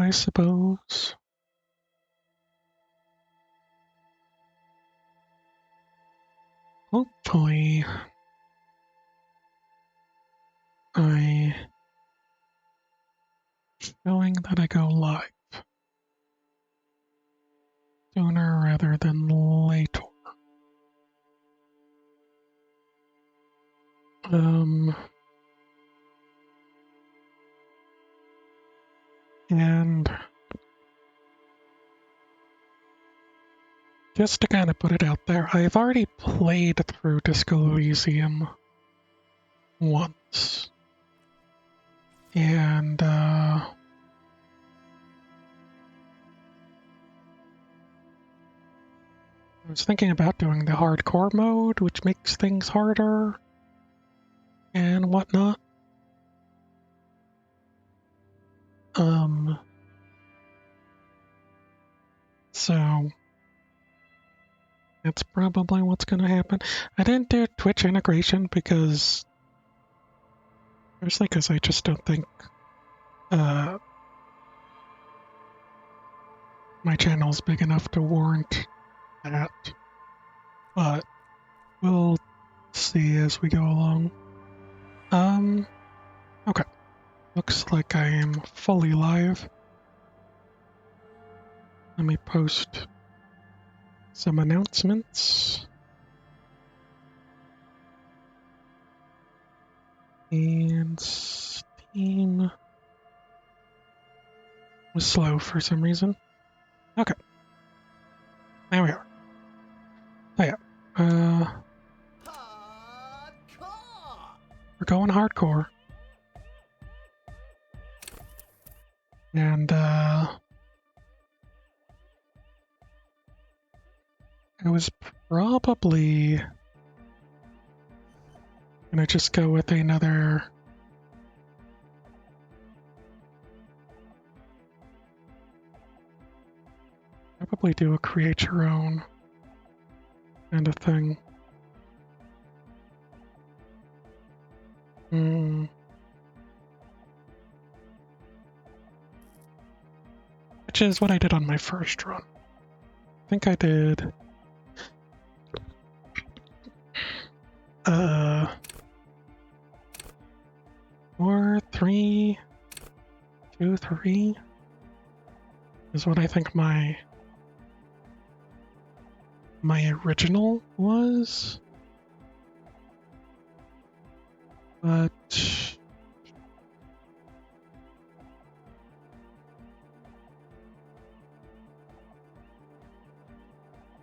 I suppose. Hopefully, showing that I go live sooner rather than later. And just to kind of put it out there, I've already played through Disco Elysium once. And, I was thinking about doing the hardcore mode, which makes things harder and whatnot. So that's probably what's going to happen. I didn't do Twitch integration because, mostly because I just don't think my channel's big enough to warrant that. But we'll see as we go along. Okay. Looks like I am fully live. Let me post some announcements. And Steam was slow for some reason. Okay. There we are. Oh yeah. We're going hardcore. And I was probably gonna just go with another probably do a create your own kind of thing. Which is what I did on my first run. I think I did 4, 3, 2, 3 is what I think my original was. But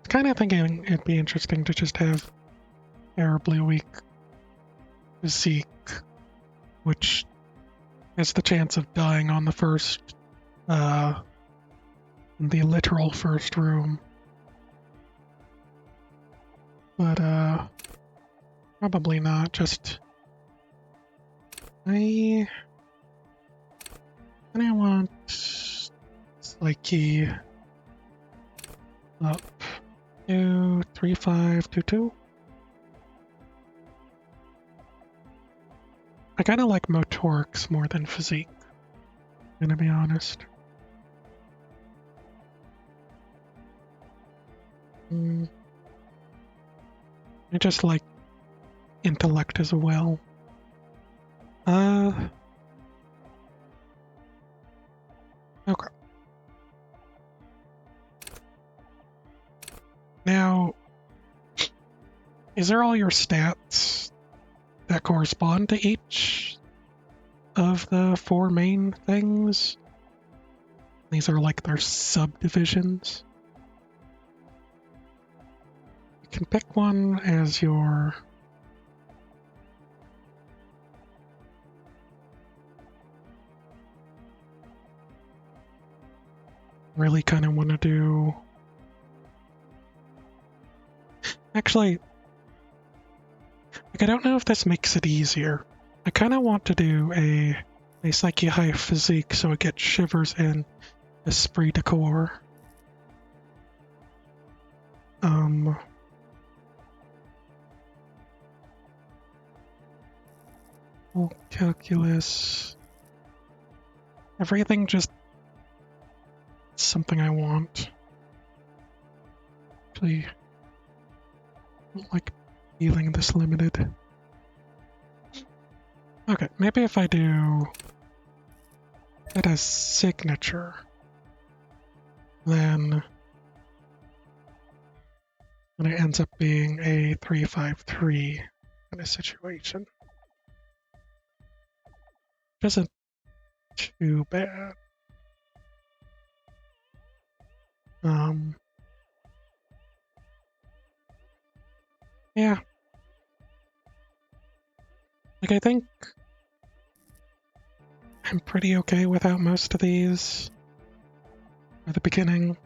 kind of thinking it'd be interesting to just have terribly weak physique, which has the chance of dying on the first, the literal first room. But, probably not, just... I want Psyche up to 3522. I kind of like motorics more than physique, I'm gonna be honest. I just like intellect as well. Okay. Now, is there all your stats that correspond to each of the 4 main things? These are like their subdivisions. You can pick one as your... Really kind of want to do... Actually, like, I don't know if this makes it easier. I kind of want to do a Psyche High Physique so it gets Shivers and Esprit de Corps. Calculus. Everything just It's something I want. Actually, I don't like feeling this limited. Okay, maybe if I do it as signature, then it ends up being a 353 kind of situation. Which isn't too bad. Yeah. Like, I think I'm pretty okay without most of these at the beginning.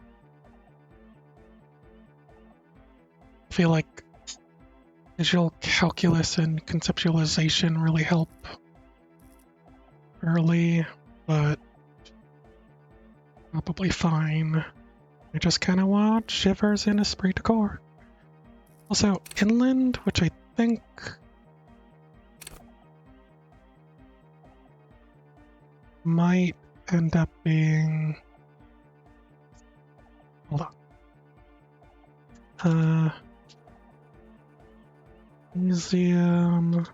I feel like visual calculus and conceptualization really help early, but probably fine. I just kind of want shivers and esprit de corps. Also, inland, which I think might end up being... Hold on. Museum...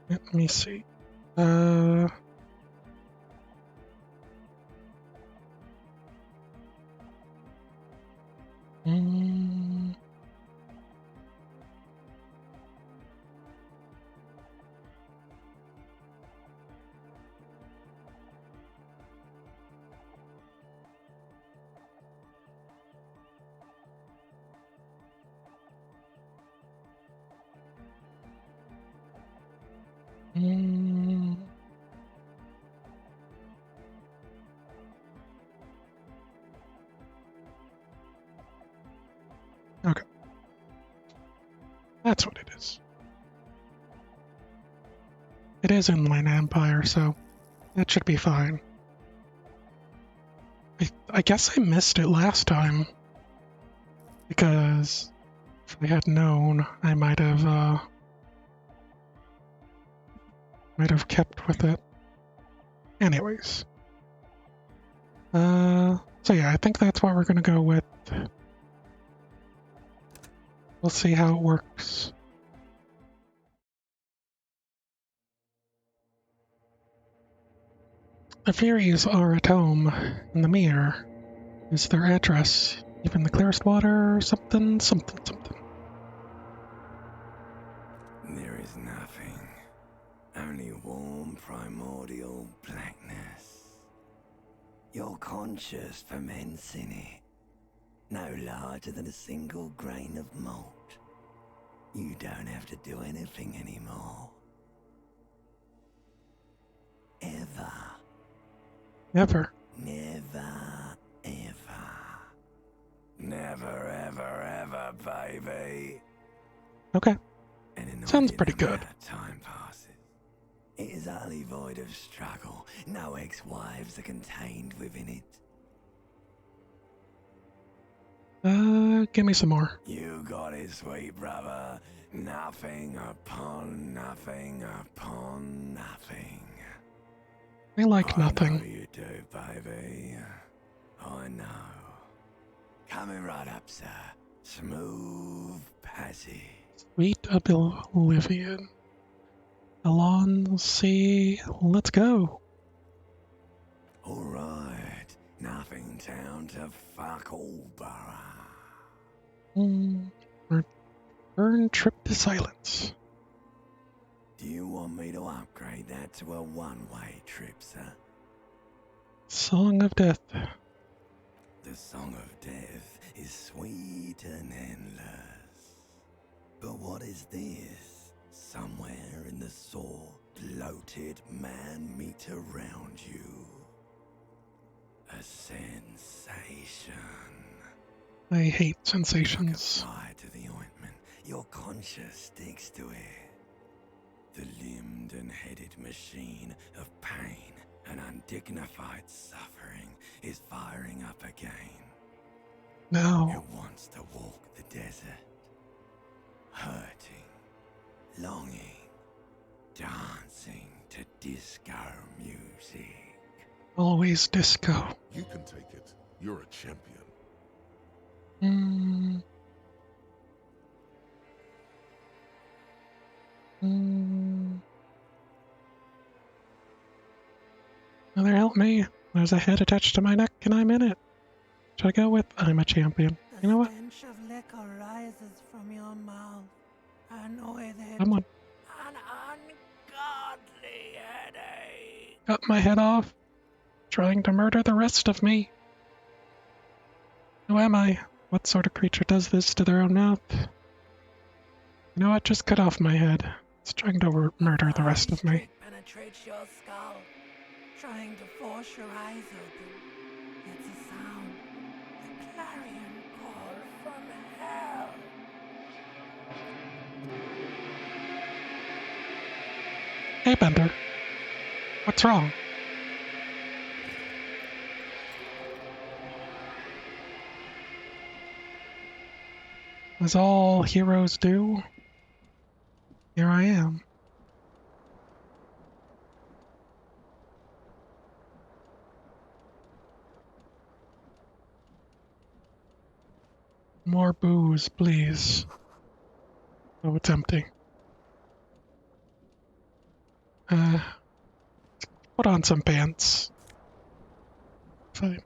Let me see. Mm, mm, okay. That's what it is. It is Inland Empire, so that should be fine. I guess I missed it last time, because if I had known, I might have kept with it. Anyways. So yeah, I think that's what we're gonna go with. We'll see how it works. The Furies are at home in the mirror. Is their address even the clearest water? Something, something, something. There is nothing. Only warm primordial blackness. You're conscious ferments in it. No larger than a single grain of malt. You don't have to do anything anymore. Ever. Never. Never, ever. Never, ever, ever, baby. Okay. And in Sounds pretty good. Time passes. It is utterly void of struggle. No ex-wives are contained within it. Give me some more. You got it, sweet brother. Nothing upon nothing upon nothing. I like nothing. I know you do, baby. I know. Coming right up, sir. Smooth passage. Sweet Oblivion. Alonzi, let's go. Alright. Nothing down to fuck all, borough. Return trip to silence. Do you want me to upgrade that to a one-way trip, sir? Song of Death. The Song of Death is sweet and endless. But what is this? Somewhere in the sore, bloated man-meat around you. A sensation. I hate sensations. Like a fly to the ointment, your conscience sticks to it. The limbed and headed machine of pain and undignified suffering is firing up again. No. It wants to walk the desert. Hurting, longing, dancing to disco music. Always disco. You can take it. You're a champion. Mm. Mother help me. There's a head attached to my neck and I'm in it. Should I go with I'm a champion? You know what? The stench of liquor rises from your mouth. Annoy it. Someone An ungodly headache. cut my head off, trying to murder the rest of me. Who am I? What sort of creature does this to their own mouth? You know what? Just cut off my head. It's trying to murder the rest of me. Penetrates your skull, trying to force your eyes open. It's a sound, a clarion call from hell. Hey, Bender. What's wrong? As all heroes do, here I am. More booze, please. Oh, it's empty. Put on some pants. Fine.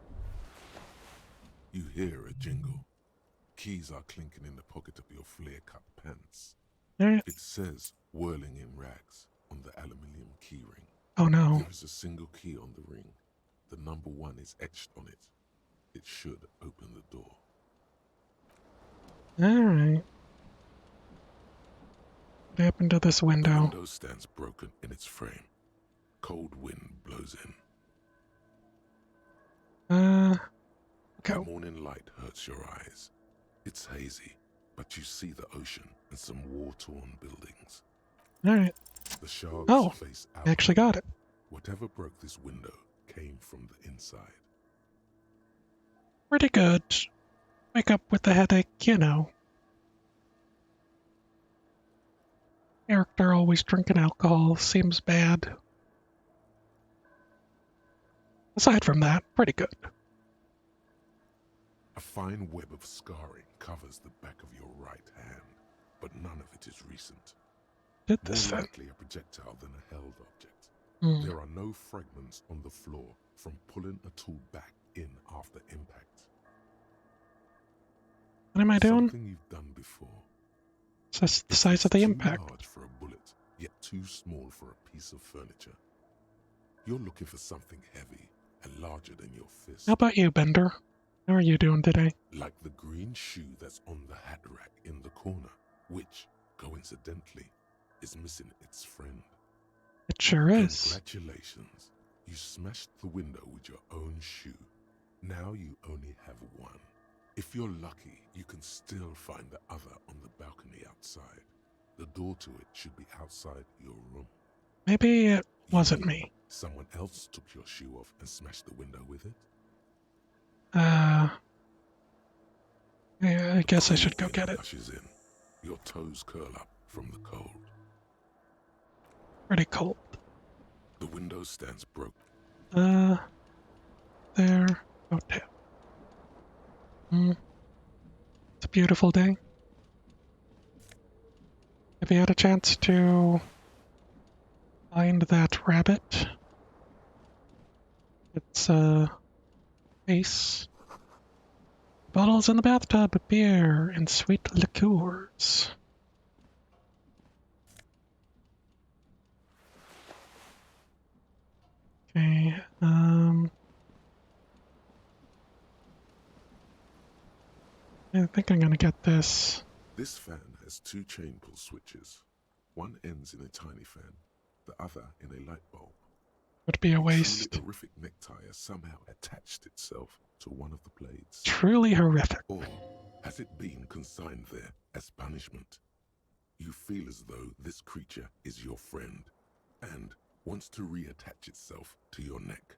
You hear a jingle. Keys are clinking in the pocket of your flare-cut pants. Alright. It says, whirling in rags, on the aluminium key ring. Oh no. There is a single key on the ring. The number 1 is etched on it. It should open the door. Alright. What happened to this The window? window stands broken in its frame. Cold wind blows in. Go. The morning light hurts your eyes. It's hazy, but you see the ocean and some war-torn buildings. Alright. The shards Oh, face out. I actually got it. Whatever broke this window came from the inside. Pretty good. Wake up with a headache, you know. Character always drinking alcohol seems bad. Aside from that, pretty good. A fine web of scarring covers the back of your right hand, but none of it is recent. Did More this then? likely a projectile than a held object. Hmm. There are no fragments on the floor from pulling a tool back in after impact. What am I doing? Something you've done before. It's just the size of the Too impact. large for a bullet, yet too small for a piece of furniture. You're looking for something heavy and larger than your fist. How about you, Bender? How are you doing today? Like the green shoe that's on the hat rack in the corner, which, coincidentally, is missing its friend. It sure is. Congratulations. You smashed the window with your own shoe. Now you only have one. If you're lucky, you can still find the other on the balcony outside. The door to it should be outside your room. Maybe it wasn't You mean me. Someone else took your shoe off and smashed the window with it? Yeah, I guess I should go get it. Rushes in. Your toes curl up from the cold. Pretty cold. The window stands broken. There. Oh, damn. It's a beautiful day. Have you had a chance to find that rabbit? It's face. Bottles in the bathtub, beer, and sweet liqueurs. Okay, I think I'm gonna get this. This fan has 2 chain pull switches. One ends in a tiny fan, the other in a light bulb. Would be a A waste. truly horrific necktie has somehow attached itself to one of the blades. Truly horrific. Or has it been consigned there as punishment? You feel as though this creature is your friend and wants to reattach itself to your neck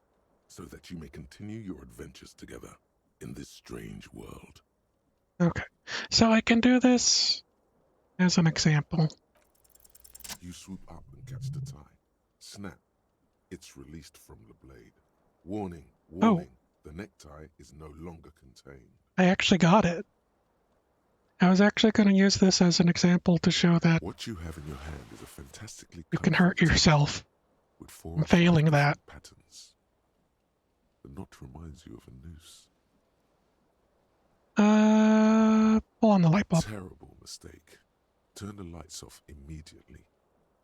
so that you may continue your adventures together in this strange world. Okay. So I can do this as an example. You swoop up and catch the tie. Snap. It's released from the blade. Warning, warning. The necktie is no longer contained. I actually got it. I was actually going to use this as an example to show that What you have in your hand is a fantastically you can hurt comfortable yourself with 4 from or 5 failing that. different patterns. The knot reminds you of a noose. Pull on the light bulb. Terrible mistake. Turn the lights off immediately.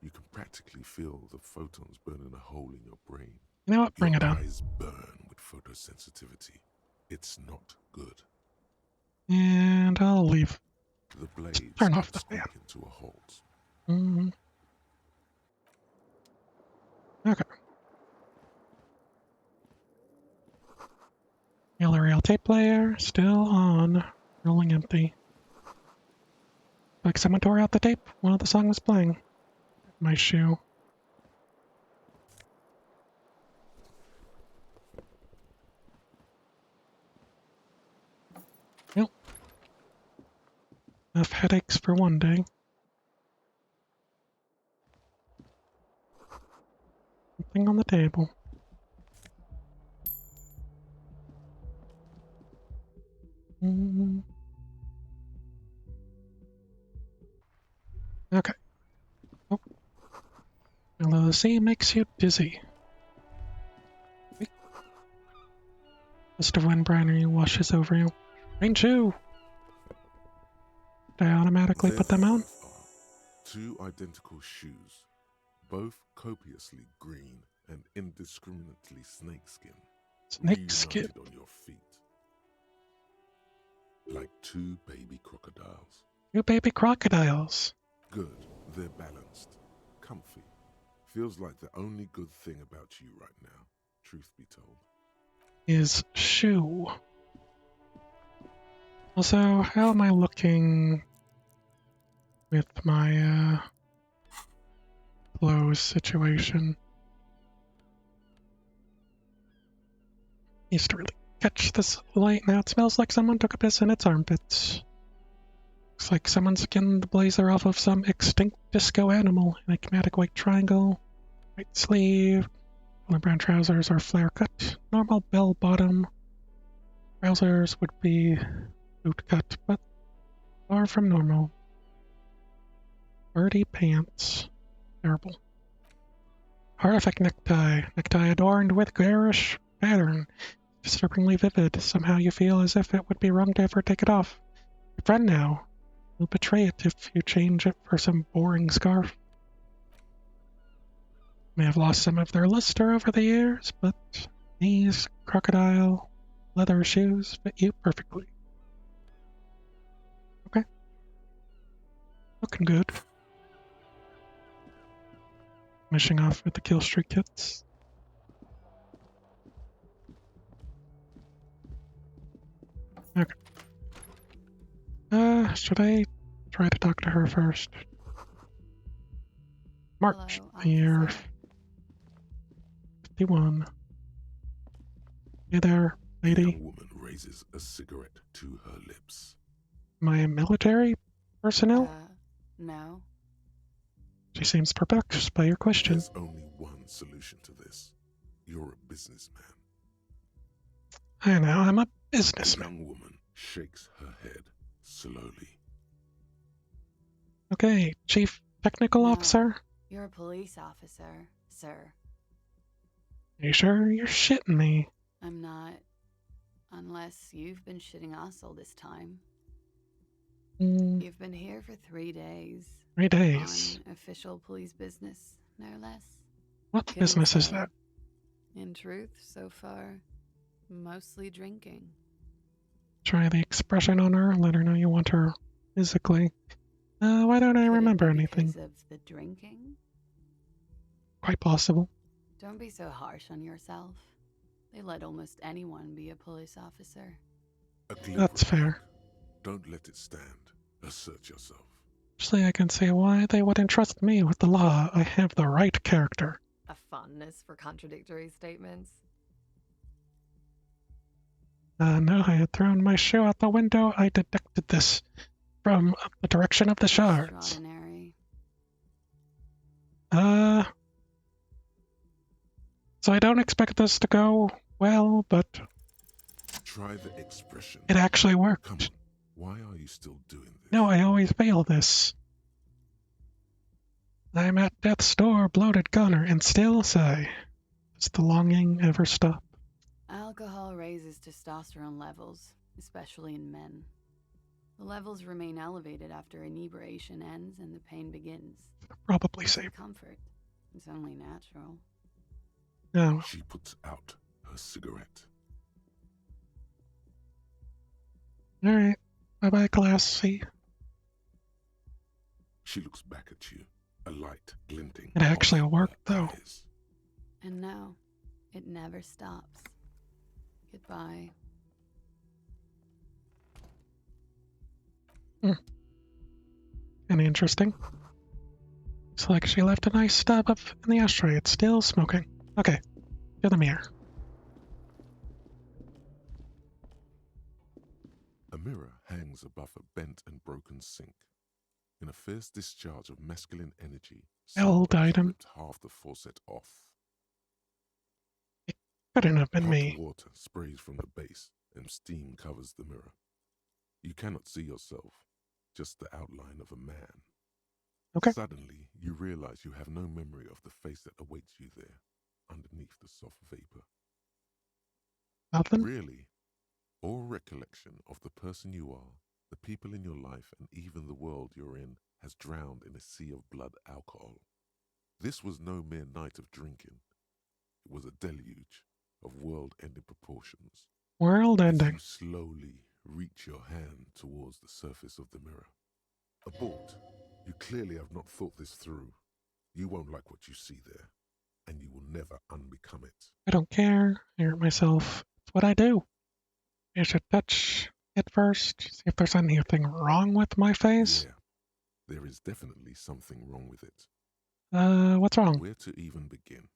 You can practically feel the photons burning a hole in your brain. You know what? Bring Your it on. eyes burn with photosensitivity. It's not good. And I'll leave. The blades Turn off the squeak fan. into a halt. Okay. Yellow rail tape player, still on. Rolling empty. Like someone tore out the tape while the song was playing. My shoe. Yep. Enough headaches for one day. Something on the table. Okay. Oh. Although the sea makes you dizzy. Mist of wind briny washes over you. Rain shoe! Did I automatically put them on? There are 2 identical shoes, both copiously green and indiscriminately snakeskin, Snakeskin. reunited on your feet. Like 2 baby crocodiles. You baby crocodiles. Good, they're balanced, comfy. Feels like the only good thing about you right now, truth be told. Is shoe. Also, how am I looking with my clothes situation? Needs to really catch this light. Now it smells like someone took a piss in its armpits. Looks like someone skinned the blazer off of some extinct disco animal in a chromatic white triangle. White sleeve. Color brown trousers are flare cut. Normal bell bottom. Trousers would be boot cut, but far from normal. Birdie pants. Terrible. Horrific necktie. Necktie adorned with garish pattern. Disturbingly vivid. Somehow you feel as if it would be wrong to ever take it off. Your friend now. You'll betray it if you change it for some boring scarf. May have lost some of their luster over the years, but these crocodile leather shoes fit you perfectly. Okay. Looking good. Finishing off with the kill streak kits. Okay. Should I try to talk to her first? March, Hello, the year officer. 51. Hey there, The lady. young woman raises a cigarette to her lips. Am I a military personnel? No. She seems perplexed by your question. There's only one solution to this. You're a businessman. I know, I'm a The businessman. young woman shakes her head slowly. Okay, Chief Technical No. Officer? You're a police officer, sir. Are you sure you're shitting me? I'm not. Unless you've been shitting us all this time. You've been here for 3 days. 3 days. On official police business, no less. What Couldn't business is say. that? In truth, so far, mostly drinking. Try the expression on her, let her know you want her physically. Why don't I Could it remember be anything? because of the drinking? Quite possible. Don't be so harsh on yourself. They let almost anyone be a police officer. A glib That's fair. remark. Don't let it stand. Assert yourself. Actually, I can see why they wouldn't trust me with the law. I have the right character. A fondness for contradictory statements. No, I had thrown my shoe out the window. I detected this from the direction of the shards. Extraordinary. So I don't expect this to go well, but Try the expression. it actually worked. Come on. Why are you still doing this? No, I always fail this. I'm at death's door, bloated gunner, and still sigh. Does the longing ever stop? Alcohol raises testosterone levels, especially in men. The levels remain elevated after inebriation ends and the pain begins. Probably It's safe. comfort. It's only natural. No. She puts out her cigarette. Alright. Bye-bye, class C. She looks back at you, a light glinting. It actually off worked, her though. eyes. And no, it never stops. Goodbye. Kinda interesting. Looks like she left a nice stub of in the ashtray. It's still smoking. Okay. To the mirror. A mirror hangs above a bent and broken sink. In a fierce discharge of masculine energy, Old someone has item. ripped half the faucet off. Couldn't have been Hot me. water sprays from the base, and steam covers the mirror. You cannot see yourself, just the outline of a man. Okay. Suddenly, you realize you have no memory of the face that awaits you there, underneath the soft vapor. Nothing? Really, all recollection of the person you are, the people in your life, and even the world you're in has drowned in a sea of blood alcohol. This was no mere night of drinking. It was a deluge of world-ending proportions. World As ending. you slowly reach your hand towards the surface of the mirror. Abort. You clearly have not thought this through. You won't like what you see there, and you will never unbecome it. I don't care. I hurt myself. It's what I do. I should touch it first. See if there's anything wrong with my face. Yeah, there is definitely something wrong with it. What's wrong? Where to even begin?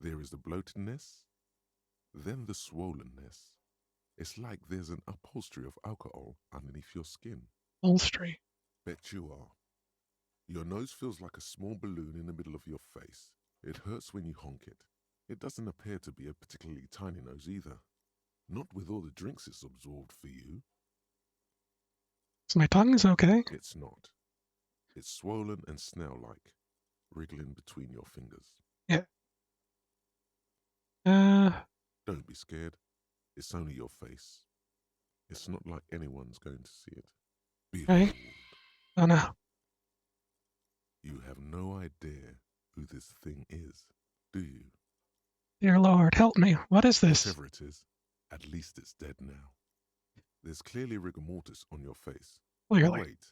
There is the bloatedness, then the swollenness. It's like there's an upholstery of alcohol underneath your skin. Upholstery. Bet you are. Your nose feels like a small balloon in the middle of your face. It hurts when you honk it. It doesn't appear to be a particularly tiny nose either. Not with all the drinks it's absorbed for you. So my tongue's okay. It's not. It's swollen and snail-like, wriggling between your fingers. Yeah. Don't be scared. It's only your face. It's not like anyone's going to see it. Behold. Right. Oh no. You have no idea who this thing is, do you? Dear Lord, help me. What is this? Whatever it is, at least it's dead now. There's clearly rigor mortis on your face. Clearly. Wait,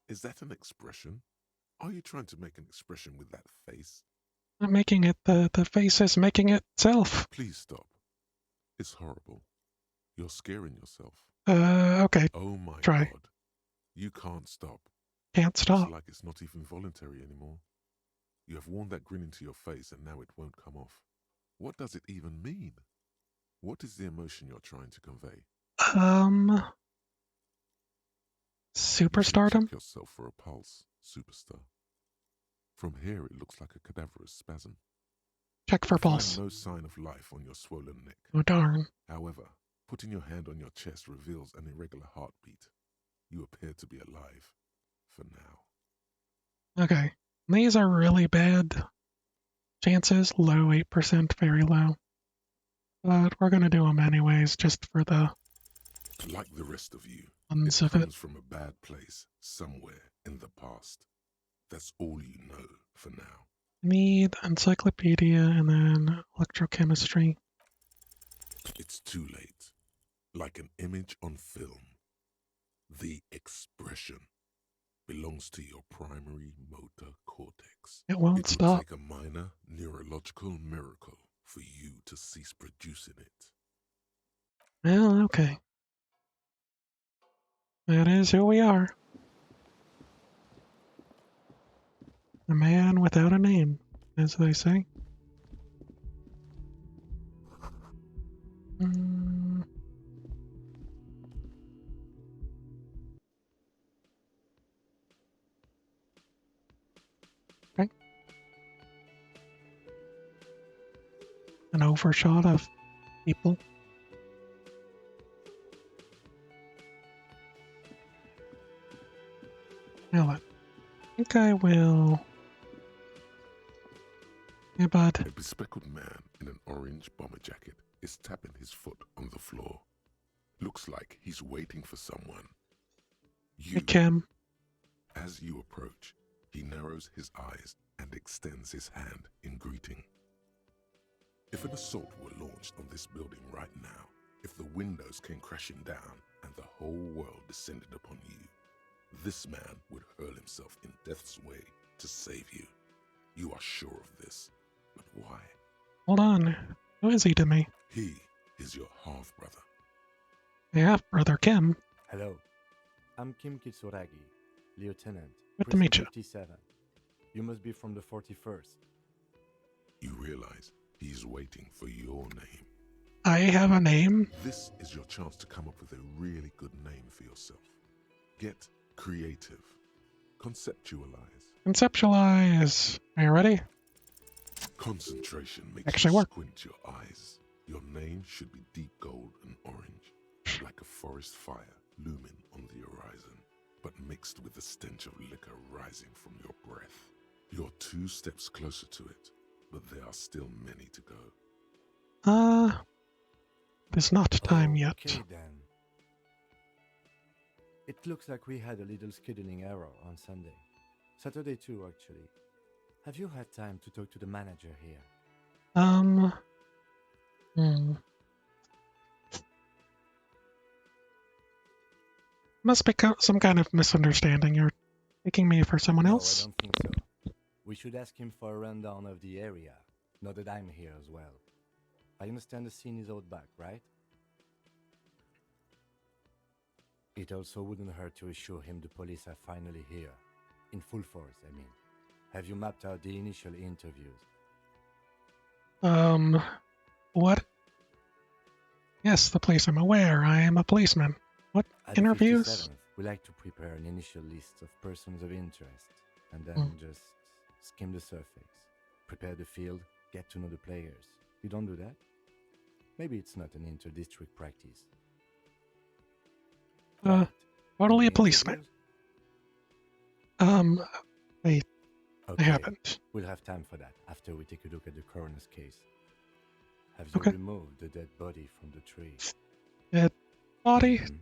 is that an expression? Are you trying to make an expression with that face? I'm making it, the face is making itself. Please stop. It's horrible. You're scaring yourself. Okay. Oh my Try. God. You can't stop. Can't stop. It's like it's not even voluntary anymore. You have worn that grin into your face and now it won't come off. What does it even mean? What is the emotion you're trying to convey? Superstardom? Check yourself for a pulse, superstar. From here it looks like a cadaverous spasm. Check for You find pulse. no sign of life on your swollen neck. Oh darn. However, putting your hand on your chest reveals an irregular heartbeat. You appear to be alive. For now. Okay. These are really bad chances. Low 8%, very low. But we're gonna do them anyways, just for the Like the rest of you, funs it of it. comes from a bad place somewhere in the past. That's all you know for now. Need encyclopedia and then electrochemistry. It's too late. Like an image on film. The expression belongs to your primary motor cortex. It won't It would stop. take a minor neurological miracle for you to cease producing it. Well, okay. That is who we are. A man without a name, as they say. overshot of people. Now then, I think I will. Yeah, bud. A bespectacled man in an orange bomber jacket is tapping his foot on the floor. Looks like he's waiting for someone. Hey, Kim. As you approach, he narrows his eyes and extends his hand in greeting. If an assault were launched on this building right now, if the windows came crashing down and the whole world descended upon you, this man would hurl himself in death's way to save you. You are sure of this, but why? Hold on. Who is he to me? He is your half-brother. My half-brother, Kim. Hello, I'm Kim Kitsuragi, Lieutenant. Good to meet you. 57. You must be from the 41st. You realize he's waiting for your name. I have a name? This is your chance to come up with a really good name for yourself. Get creative. Conceptualize. Conceptualize. Are you ready? Concentration makes Actually you work. squint your eyes. Your name should be deep gold and orange, like a forest fire looming on the horizon, but mixed with the stench of liquor rising from your breath. You're 2 steps closer to it, but there are still many to go. It's not time yet. Okay then. It looks like we had a little scheduling error on Sunday. Saturday too, actually. Have you had time to talk to the manager here? Must be some kind of misunderstanding. You're taking me for someone No, else? I don't think so. We should ask him for a rundown of the area, now that I'm here as well. I understand the scene is out back, right? It also wouldn't hurt to assure him the police are finally here. In full force, I mean. Have you mapped out the initial interviews? What? Yes, the police. I'm aware. I am a policeman. What At the interviews? 57th, we like to prepare an initial list of persons of interest, and then just skim the surface. Prepare the field, get to know the players. You don't do that? Maybe it's not an inter-district practice. Right. Totally a Any policeman. interviews? I Okay, haven't. we'll have time for that after we take a look at the coroner's case. Have you Okay. removed the dead body from the tree? Dead body? Mhm.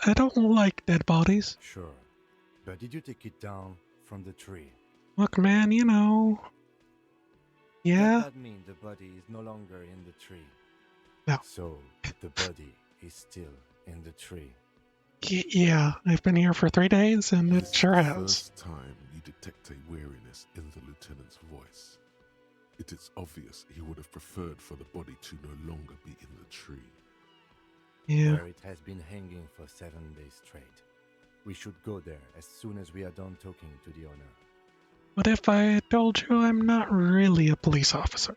I don't like dead bodies. Sure. But did you take it down from the tree? Look, man, you know. Yeah? Does that mean the body is no longer in the tree? No. So, the body is still in the tree. Yeah, I've been here for 3 days, and This it is sure the has. first time you detect a weariness in the lieutenant's voice. It is obvious he would have preferred for the body to no longer be in the tree. Yeah. Where it has been hanging for 7 days straight. We should go there as soon as we are done talking to the owner. What if I told you I'm not really a police officer?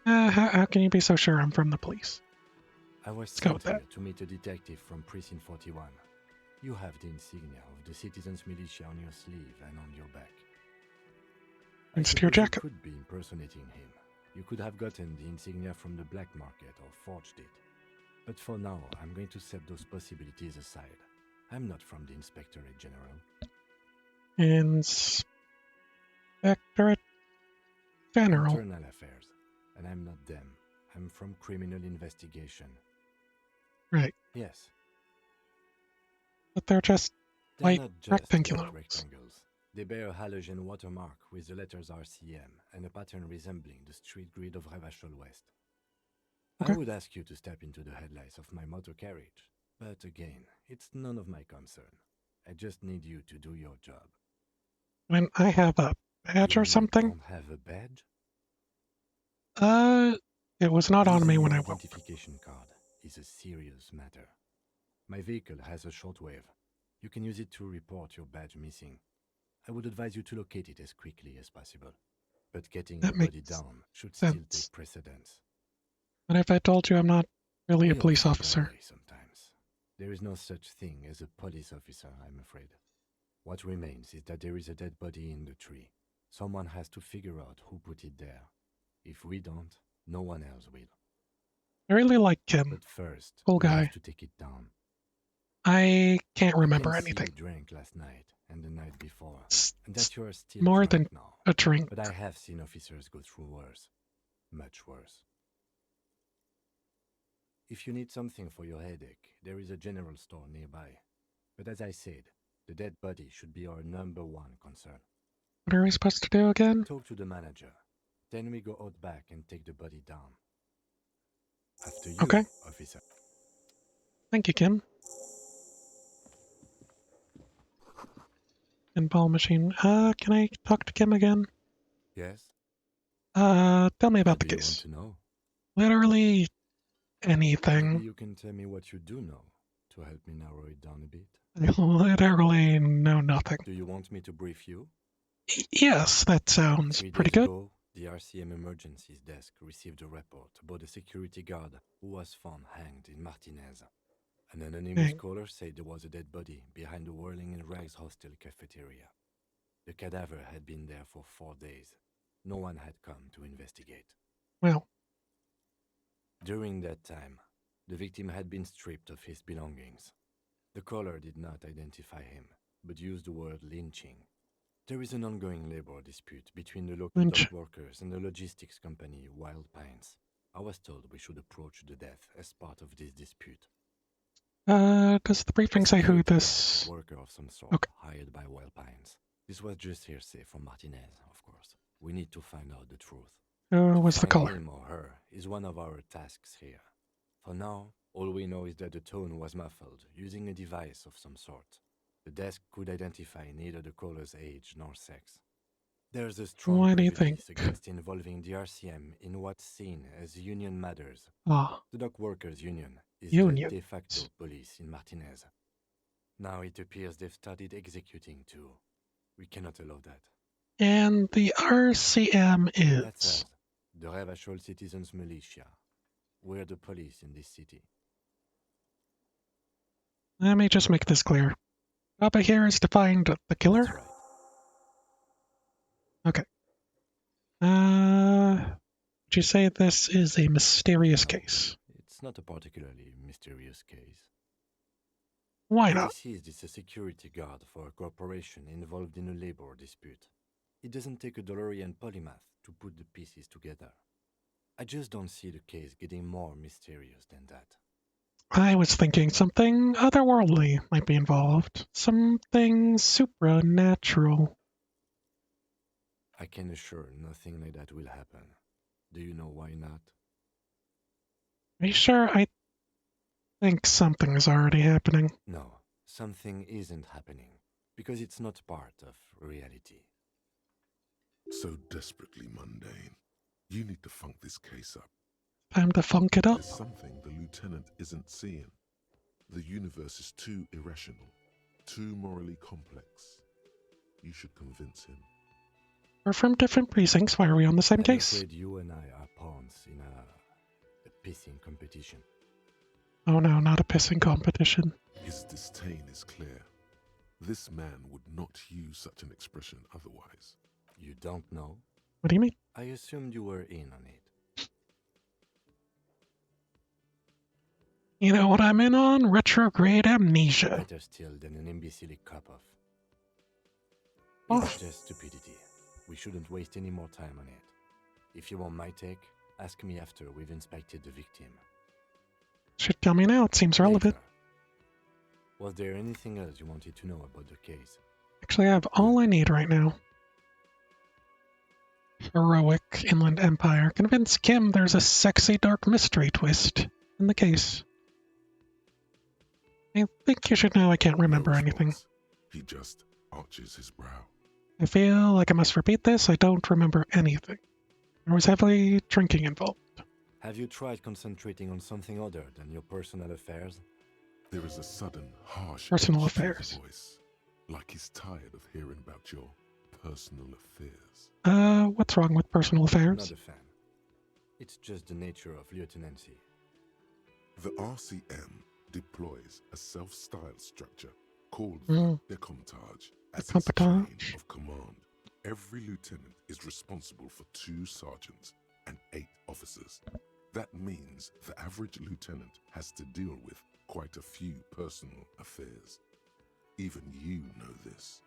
How can you be so sure I'm from the police? I was Let's go sent with that. here to meet a detective from Precinct 41. You have the insignia of the Citizens Militia on your sleeve and on your back. I Next to your suppose jacket. You could be impersonating him. You could have gotten the insignia from the black market or forged it. But for now, I'm going to set those possibilities aside. I'm not from the Inspectorate General. Inspectorate General. Internal Affairs. And I'm not them. I'm from Criminal Investigation. Right. Yes. But they're just They're white not just rectangles. white rectangles. They bear a halogen watermark with the letters RCM and a pattern resembling the street grid of Ravachol West. Okay. I would ask you to step into the headlights of my motor carriage, but again, it's none of my concern. I just need you to do your job. When I have a badge or You something? don't have a badge? It was not on me Losing when I your woke. identification card is a serious matter. My vehicle has a shortwave. You can use it to report your badge missing. I would advise you to locate it as quickly as possible. But getting That the body makes down should still sense. take precedence. What if I told you I'm not really a We all police feel that officer? way sometimes. There is no such thing as a police officer, I'm afraid. What remains is that there is a dead body in the tree. Someone has to figure out who put it there. If we don't, no one else will. I really like Kim. But first, Cool we guy. have to take it down. I can't I remember can see anything. you drank last night and the night before, It's and that you are still more drunk than now. a drink. But I have seen officers go through worse. Much worse. If you need something for your headache, there is a general store nearby. But as I said, the dead body should be our number one concern. What are we supposed to do again? Talk to the manager. Then we go out back and take the body down. After you, Okay. officer. Thank you, Kim. Pinball machine. Can I talk to Kim again? Yes? Tell me about What the do you want case. to know? Literally Maybe anything. you can tell me what you do know to help me narrow it down a bit. I literally know nothing. Do you want me to brief you? Yes, that sounds 3 pretty days good. ago, the RCM emergencies desk received a report about a security guard who was found hanged in Martinez. An anonymous Dang. caller said there was a dead body behind the Whirling in Rags hostel cafeteria. The cadaver had been there for 4 days. No one had come to investigate. Well, During that time, the victim had been stripped of his belongings. The caller did not identify him, but used the word lynching. There is an ongoing labor dispute between the local Lynch. dock workers and the logistics company Wild Pines. I was told we should approach the death as part of this dispute. does the briefing say who Security this... guard, worker of some sort, Okay. hired by Wild Pines. This was just hearsay from Martinez, of course. We need to find out the truth. Who was the Find caller? him or her is one of our tasks here. For now, all we know is that the tone was muffled, using a device of some sort. The desk could identify neither the caller's age nor sex. There's a strong Why do you think? prejudice against involving the RCM in what's seen as union matters. Ah, The dock workers' union is Union. the de facto police in Martinez. Now it appears they've started executing too. We cannot allow that. and the RCM That's is... us, the Revachol Citizens Militia. We're the police in this city. Let me just make this clear. Job here is to find the killer? That's right. Would you say this is a mysterious No, case? It's not a particularly mysterious case. Why What not? this is a security guard for a corporation involved in a labor dispute. It doesn't take a DeLorean polymath to put the pieces together. I just don't see the case getting more mysterious than that. I was thinking something otherworldly might be involved. Something supernatural. I can assure nothing like that will happen. Do you know why not? Are you sure? I think something is already happening. No, something isn't happening because it's not part of reality. So desperately mundane. You need to funk this case up. Time to funk it up. There's something the lieutenant isn't seeing. The universe is too irrational, too morally complex. You should convince him. We're from different precincts. Why are we on the same I'm case? afraid you and I are pawns in a pissing competition. Oh no, not a pissing competition. His disdain is clear. This man would not use such an expression otherwise. You don't know? What do you mean? I assumed you were in on it. You know what I'm in on? Retrograde amnesia. Better still than an imbecilic cop-off. Oh. It's just stupidity. We shouldn't waste any more time on it. If you want my take, ask me after we've inspected the victim. Should tell me now. It seems relevant. Later. Was there anything else you wanted to know about the case? Actually, I have all I need right now. Heroic Inland Empire. Convince Kim there's a sexy dark mystery twist in the case. I think you should know I can't remember No anything. response. He just arches his brow. I feel like I must repeat this. I don't remember anything. There was heavily drinking involved. Have you tried concentrating on something other than your personal affairs? There is a sudden, harsh Personal edge to his affairs. voice, like he's tired of hearing about your personal affairs. What's wrong with personal affairs? Not a fan. It's just the nature of lieutenancy. The RCM deploys a self-styled structure called Mm. the Decomptage as its Decomptage? chain of command. Every lieutenant is responsible for 2 sergeants and 8 officers. That means the average lieutenant has to deal with quite a few personal affairs. Even you know this.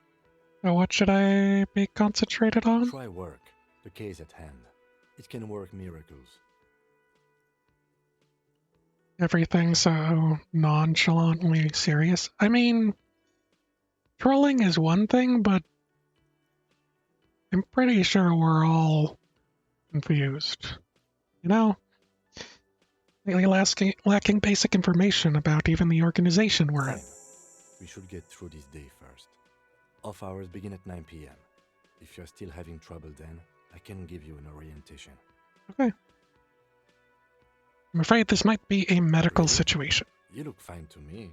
So what should I be concentrated on? Try work. The case at hand. It can work miracles. Everything so nonchalantly serious. I mean, trolling is one thing, but I'm pretty sure we're all confused. You know? Lately lacking basic information about even the organization we're in. Fine. We should get through this day first. Off hours begin at 9 p.m. If you're still having trouble then, I can give you an orientation. Okay. I'm afraid this might be a medical Really? situation. You look fine to me.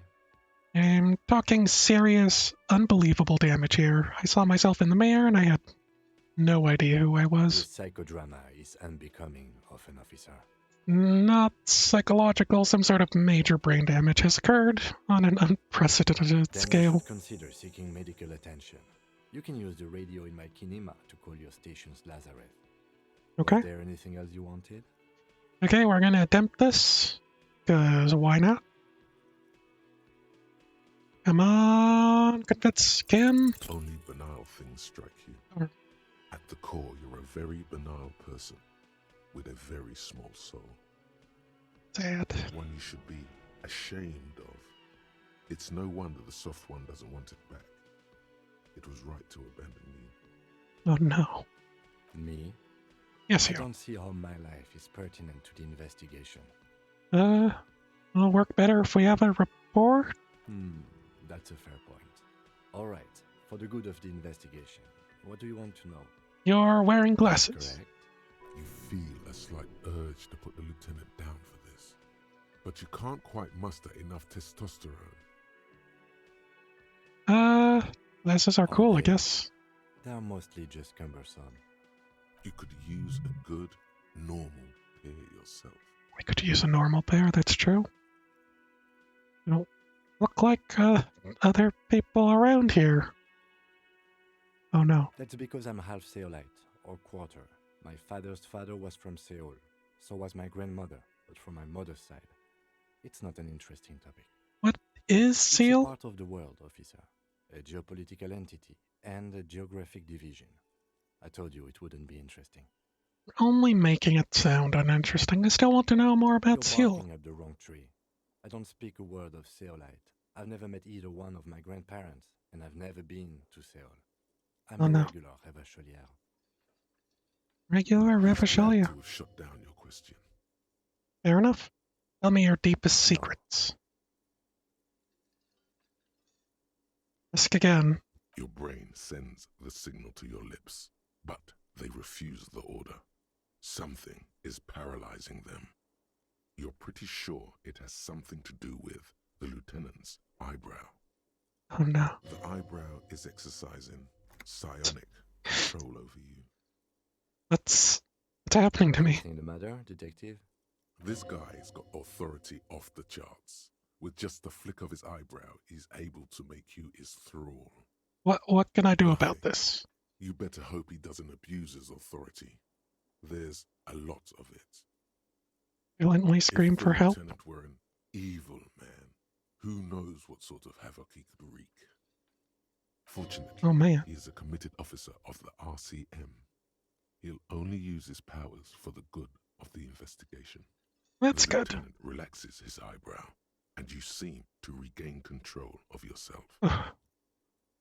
I'm talking serious, unbelievable damage here. I saw myself in the mirror and I had no idea who I This was. psychodrama is unbecoming of an officer. Not psychological, some sort of major brain damage has occurred on an unprecedented Then scale. you should consider seeking medical attention. You can use the radio in my kinema to call your station's Lazareth. Okay. Was there anything else you wanted? Okay, we're gonna attempt this. Cause why not? Come on, convince Kim. Only banal things strike you. Or- At the core, you're a very banal person with a very small soul. Sad. One you should be ashamed of. It's no wonder the soft one doesn't want it back. It was right to abandon you. Oh no. Me? Yes, I you. don't see how my life is pertinent to the investigation. It'll work better if we have a report. That's a fair point. Alright, for the good of the investigation, what do you want to know? You're wearing glasses. Correct? You feel a slight urge to put the lieutenant down for this, but you can't quite muster enough testosterone. Glasses are cool, I Okay. guess. They are mostly just cumbersome. You could use a good, normal pair yourself. We could use a normal pair, that's true. You don't look like, other people around here. Oh no. That's because I'm half Seolite, or quarter. My father's father was from Seoul. So was my grandmother, but from my mother's side. It's not an interesting topic. What is It's a Seal? part of the world, officer. A geopolitical entity and a geographic division. I told you it wouldn't be interesting. Only making it sound uninteresting. I still want to know more about You're Seal. barking up the wrong tree. I don't speak a word of Seolite. I've never met either one of my grandparents, and I've never been to Seoul. I'm Oh, a no. regular Revacholier. Regular I'm glad Revacholier. to have shut down your question. Fair enough. Tell me your deepest No. secrets. Ask again. Your brain sends the signal to your lips, but they refuse the order. Something is paralyzing them. You're pretty sure it has something to do with the lieutenant's eyebrow. Oh no. The eyebrow is exercising psionic control over you. What's happening to me? Anything the matter, detective? This guy's got authority off the charts. With just the flick of his eyebrow, he's able to make you his thrall. What can I do about Why? this? You better hope he doesn't abuse his authority. There's a lot of it. Violently scream If the for help? lieutenant were an evil man, who knows what sort of havoc he could wreak. Fortunately, Oh man. he is a committed officer of the RCM. He'll only use his powers for the good of the investigation. That's The good. lieutenant relaxes his eyebrow, and you seem to regain control of yourself.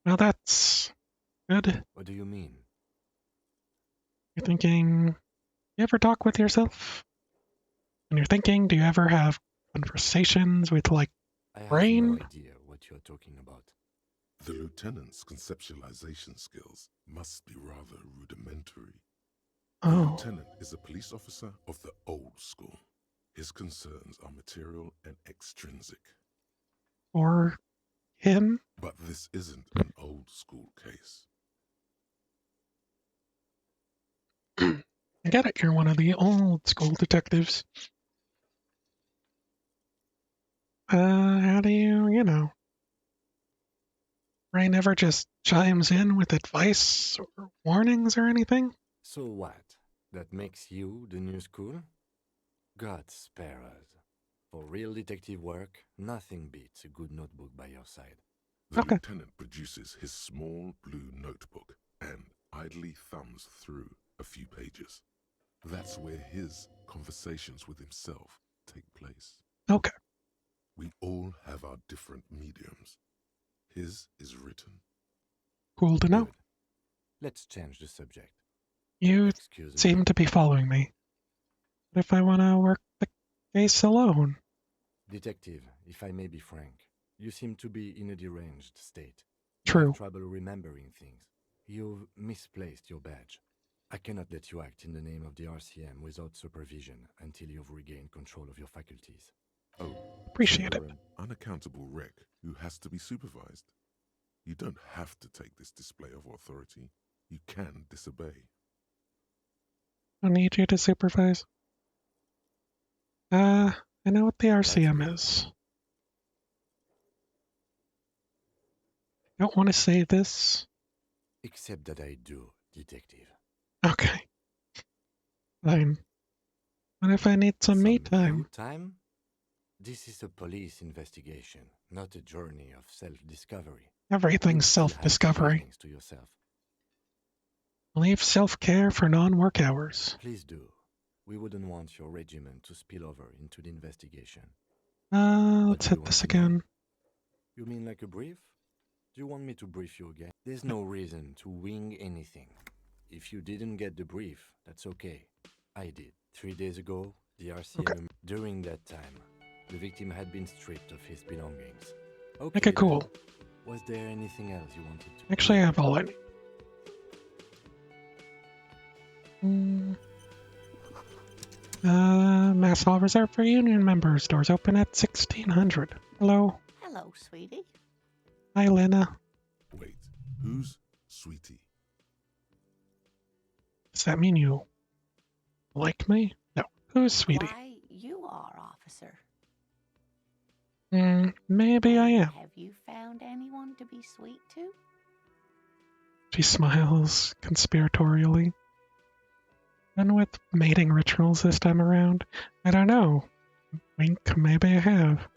Well, that's good. What do you mean? You're thinking, you ever talk with yourself? When you're thinking, do you ever have conversations with, like, I have Brain? no idea what you're talking about. The lieutenant's conceptualization skills must be rather rudimentary. The oh, lieutenant is a police officer of the old school. His concerns are material and extrinsic. or him? But this isn't an old school case. I get it, you're one of the old school detectives. How do you know? Ray never just chimes in with advice or warnings or anything? So what? That makes you the new school? God spare us. For real detective work, nothing beats a good notebook by your side. The Okay. lieutenant produces his small blue notebook and idly thumbs through a few pages. That's where his conversations with himself take place. Okay. We all have our different mediums. His is written. Cool to know. Good. Let's change the subject. You Excuse me. seem to be following me. What if I want to work the case alone? Detective, if I may be frank, you seem to be in a deranged state. You True. have trouble remembering things. You've misplaced your badge. I cannot let you act in the name of the RCM without supervision until you've regained control of your faculties. Oh, Appreciate so it. you're an unaccountable wreck who has to be supervised. You don't have to take this display of authority. You can disobey. I need you to supervise. I know what the RCM good. is. I don't want to say this. Except that I do, Detective. Okay. Fine. What if I need some me time? You time? This is a police investigation, not a journey of self-discovery. Everything's You still have some self-discovery. evenings to yourself. Leave self-care for non-work hours. Please do. We wouldn't want your regiment to spill over into the investigation. Let's What do you hit want this to know? again. You mean like a brief? Do you want me to brief you again? There's no reason to wing anything. If you didn't get the brief, that's okay. I did. 3 days ago, the RCM... Okay. During that time, the victim had been stripped of his belongings. Okay, cool. Then. Was there anything else you wanted to... Actually, I have all I need. Mass hall reserved for Union members. Doors open at 1600. Hello. Hello, sweetie. Hi, Lena. Wait, who's Sweetie? Does that mean you like me? No. Who's Sweetie? Why, you are, officer. Maybe I am. Have you found anyone to be sweet to? She smiles conspiratorially. Done with mating rituals this time around? I don't know. Wink, maybe I have.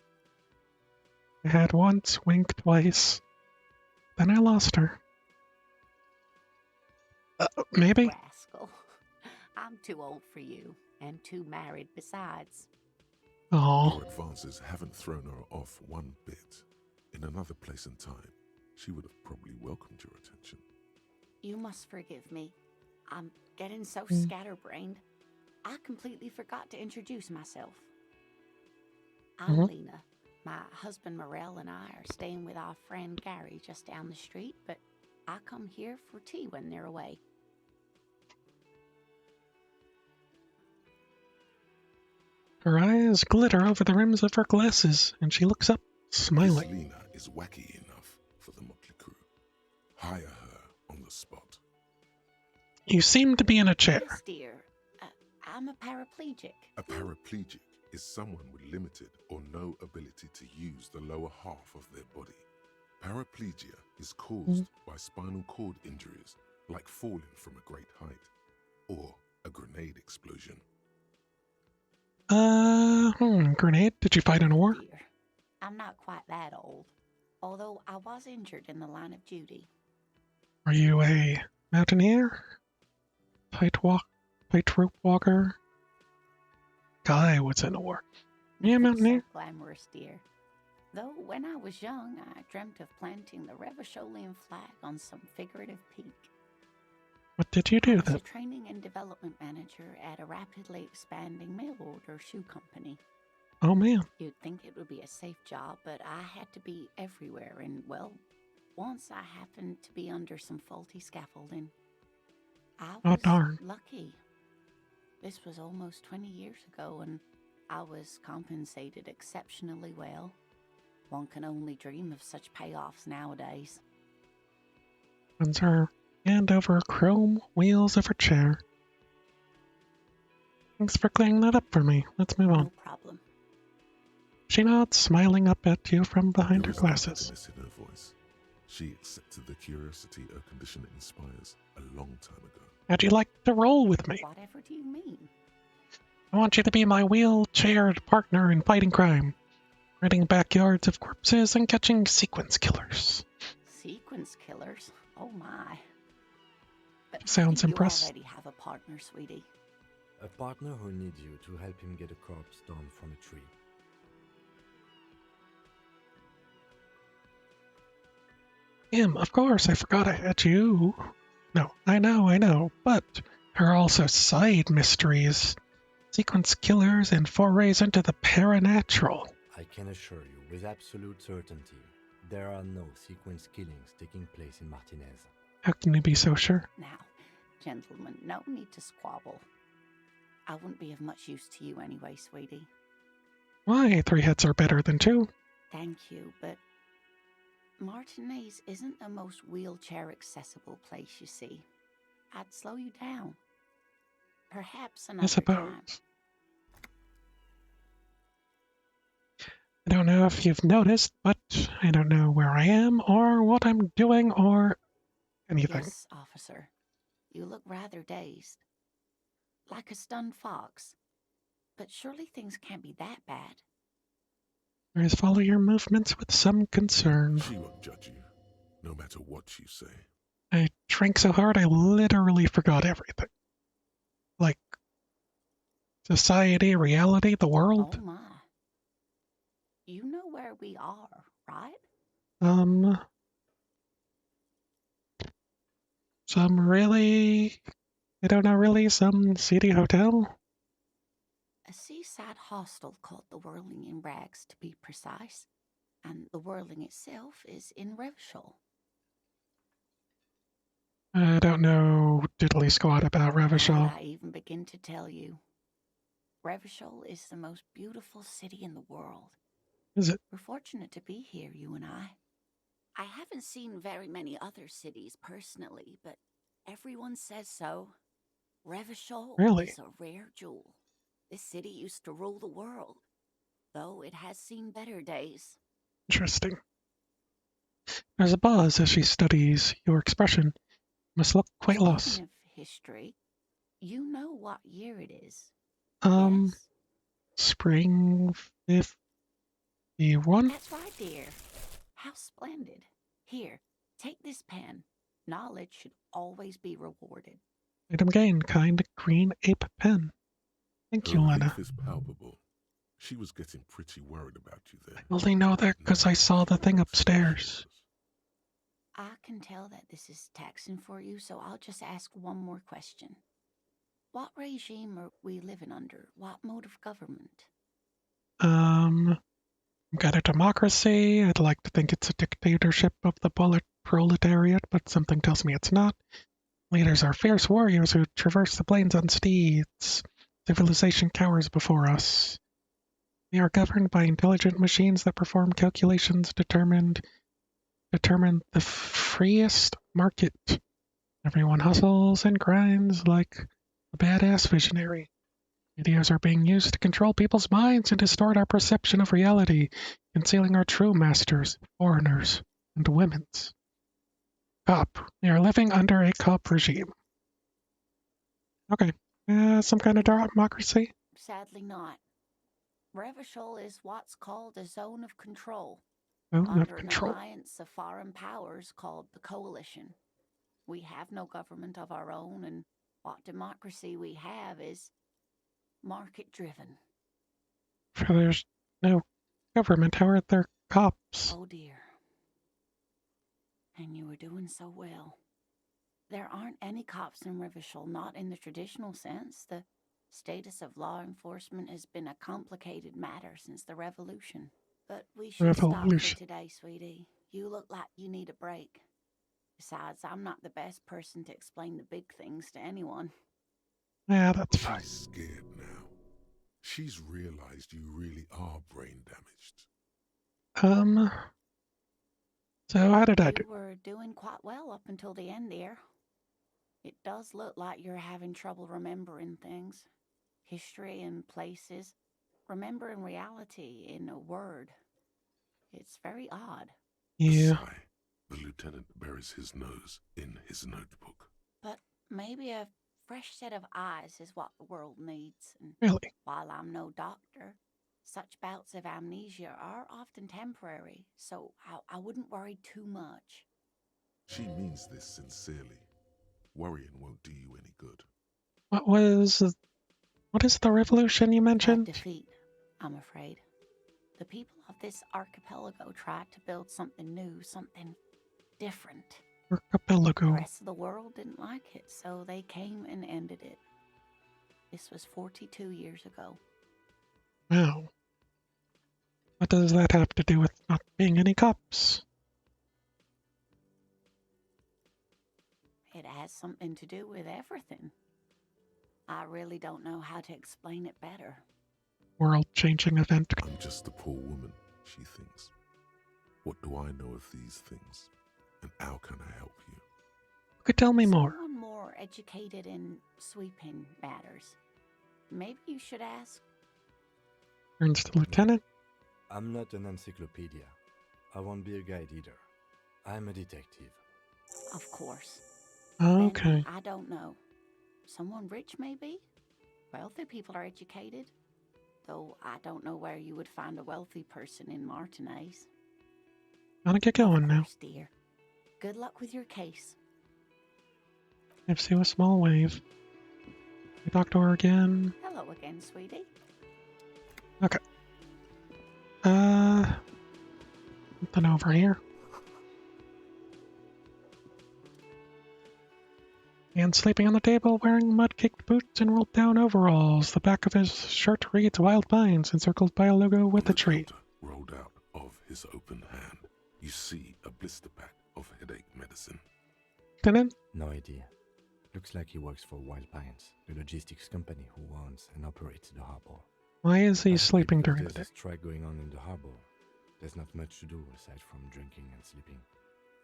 I had once, wink twice. Then I lost her. Maybe? Rascal. I'm too old for you, and too married besides. Oh, Your advances haven't thrown her off one bit. In another place and time, she would have probably welcomed your attention. You must forgive me. I'm getting so scatterbrained. I completely forgot to introduce myself. I'm Lena. My husband Morel and I are staying with our friend Gary just down the street, but I come here for tea when they're away. her eyes glitter over the rims of her glasses, and she looks up, smiling. This Lena is wacky enough for the motley crew. Hire her on the spot. You seem to be in a chair. Yes, dear. I'm a paraplegic. A paraplegic is someone with limited or no ability to use the lower half of their body. Paraplegia is caused by spinal cord injuries, like falling from a great height, or a grenade explosion. Grenade? Did you fight in a war? Dear, I'm not quite that old, although I was injured in the line of duty. Are you a mountaineer? Tightrope walker? Guy was in a war. Yeah, Nothing mountaineer. so glamorous, dear. Though when I was young, I dreamt of planting the Revacholian flag on some figurative peak. What did you do I was then? a training and development manager at a rapidly expanding mail order shoe company. Oh man. You'd think it would be a safe job, but I had to be everywhere, and well, once I happened to be under some faulty scaffolding. I Oh, was darn. lucky. This was almost 20 years ago, and I was compensated exceptionally well. One can only dream of such payoffs nowadays. Runs her hand over chrome wheels of her chair. Thanks for clearing that up for me. Let's move on. No problem. She nods, smiling up at you from behind There her was no glasses. bitterness in her voice. She accepted the curiosity a condition inspires a long time ago. How'd you like to roll with me? Whatever do you mean? I want you to be my wheelchaired partner in fighting crime, raiding backyards of corpses and catching sequence killers. Sequence killers? Oh my. But Sounds I think impressed. You already have a partner, sweetie. A partner who needs you to help him get a corpse down from a tree. Of course, I forgot I had you. No, I know, but there are also side mysteries, sequence killers, and forays into the paranatural. I can assure you with absolute certainty, there are no sequence killings taking place in Martinez. How can you be so sure? Now, gentlemen, no need to squabble. I wouldn't be of much use to you anyway, sweetie. Why, 3 heads are better than 2. Thank you, but Martinez isn't the most wheelchair-accessible place, you see. I'd slow you down. Perhaps another I suppose. time. I don't know if you've noticed, but I don't know where I am or what I'm doing or anything. Yes, officer. You look rather dazed. Like a stunned fox. But surely things can't be that bad. Whereas follow your movements with some concern. She won't judge you, no matter what you say. I drank so hard I literally forgot everything. Like, society, reality, the world. Oh my. You know where we are, right? Some seedy hotel? A seaside hostel called the Whirling in Rags, to be precise. And the Whirling itself is in Revachol. I don't know diddly squat about How Revachol. would I even begin to tell you? Revachol is the most beautiful city in the world. Is it? We're fortunate to be here, you and I. I haven't seen very many other cities personally, but everyone says so. Revachol Really? is a rare jewel. This city used to rule the world, though it has seen better days. Interesting. There's a pause as she studies your expression. Must look quite lost. Speaking of history, you know what year it is. Yes? Spring 51? That's right, dear. How splendid. Here, take this pen. Knowledge should always be rewarded. Item gained, kind green ape pen. Thank you, Her Lena. relief is palpable. She was getting pretty worried about you then. I only know that because I saw the thing upstairs. I can tell that this is taxing for you, so I'll just ask one more question. What regime are we living under? What mode of government? Got a democracy. I'd like to think it's a dictatorship of the proletariat, but something tells me it's not. Leaders are fierce warriors who traverse the plains on steeds. Civilization cowers before us. We are governed by intelligent machines that perform calculations determine the freest market. Everyone hustles and grinds like a badass visionary. Ideas are being used to control people's minds and distort our perception of reality, concealing our true masters, foreigners, and women's. Cop. We are living under a cop regime. Okay. Some kind of democracy? Sadly not. Revachol is what's called a zone of control. Oh, Under of an control. alliance of foreign powers called the Coalition. We have no government of our own, and what democracy we have is market-driven. So there's no government. How are there cops? Oh dear. And you were doing so well. There aren't any cops in Revachol, not in the traditional sense. The status of law enforcement has been a complicated matter since the revolution. But we should stop for today, sweetie. You look like you need a break. Besides, I'm not the best person to explain the big things to anyone. Yeah, that's fine. She's scared now. She's realized you really are brain damaged. So how did I do? You were doing quite well up until the end there. It does look like you're having trouble remembering things. History and places. Remembering reality in a word. It's very odd. Yeah. Sigh. The lieutenant buries his nose in his notebook. But maybe a fresh set of eyes is what the world needs. And Really? while I'm no doctor, such bouts of amnesia are often temporary, so I wouldn't worry too much. She means this sincerely. Worrying won't do you any good. What is the revolution you Bad mentioned? defeat, I'm afraid. The people of this archipelago tried to build something new, something different. The Archipelago. rest of the world didn't like it, so they came and ended it. This was 42 years ago. Wow. What does that have to do with not being any cops? It has something to do with everything. I really don't know how to explain it better. World-changing event. I'm just a poor woman, she thinks. What do I know of these things? And how can I help you? You could tell me more. Someone more educated in sweeping matters. Maybe you should ask. Turns to Lieutenant. I'm not an encyclopedia. I won't be a guide either. I'm a detective. Of course. Okay. Then I don't know. Someone rich, maybe? Wealthy people are educated. Though I don't know where you would find a wealthy person in Martinez. Gotta get going now. Of course, dear. Good luck with your case. Gives you a small wave. We talk to her again. Hello again, sweetie. Okay. Something over here. And sleeping on the table, wearing mud-caked boots and rolled-down overalls. The back of his shirt reads Wild Pines, encircled by a logo with a tree. Rolled out of his open hand, you see a blister pack of headache medicine. Lieutenant? No idea. Looks like he works for Wild Pines, the logistics company who owns and operates the harbor. Why is he Possibly sleeping because during the day? there's a strike going on in the harbor. There's not much to do aside from drinking and sleeping.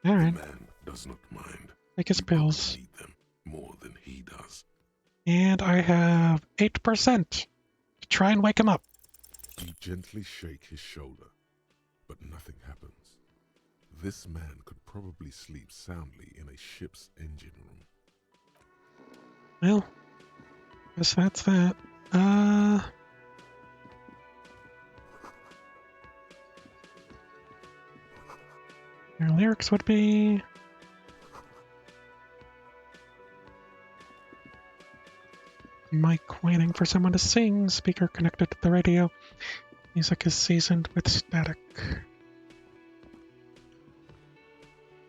Alright, The man does not mind. take his You probably pills. need them more than he does. And I have 8% to try and wake him up. You gently shake his shoulder, but nothing happens. This man could probably sleep soundly in a ship's engine room. Well, guess that's that. Your lyrics would be... Mic waiting for someone to sing. Speaker connected to the radio. Music is seasoned with static.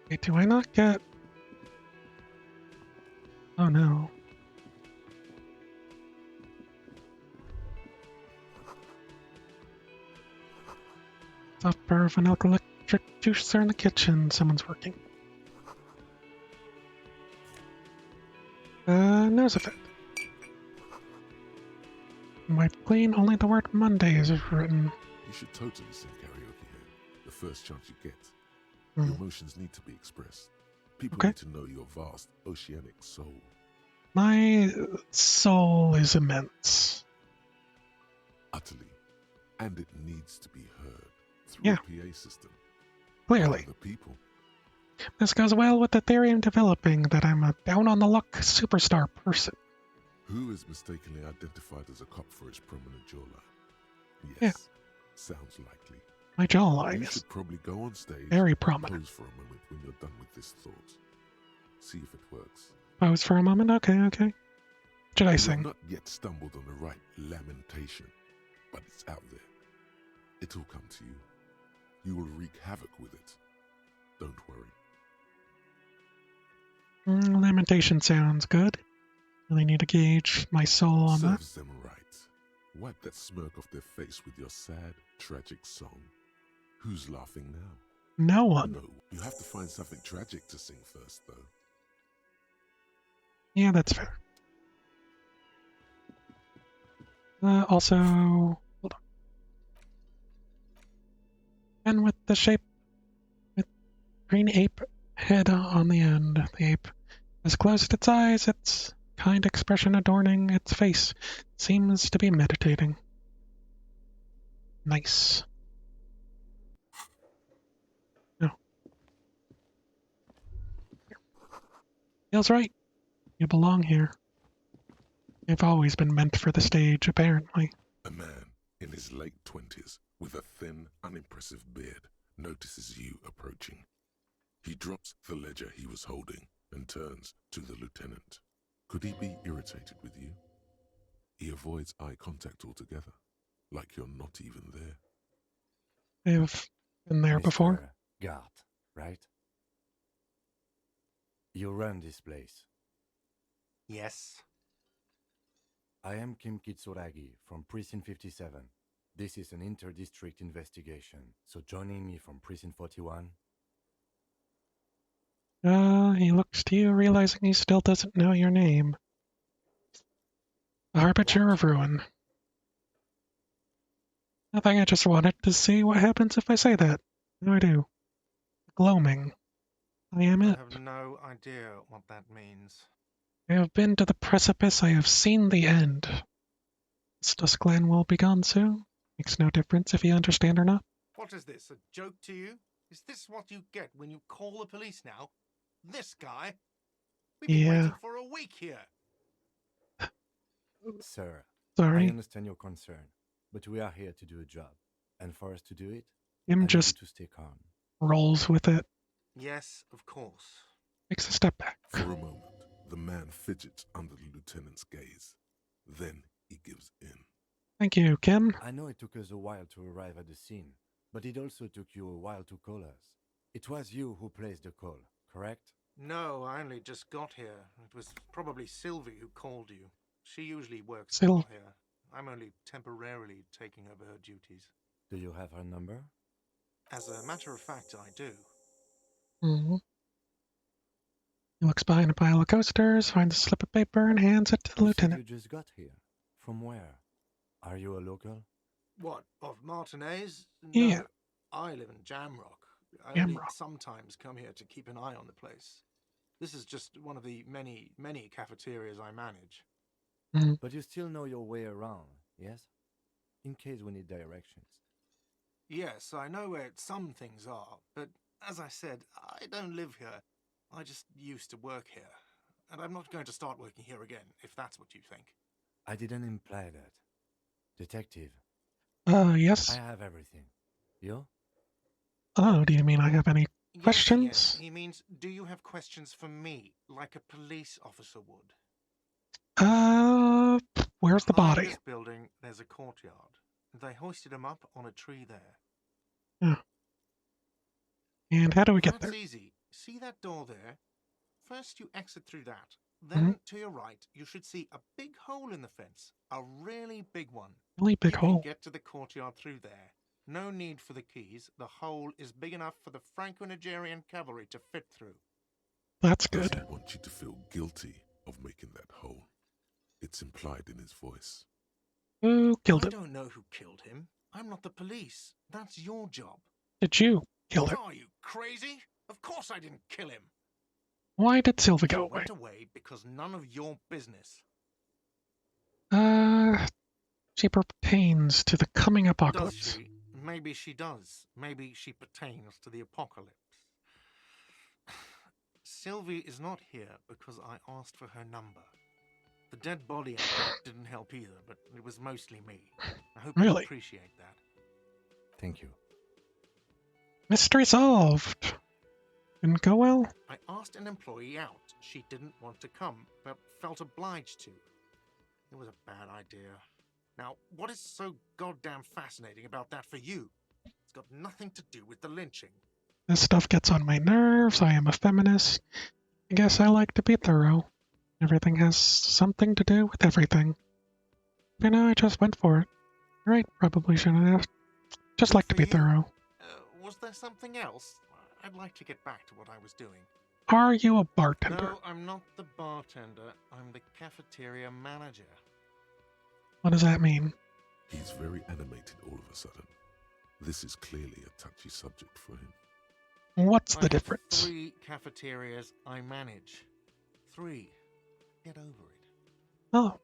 Wait, do I not get... Oh no. Soft bar of an electric juicer in the kitchen. Someone's working. Nose effect. Wipe clean, only the word Monday is written. You should totally sing karaoke here, the first chance you get. Hmm. Your emotions need to be expressed. People Okay. need to know your vast, oceanic soul. My soul is immense. Utterly. And it needs to be heard through Yeah. a PA system. Clearly. By the people. This goes well with the theory I'm developing that I'm a down-on-the-luck superstar person. Who is mistakenly identified as a cop for his prominent jawline? Yes. Yeah. Sounds likely. My jawline You is should probably go on stage very and prominent. pose for a moment when you're done with this thought. See if it works. Pose for a moment? Okay. Should I You have sing? not yet stumbled on the right lamentation, but it's out there. It'll come to you. You will wreak havoc with it. Don't worry. Lamentation sounds good. Really need to gauge my soul on that. Serves them right. Wipe that smirk off their face with your sad, tragic song. Who's laughing now? No one. No, you have to find something tragic to sing first, though. Yeah, that's fair. Also, hold on. And with the shape, with green ape head on the end, the ape has closed its eyes, its kind expression adorning its face, seems to be meditating. Nice. No. Feels right. You belong here. You've always been meant for the stage, apparently. A man in his late 20s with a thin, unimpressive beard notices you approaching. He drops the ledger he was holding and turns to the lieutenant. Could he be irritated with you? He avoids eye contact altogether, like you're not even there. I've been there before. Mr. Guard, right? You run this place. Yes. I am Kim Kitsuragi from Precinct 57. This is an inter-district investigation, so joining me from Precinct 41... He looks to you, realizing he still doesn't know your name. The Harbinger of Ruin. Nothing, I just wanted to see what happens if I say that. Now I do. Gloaming. I am I it. have no idea what that means. I have been to the precipice, I have seen the end. This Duskland will be gone soon. Makes no difference if you understand or not. What is this, a joke to you? Is this what you get when you call the police now? This guy? We've been waiting for a week here. Sir, Sorry. I understand your concern, but we are here to do a job. And for us to do it, I Him need just you to stay calm. rolls with it. Yes, of course. Takes a step back. For a moment, the man fidgets under the lieutenant's gaze. Then he gives in. Thank you, Kim. I know it took us a while to arrive at the scene, but it also took you a while to call us. It was you who placed the call, correct? No, I only just got here. It was probably Sylvie who called you. She usually works Syl- well here. I'm only temporarily taking over her duties. Do you have her number? As a matter of fact, I do. Mm-hmm. He looks behind a pile of coasters, finds a slip of paper, and hands it to the You said lieutenant. you just got here. From where? Are you a local? What, of Martinez? Yeah. No, I live in Jamrock. I only Jamrock. sometimes come here to keep an eye on the place. This is just one of the many, many cafeterias I manage. Mm-hmm. But you still know your way around, yes? In case we need directions. Yes, I know where some things are, but as I said, I don't live here. I just used to work here. And I'm not going to start working here again, if that's what you think. I didn't imply that. Detective, Yes. I have everything. You? Oh, do you mean I have any questions? Yes, he means, do you have questions for me, like a police officer would? Where's the Behind body? this building, there's a courtyard. They hoisted him up on a tree there. Yeah. And how do we get That's there? easy. See that door there? First you exit through that. Then to your right, you should see a big hole in the fence. A really big one. Really big you hole. can get to the courtyard through there. No need for the keys. The hole is big enough for the Franco-Nigerian cavalry to fit through. That's Does good. he want you to feel guilty of making that hole? It's implied in his voice. Who killed I him? don't know who killed him. I'm not the police. That's your job. Did you kill What him? are you, crazy? Of course I didn't kill him. Why did Sylvie He go away? went away because none of your business. She pertains to the coming Does apocalypse. she? Maybe she does. Maybe she pertains to the apocalypse. Sylvie is not here because I asked for her number. The dead body aspect didn't help either, but it was mostly me. I hope you Really? appreciate that. Thank you. Mystery solved. Didn't go well? I asked an employee out. She didn't want to come, but felt obliged to. It was a bad idea. Now, what is so goddamn fascinating about that for you? It's got nothing to do with the lynching. This stuff gets on my nerves. I am a feminist. I guess I like to be thorough. Everything has something to do with everything. You know, I just went for it. Right, probably shouldn't have. Just like to be For you? thorough. Was there something else? I'd like to get back to what I was doing. Are you a bartender? No, I'm not the bartender. I'm the cafeteria manager. What does that mean? He's very animated all of a sudden. This is clearly a touchy subject for him. What's I the have difference? 3 cafeterias I manage. 3. Get over it. Oh,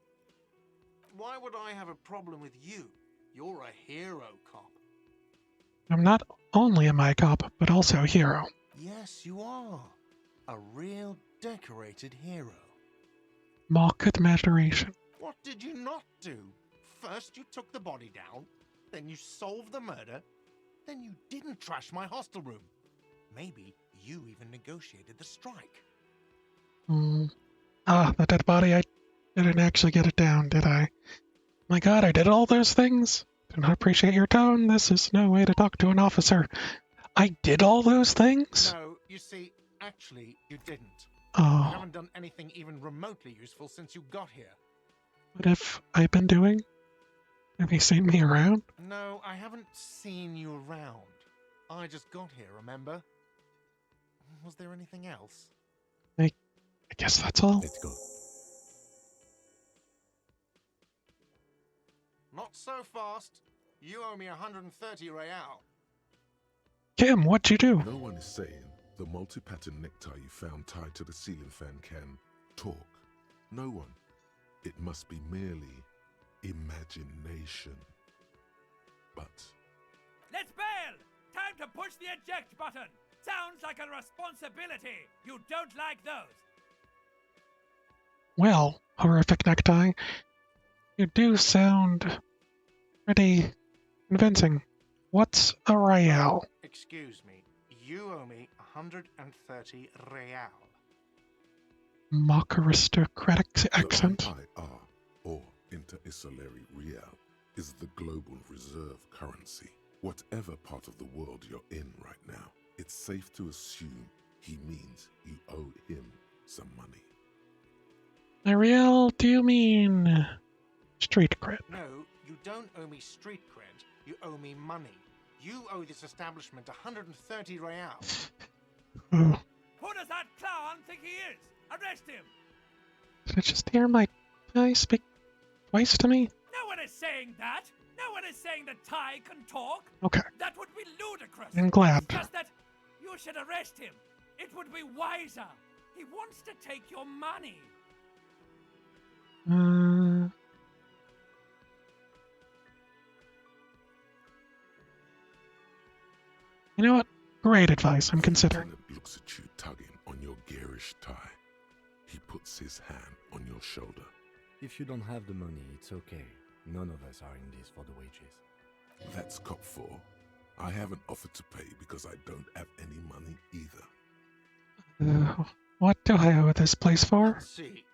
Why would I have a problem with you? You're a hero cop. I'm not only a my cop, but also a hero. Yes, you are. A real decorated hero. Mock admiration. What did you not do? First you took the body down, then you solved the murder, then you didn't trash my hostel room. Maybe you even negotiated the strike. The dead body, I didn't actually get it down, did I? My god, I did all those things? Do not appreciate your tone. This is no way to talk to an officer. I did all those things? No, you see, actually, you didn't. Oh. You haven't done anything even remotely useful since you got here. What have I been doing? Have you seen me around? No, I haven't seen you around. I just got here, remember? Was there anything else? I guess that's all. Let's go. Not so fast. You owe me 130 real. Kim, what'd you do? No one is saying the multi-pattern necktie you found tied to the ceiling fan can talk. No one. It must be merely imagination. But Let's bail! Time to push the eject button! Sounds like a responsibility! You don't like those! Well, horrific necktie, you do sound pretty convincing. What's a real? Excuse me. You owe me 130 real. Mock aristocratic accent. the IR, or Inter-Isolary Real, is the global reserve currency. Whatever part of the world you're in right now, it's safe to assume he means you owe him some money. A real, do you mean street cred? No, you don't owe me street cred. You owe me money. You owe this establishment 130 real. Ooh. Who does that clown think he is? Arrest him! Did I just hear my tie speak twice to me? No one is saying that! No one is saying that Ty can talk! Okay, That would be ludicrous! I'm glad. Just that you should arrest him. It would be wiser. He wants to take your money. You know what? Great advice, I'm considering. Lieutenant looks at you tugging on your garish tie. He puts his hand on your shoulder. If you don't have the money, it's okay. None of us are in this for the wages. That's cop 4. I haven't offered to pay because I don't have any money either. What do I owe this place for? Let's see.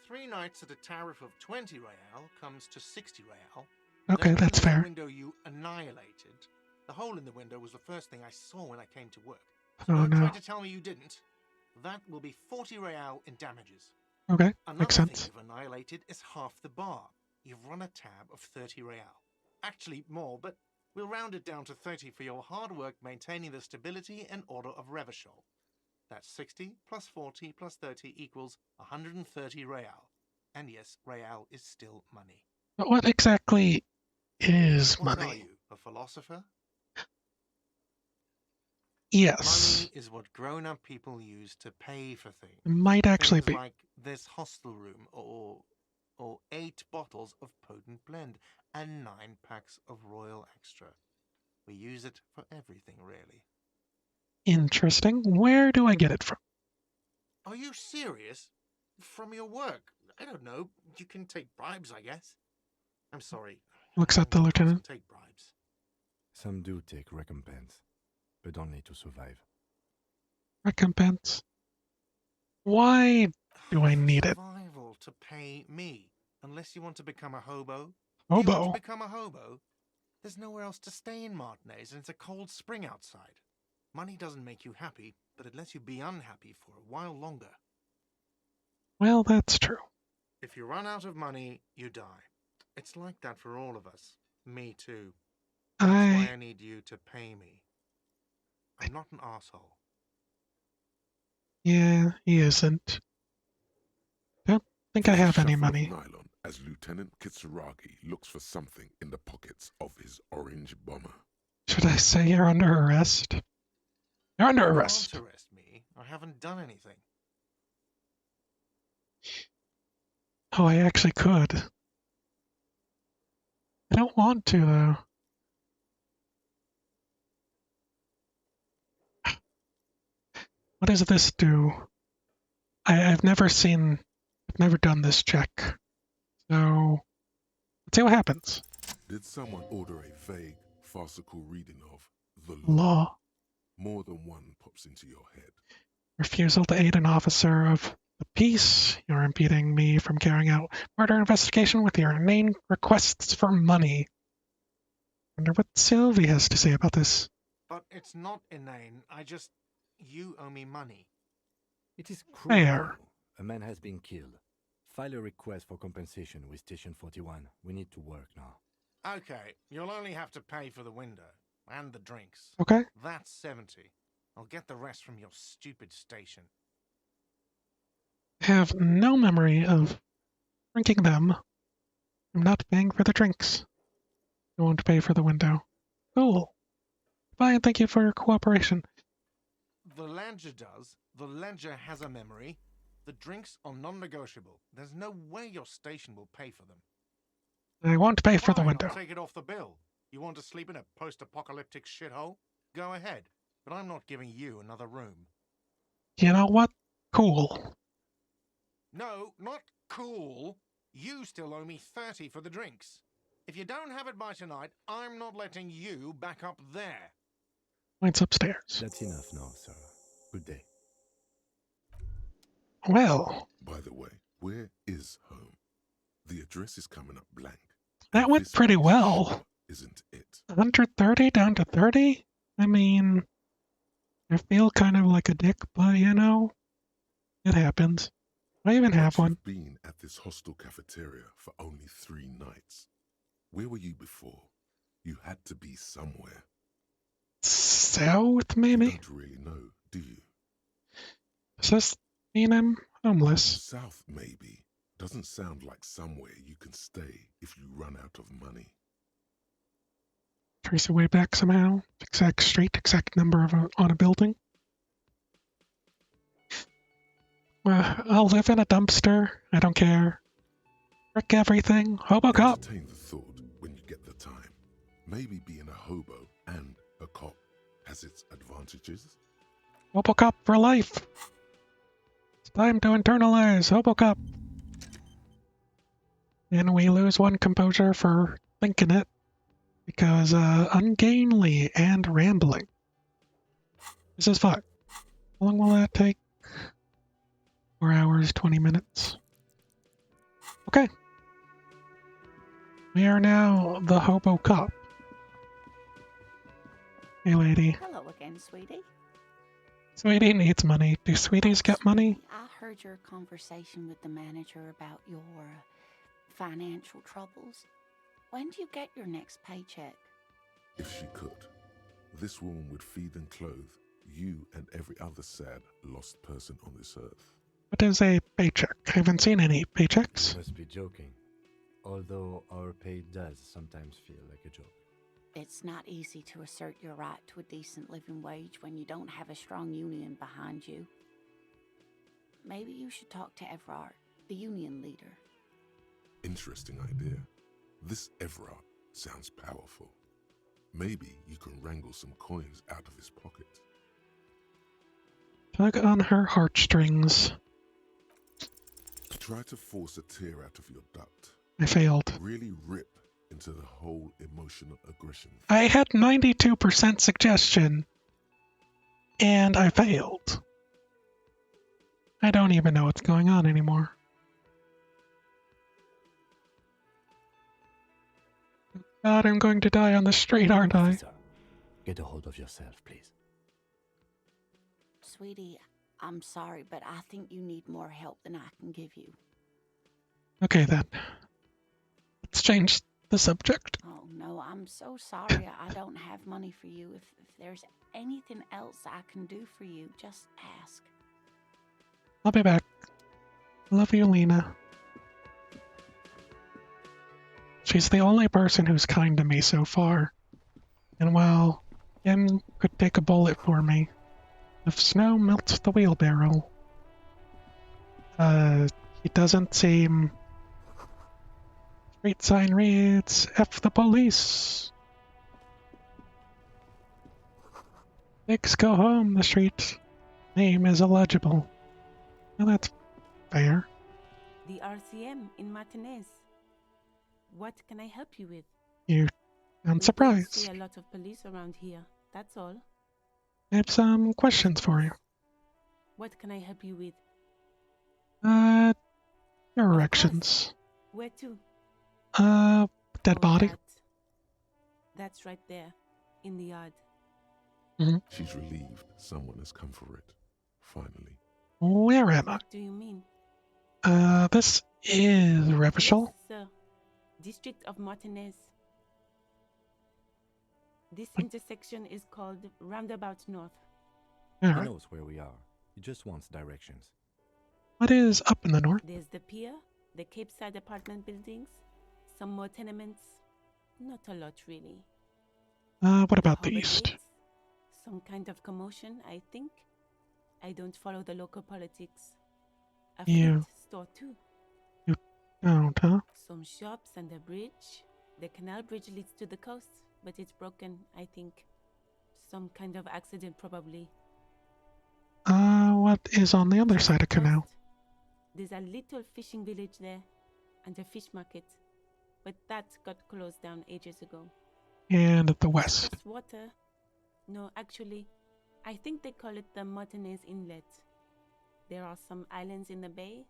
3 nights at a tariff of 20 real comes to 60 real. Okay, Then that's there was fair. a window you annihilated. The hole in the window was the first thing I saw when I came to work. So Oh don't no. try to tell me you didn't. That will be 40 real in damages. Okay, Another makes thing sense. you've annihilated is half the bar. You've run a tab of 30 real. Actually more, but we'll round it down to 30 for your hard work maintaining the stability and order of Revachol. That's 60 plus 40 plus 30 equals 130 real. And yes, real is still money. But what exactly is What are money? you, a philosopher? Yes, Money is what grown-up people use to pay for things. it might actually Things be. like this hostel room, or 8 bottles of potent blend, and 9 packs of Royal Extra. We use it for everything, really. Interesting. Where do I get it from? Are you serious? From your work? I don't know. You can take bribes, I guess. I'm sorry. Looks at the None of us can lieutenant. take bribes. Some do take recompense, but only to survive. Recompense. Why do I need it? Survival to pay me. Unless you want to become a hobo. Do you want Hobo. to become a hobo? There's nowhere else to stay in Martinez, and it's a cold spring outside. Money doesn't make you happy, but it lets you be unhappy for a while longer. Well, that's true. If you run out of money, you die. It's like that for all of us. Me too. That's why I need you to pay me. I'm not an asshole. Yeah, he isn't. Don't think I have any Shuffle of money. nylon as Lieutenant Kitsuragi looks for something in the pockets of his orange bomber. Should I say you're under arrest? You're under arrest. Don't arrest me. I haven't done anything. Oh, I actually could. I don't want to, though. What does this do? I've never done this check. So, let's see what happens. Did someone order a vague, farcical reading of the Law. More than one pops into your head. Refusal to aid an officer of the peace. You're impeding me from carrying out murder investigation with your inane requests for money. Wonder what Sylvie has to say about this. But it's not inane. You owe me money. It is cruel. Fair. A man has been killed. File a request for compensation with Station 41. We need to work now. Okay, you'll only have to pay for the window and the drinks. Okay. That's 70. I'll get the rest from your stupid station. I have no memory of drinking them. I'm not paying for the drinks. I won't pay for the window. Cool. Bye, and thank you for your cooperation. The ledger does. The ledger has a memory. The drinks are non-negotiable. There's no way your station will pay for them. I won't pay for the Fine, window. I'll take it off the bill. You want to sleep in a post-apocalyptic shithole? Go ahead, but I'm not giving you another room. You know what? Cool. No, not cool. You still owe me 30 for the drinks. If you don't have it by tonight, I'm not letting you back up there. Points upstairs. That's enough now, sir. Good day. Well, By the way, where is home? The address is coming up blank. that went This pretty place well. sure isn't it? 130 down to 30? I mean, I feel kind of like a dick, but you know, it happens. I even have But one. You've been at this hostel cafeteria for only 3 nights. Where were you before? You had to be somewhere. South, You maybe? don't really know, do you? Does this mean I'm homeless? South, maybe. Doesn't sound like somewhere you can stay if you run out of money. Trace your way back somehow. Exact street, exact number on a building. I'll live in a dumpster. I don't care. Wreck everything. Hobo cop. Entertain the thought when you get the time. Maybe being a hobo and a cop has its advantages. Hobo cop for life. It's time to internalize Hobo cop. And we lose 1 composure for thinking it. Because, ungainly and rambling. This is fun. How long will that take? 4 hours, 20 minutes. Okay. We are now the Hobo Cop. Hey, lady. Hello again, sweetie. Sweetie needs money. Do sweeties get money? I heard your conversation with the manager about your financial troubles. When do you get your next paycheck? If she could, this woman would feed and clothe you and every other sad, lost person on this earth. What is a paycheck? I haven't seen any paychecks. You must be joking. Although our pay does sometimes feel like a joke. It's not easy to assert your right to a decent living wage when you don't have a strong union behind you. Maybe you should talk to Everard, the union leader. Interesting idea. This Everard sounds powerful. Maybe you can wrangle some coins out of his pocket. Tug on her heartstrings. Try to force a tear out of your duct. I failed. Really rip into the whole emotional aggression. I had 92% suggestion, and I failed. I don't even know what's going on anymore. God, I'm going to die on the street, aren't I? Officer, get a hold of yourself, please. Sweetie, I'm sorry, but I think you need more help than I can give you. Okay then. Let's change the subject. Oh, no, I'm so sorry. I don't have money for you. If there's anything else I can do for you, just ask. I'll be back. Love you, Lena. She's the only person who's kind to me so far. And while Kim could take a bullet for me, if snow melts the wheelbarrow, he doesn't seem... Street sign reads, F the police. Pigs go home, the street name is illegible. Well, that's fair. The RCM in Martinez. What can I help you with? You sound We don't surprised. see a lot of police around here, that's all. I have some Of questions for you. course. What can I help you with? Directions. Where to? Dead Oh, body. That's right there, in the yard. She's relieved someone has come for it. Finally. Where am I? What do you mean? This is Revachol. Yes, sir. District of Martinez. This intersection is called Roundabout North. He Alright. knows where we are. He just wants directions. What is up in the north? There's the pier, the Cape Side apartment buildings, some more tenements. Not a lot, really. What about the Harbor east? Gates, some kind of commotion, I think. I don't follow the local politics. A You- fleet store, too. Oh, huh? Some shops and a bridge. The canal bridge leads to the coast, but it's broken, I think. Some kind of accident, probably. What is on the other side of canal? Coast. There's a little fishing village there, and a fish market. But that got closed down ages ago. And at the west. Just water. No, actually, I think they call it the Martinez Inlet. There are some islands in the bay,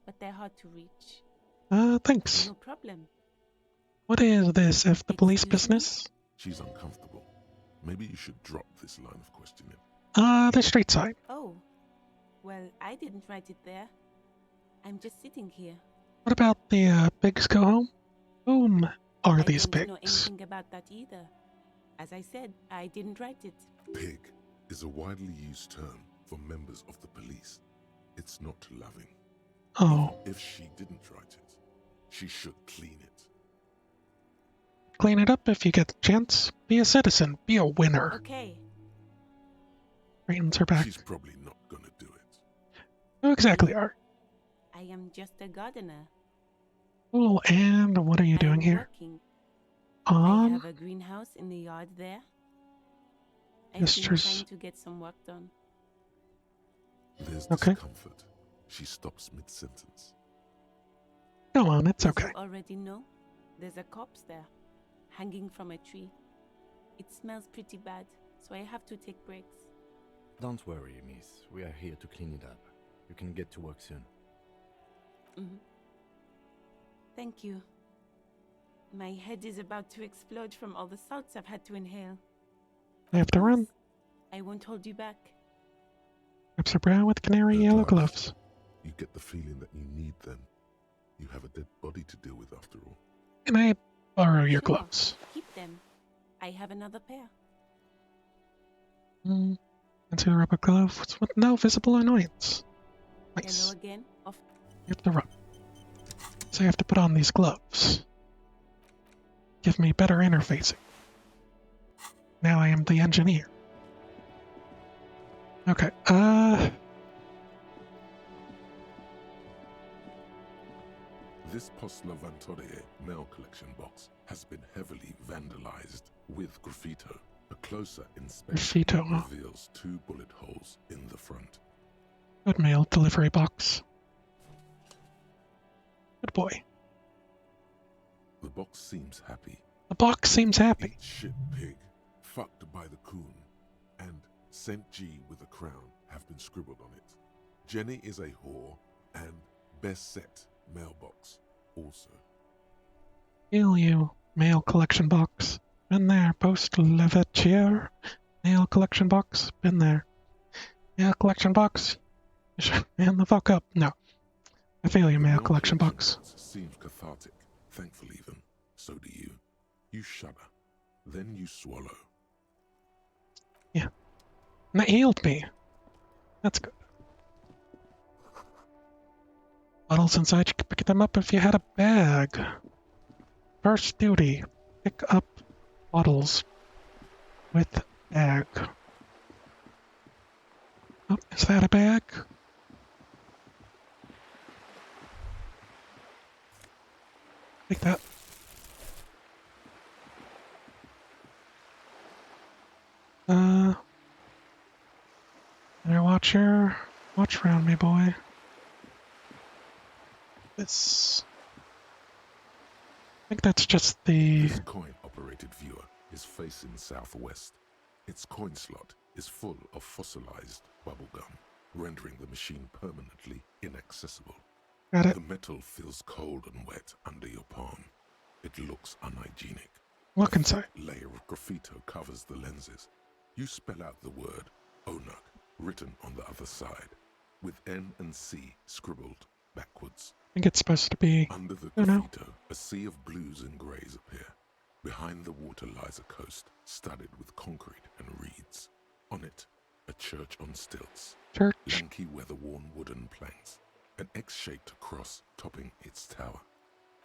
but they're hard to reach. Thanks. No problem. What is this, if the police Excuse me? business? She's uncomfortable. Maybe you should drop this line of questioning. The street side. Oh, well, I didn't write it there. I'm just sitting here. What about the, pigs go home? Whom are these I don't know pigs? anything about that either. As I said, I didn't write it. Pig is a widely used term for members of the police. It's not loving. Oh, If she didn't write it, she should clean it. clean it up if you get the chance. Be a citizen. Be a winner. Okay, Straightens her back. She's probably not gonna do it. Who exactly are? I am just a gardener. Cool, and what are you I doing am here? working. I Um, have a greenhouse in the yard there. I've Mistress. been trying to get some work done. There's Okay. discomfort. She stops mid-sentence. go on, it's As okay. you already know, there's a corpse there, hanging from a tree. It smells pretty bad, so I have to take breaks. Don't worry, miss. We are here to clean it up. You can get to work soon. Thank you. My head is about to explode from all the salts I've had to inhale. I have to run. I won't hold you back. Wraps her brow with canary Her yellow gloves. gloves. You get the feeling that you need them. You have a dead body to deal with after all. Can I borrow your Sure, gloves? Keep them. I have another pair. Into the rubber gloves with no visible annoyance. Hello Nice. again. Off. You have to rub. So I have to put on these gloves. Give me better interfacing. Now I am the engineer. Okay, This Post Lavatorie mail collection box has been heavily vandalized with graffito. A closer inspection Graffito. reveals 2 bullet holes in the front. good mail delivery box. Good boy. The box seems happy. The box seems happy. Eat shit pig, fucked by the coon, and St. G with a crown have been scribbled on it. Jenny is a whore, and best set mailbox also. Feel you. Mail collection box. Been there. Post Lavatier. Mail collection box. Been there. Mail collection box. Man the fuck up. No. I feel you, The mail collection box. seems cathartic, thankful even. So do you. You shudder. Then you swallow. And that healed me. That's good. Bottles inside, you could pick them up if you had a bag. First duty, pick up bottles with bag. Oh, is that a bag? Take that. Better watch around me, boy. this? I think that's just the... This coin-operated viewer is facing southwest. Its coin slot is full of fossilized bubblegum, rendering the machine permanently inaccessible. Got it. The metal feels cold and wet under your palm. It looks unhygienic. Look A inside. thick layer of graffito covers the lenses. You spell out the word Onak written on the other side, with N and C scribbled backwards. I think it's supposed to be... Under the Oh, no. graffito, a sea of blues and greys appear. Behind the water lies a coast studded with concrete and reeds. On it, a church on stilts, Church. lanky weather-worn wooden planks, an X-shaped cross topping its tower.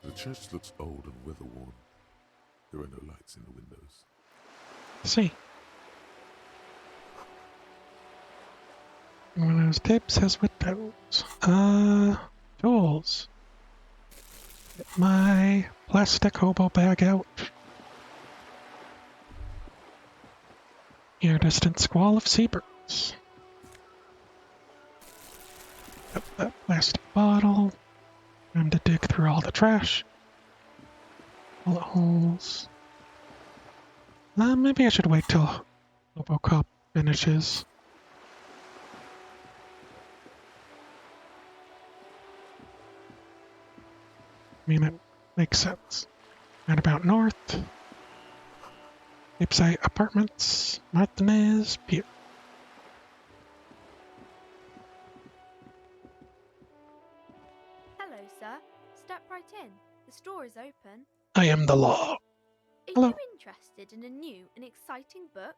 The church looks old and weather-worn. There are no lights in the windows. See. One of those tips has windows. Tools. Get my plastic hobo bag out. Near distant squall of seabirds. Up that plastic bottle. Time to dig through all the trash. Bullet holes. Maybe I should wait till Robocop finishes. I mean, it makes sense. Roundabout north. Cape Apartments. Martinez Pier. Hello, sir. Step right in. The store is open. I am the law. Are Hello. you interested in a new and exciting book?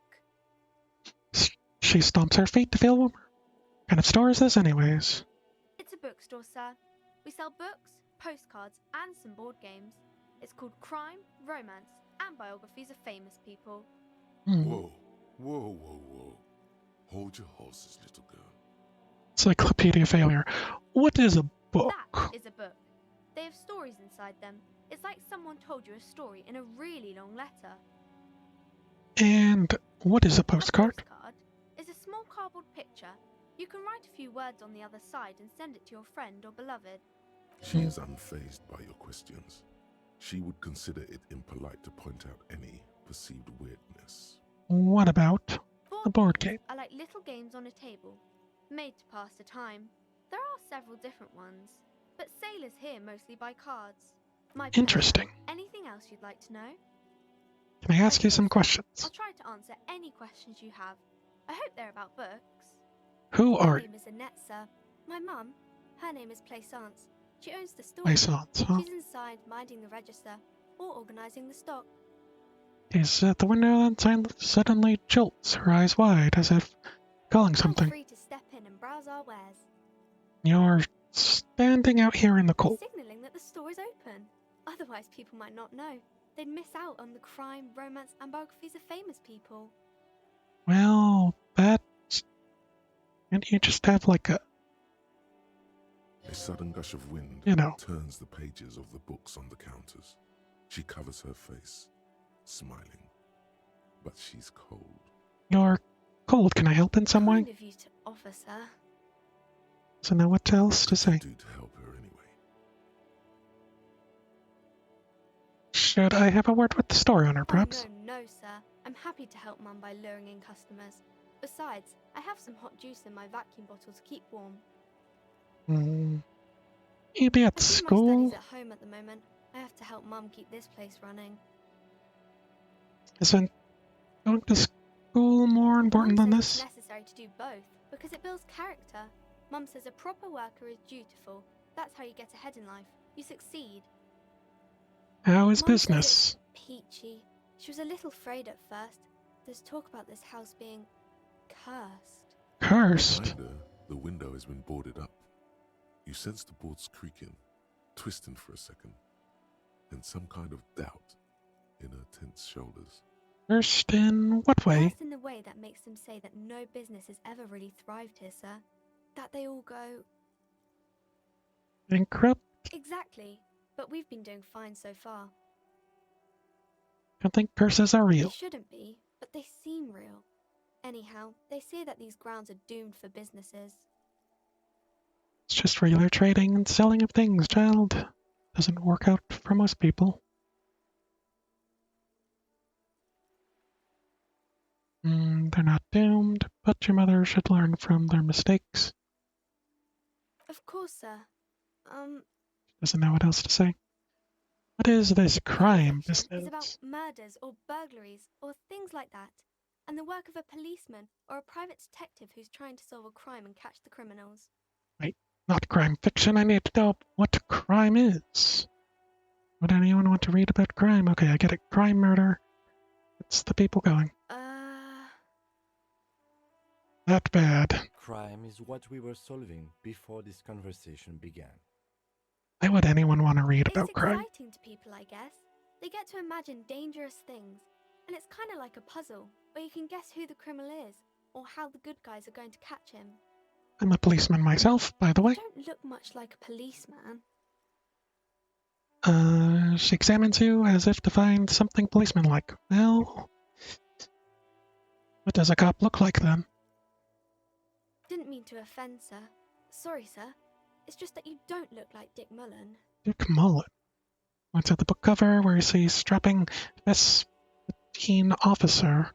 She stomps her feet to feel warmer. What kind of store is this anyways? It's a bookstore, sir. We sell books, postcards, and some board games. It's called Crime, Romance, and Biographies of Famous People. Whoa, whoa, whoa, whoa. Hold your horses, little girl. Encyclopedia failure. What is a book? That is a book. They have stories inside them. It's like someone told you a story in a really long letter. And what is a postcard? A postcard is a small cardboard picture. You can write a few words on the other side and send it to your friend or beloved. She is unfazed by your questions. She would consider it impolite to point out any perceived weirdness. What about a board game? Are like little games on a table, made to pass the time. There are several different ones, but sailors here mostly buy cards. Interesting. Anything else you'd like to know? Can I ask you some I'll questions? try to answer any questions you have. I hope they're about books. Who are My you? name is Annette, sir. My mum, her name is Plaisance. She owns the store. Plaisance, huh? She's inside minding the register or organising the stock. Is at the window and suddenly jolts, her eyes wide, as if calling Feel something. free to step in and browse our wares. You're standing out here in the cold. Signalling that the store is open. Otherwise, people might not know. They'd miss out on the crime, romance, and biographies of famous people. Well, that's... Can't you just have like a... A sudden gush of wind You know. turns the pages of the books on the counters. She covers her face, smiling. But she's cold. You're cold. Can I help in some way? Kind of you to offer, sir. So now what else to say? Do to help her anyway. Should I have a word with the store owner, perhaps? Oh, no, sir. I'm happy to help Mum by luring in customers. Besides, I have some hot juice in my vacuum bottle to keep warm. You be at I do my school? studies at home at the moment. I have to help Mum keep this place running. Isn't going to school more important Mum than says this? it's necessary to do both because it builds character. Mum says a proper worker is dutiful. That's how you get ahead in life. You succeed. How is Mum says business? it's peachy. She was a little afraid at first. There's talk about this house being cursed. Cursed. Behind her, the window has been boarded up. You sense the boards creaking, twisting for a second, and some kind of doubt in her tense shoulders. Cursed in what way? Cursed in the way that makes them say that no business has ever really thrived here, sir. That they all go... Bankrupt? Exactly. But we've been doing fine so far. I don't think curses are They real. shouldn't be, but they seem real. Anyhow, they say that these grounds are doomed for businesses. It's just regular trading and selling of things, child. Doesn't work out for most people. They're not doomed, but your mother should learn from their mistakes. Of course, sir. Doesn't know what else to say. What is this crime section is about business? murders or burglaries or things like that, and the work of a policeman or a private detective who's trying to solve a crime and catch the criminals. Wait, not crime fiction. I need to know what crime is. Would anyone want to read about crime? Okay, I get it. Crime, murder. It's the people going. That bad. Crime is what we were solving before this conversation began. Why would anyone want to read about crime? It's exciting to people, I guess. They get to imagine dangerous things, and it's kind of like a puzzle, where you can guess who the criminal is, or how the good guys are going to catch him. I'm a policeman myself, by the way. You don't look much like a policeman. She examines you as if to find something policeman-like. Well, what does a cop look like then? Didn't mean to offend, sir. Sorry, sir. It's just that you don't look like Dick Mullen. Dick Mullen. What's at the book cover where you see strapping Vespertine officer.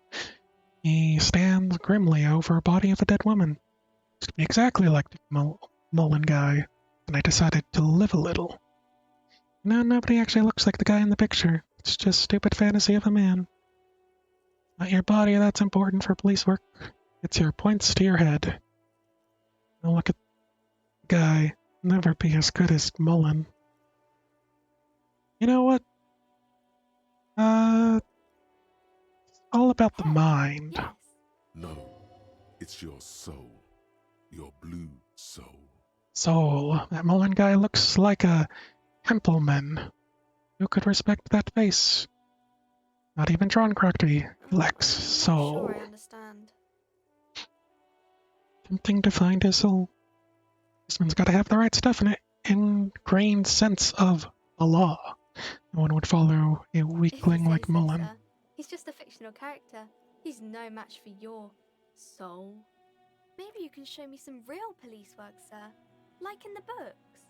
He stands grimly over a body of a dead woman. Used to be exactly like Dick Mullen guy, and I decided to live a little. No, nobody actually looks like the guy in the picture. It's just stupid fantasy of a man. Not your body that's important for police work. It's your points to your head. Now look at the guy. Never be as good as Mullen. You know what? All about the mind. Yes. No, it's your soul. Your blue soul. Soul. That Mullen guy looks like a templeman. Who could respect that face? Not even Tron Crocty. He lacks soul. Sure, I understand. Tempting to find his soul. This one's got to have the right stuff in it. Ingrained sense of the law. No one would follow a weakling like So, Mullen. sir. He's just a fictional character. He's no match for your soul. Maybe you can show me some real police work, sir. Like in the books.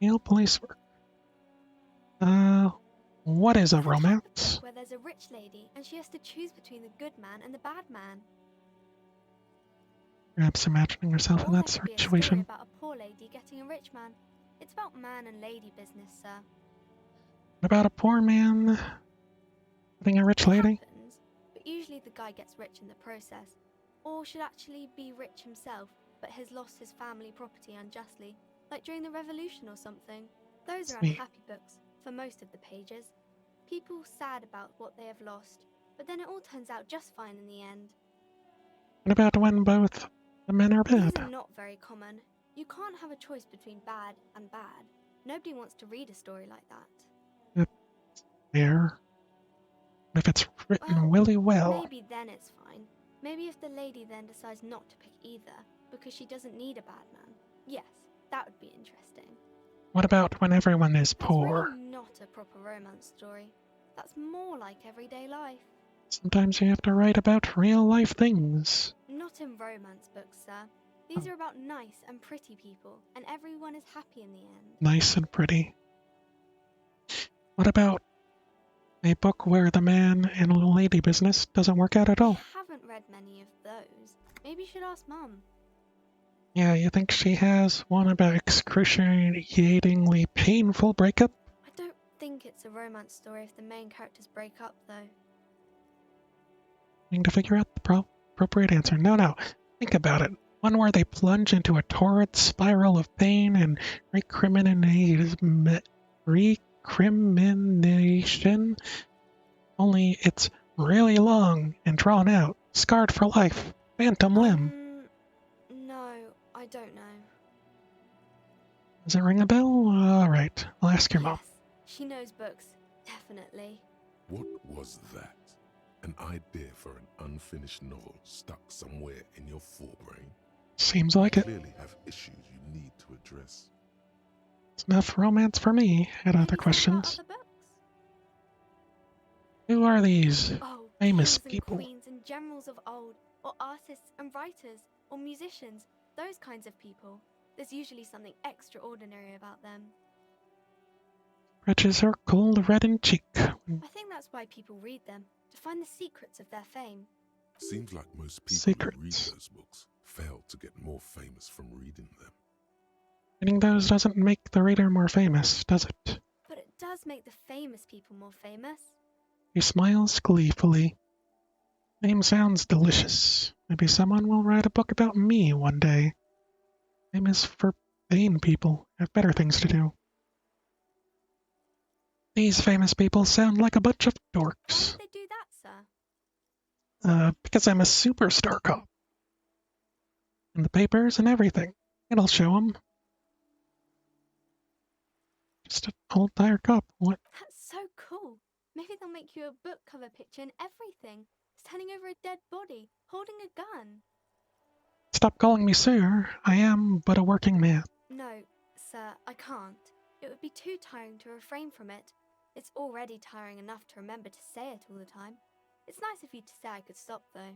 Real police work. What is a Isn't that the romance? book where there's a rich lady and she has to choose between the good man and the bad man? Perhaps imagining herself in Or that there could be a story situation. about a poor lady getting a rich man. It's about man and lady business, sir. What about a poor man getting a rich lady? Happens, but usually the guy gets rich in the process, or should actually be rich himself, but has lost his family property unjustly, like during the revolution or something. Those are Sweet. unhappy books for most of the pages. People sad about what they have lost, but then it all turns out just fine in the end. What about when both the men are These bad? are not very common. You can't have a choice between bad and bad. Nobody wants to read a story like that. There. What if it's written really well? Maybe then it's fine. Maybe if the lady then decides not to pick either, because she doesn't need a bad man. Yes, that would be interesting. What about when everyone is poor? It's really not a proper romance story. That's more like everyday life. Sometimes you have to write about real life things. Not in romance books, sir. These are about nice and pretty people, and everyone is happy in the end. Nice and pretty. What about a book where the man and lady business doesn't work out at all? I haven't read many of those. Maybe you should ask Mum. Yeah, you think she has one about excruciatingly painful breakup? I don't think it's a romance story if the main characters break up, though. Need to figure out the appropriate answer. No. Think about it. One where they plunge into a torrid spiral of pain and recrimination. Only it's really long and drawn out. Scarred for life. Phantom limb. No, I don't know. Does it ring a bell? Alright, I'll ask your mom. Yes, she knows books. Definitely. What was that? An idea for an unfinished novel stuck somewhere in your forebrain? Seems like it. Clearly have issues you need to address. It's enough romance for me. Had Maybe other talk questions. about other books? Who are these Oh, famous kings and people? queens and generals of old, or artists and writers, or musicians, those kinds of people. There's usually something extraordinary about them. Riches are cold red in cheek. I think that's why people read them, to find the secrets of their fame. Seems like most people who read Secrets. those books fail to get more famous from reading them. Reading those doesn't make the reader more famous, does it? But it does make the famous people more famous. He smiles gleefully. Name sounds delicious. Maybe someone will write a book about me one day. Fame is for vain people. Have better things to do. These famous people sound like a bunch of Why dorks. would they do that, sir? Because I'm a superstar cop. In the papers and everything. It'll show 'em. Just an old tired cop. What? That's so cool. Maybe they'll make you a book cover picture and everything. Standing over a dead body, holding a gun. Stop calling me sir. I am but a working man. No, sir, I can't. It would be too tiring to refrain from it. It's already tiring enough to remember to say it all the time. It's nice of you to say I could stop, though.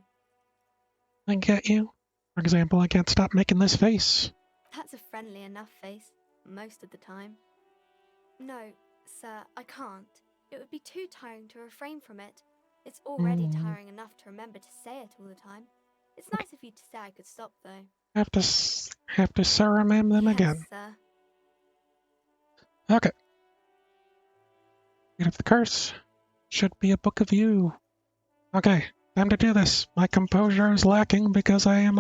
I get you. For example, I can't stop making this face. That's a friendly enough face, most of the time. No, sir, I can't. It would be too tiring to refrain from it. It's already tiring enough to remember to say it all the time. It's nice of you to say I could stop, though. Have to surremem them Yes, again. sir. Okay. Gate of the Curse. Should be a book of you. Okay, time to do this. My composure is lacking because I am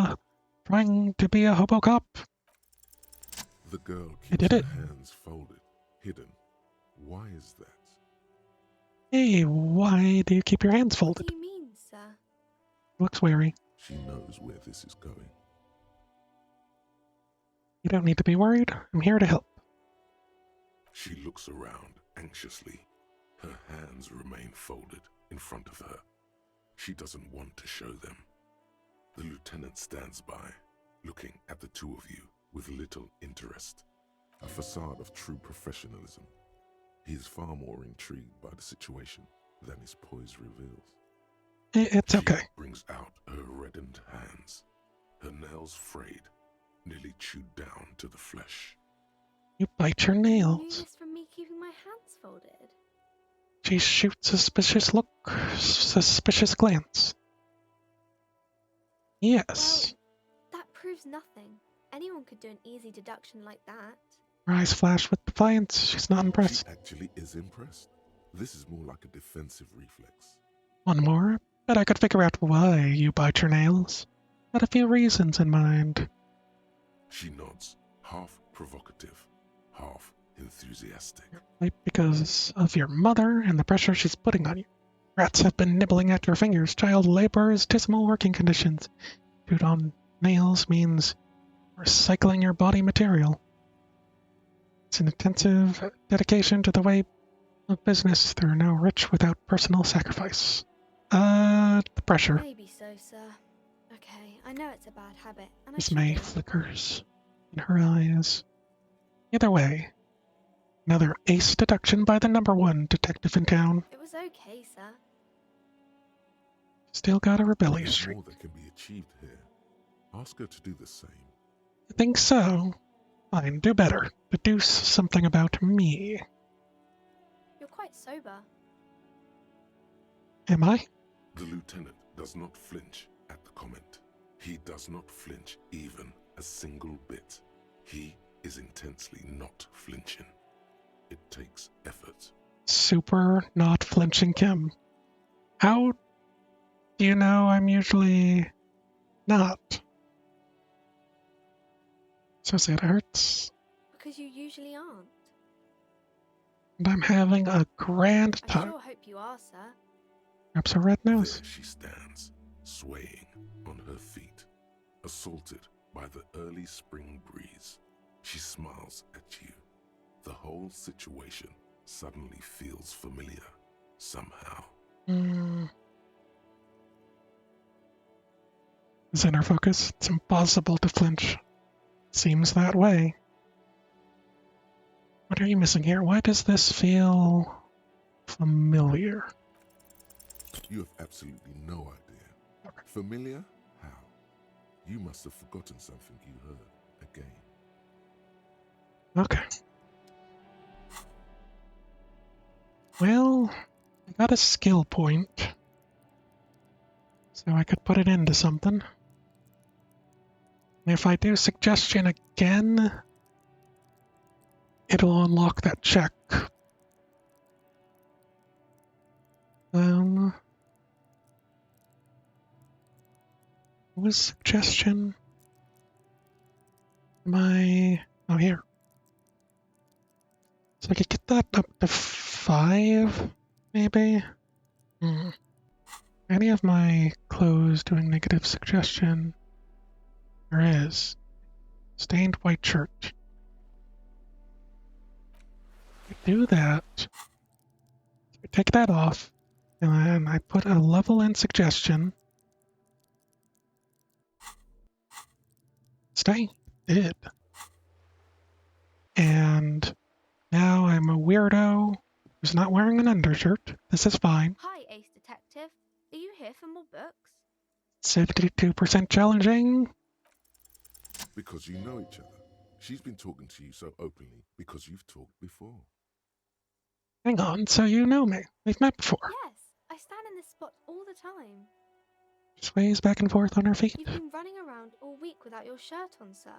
trying to be a hobo cop. The girl I keeps did her it. hands folded, hidden. Why is that? Hey, why do you keep your hands What folded? do you mean, sir? Looks wary. She knows where this is going. You don't need to be worried. I'm here to help. She looks around anxiously. Her hands remain folded in front of her. She doesn't want to show them. The lieutenant stands by, looking at the two of you with little interest. A facade of true professionalism. He is far more intrigued by the situation than his poise reveals. It's okay. She brings out her reddened hands, her nails frayed, nearly chewed down to the flesh. You bite your You knew nails. this from me keeping my hands folded. She shoots a suspicious glance. Yes. Well, that proves nothing. Anyone could do an easy deduction like that. Her eyes flash with defiance. She's not impressed. She actually is impressed. This is more like a defensive reflex. One more. Bet I could figure out why you bite your nails. Got a few reasons in mind. She nods, half provocative, half enthusiastic. Like because of your mother and the pressure she's putting on you. Rats have been nibbling at your fingers. Child labor is dismal working conditions. Chewed on nails means recycling your body material. It's an intensive dedication to the way of business. They're now rich without personal sacrifice. The pressure. Maybe so, sir. Okay, I know it's a bad habit, and I Dismay shouldn't. flickers in her eyes. Either way, another ace deduction by the number one detective in town. It was okay, sir. Still got a rebellious There's streak. more that can be achieved here. Ask her to do the same. I think so. Fine, do better. Deduce something about me. You're quite sober. Am I? The lieutenant does not flinch at the comment. He does not flinch even a single bit. He is intensely not flinching. It takes effort. Super not flinching Kim. How do you know I'm usually not? So sad it hurts. Because you usually aren't. And I'm having a grand I time. sure hope you are, sir. Perhaps a red nose. There she stands, swaying on her feet, assaulted by the early spring breeze. She smiles at you. The whole situation suddenly feels familiar, somehow. Center focus. It's impossible to flinch. Seems that way. What are you missing here? Why does this feel familiar? You have absolutely no idea. Familiar? How? You must have forgotten something you heard again. Okay. Well, I got a skill point, so I could put it into something. If I do suggestion again, it'll unlock that check. What was suggestion? Oh, here. So I could get that up to 5, maybe? Any of my clothes doing negative suggestion? There is. Stained white shirt. I do that. I take that off, and then I put a level in suggestion. Stay. Did. And now I'm a weirdo who's not wearing an undershirt. This is fine. Hi, Ace Detective. Are you here for more books? 72% challenging. Because you know each other. She's been talking to you so openly because you've talked before. Hang on, so you know me. We've met before. Yes, I stand in this spot all the time. Sways back and forth on her feet. You've been running around all week without your shirt on, sir.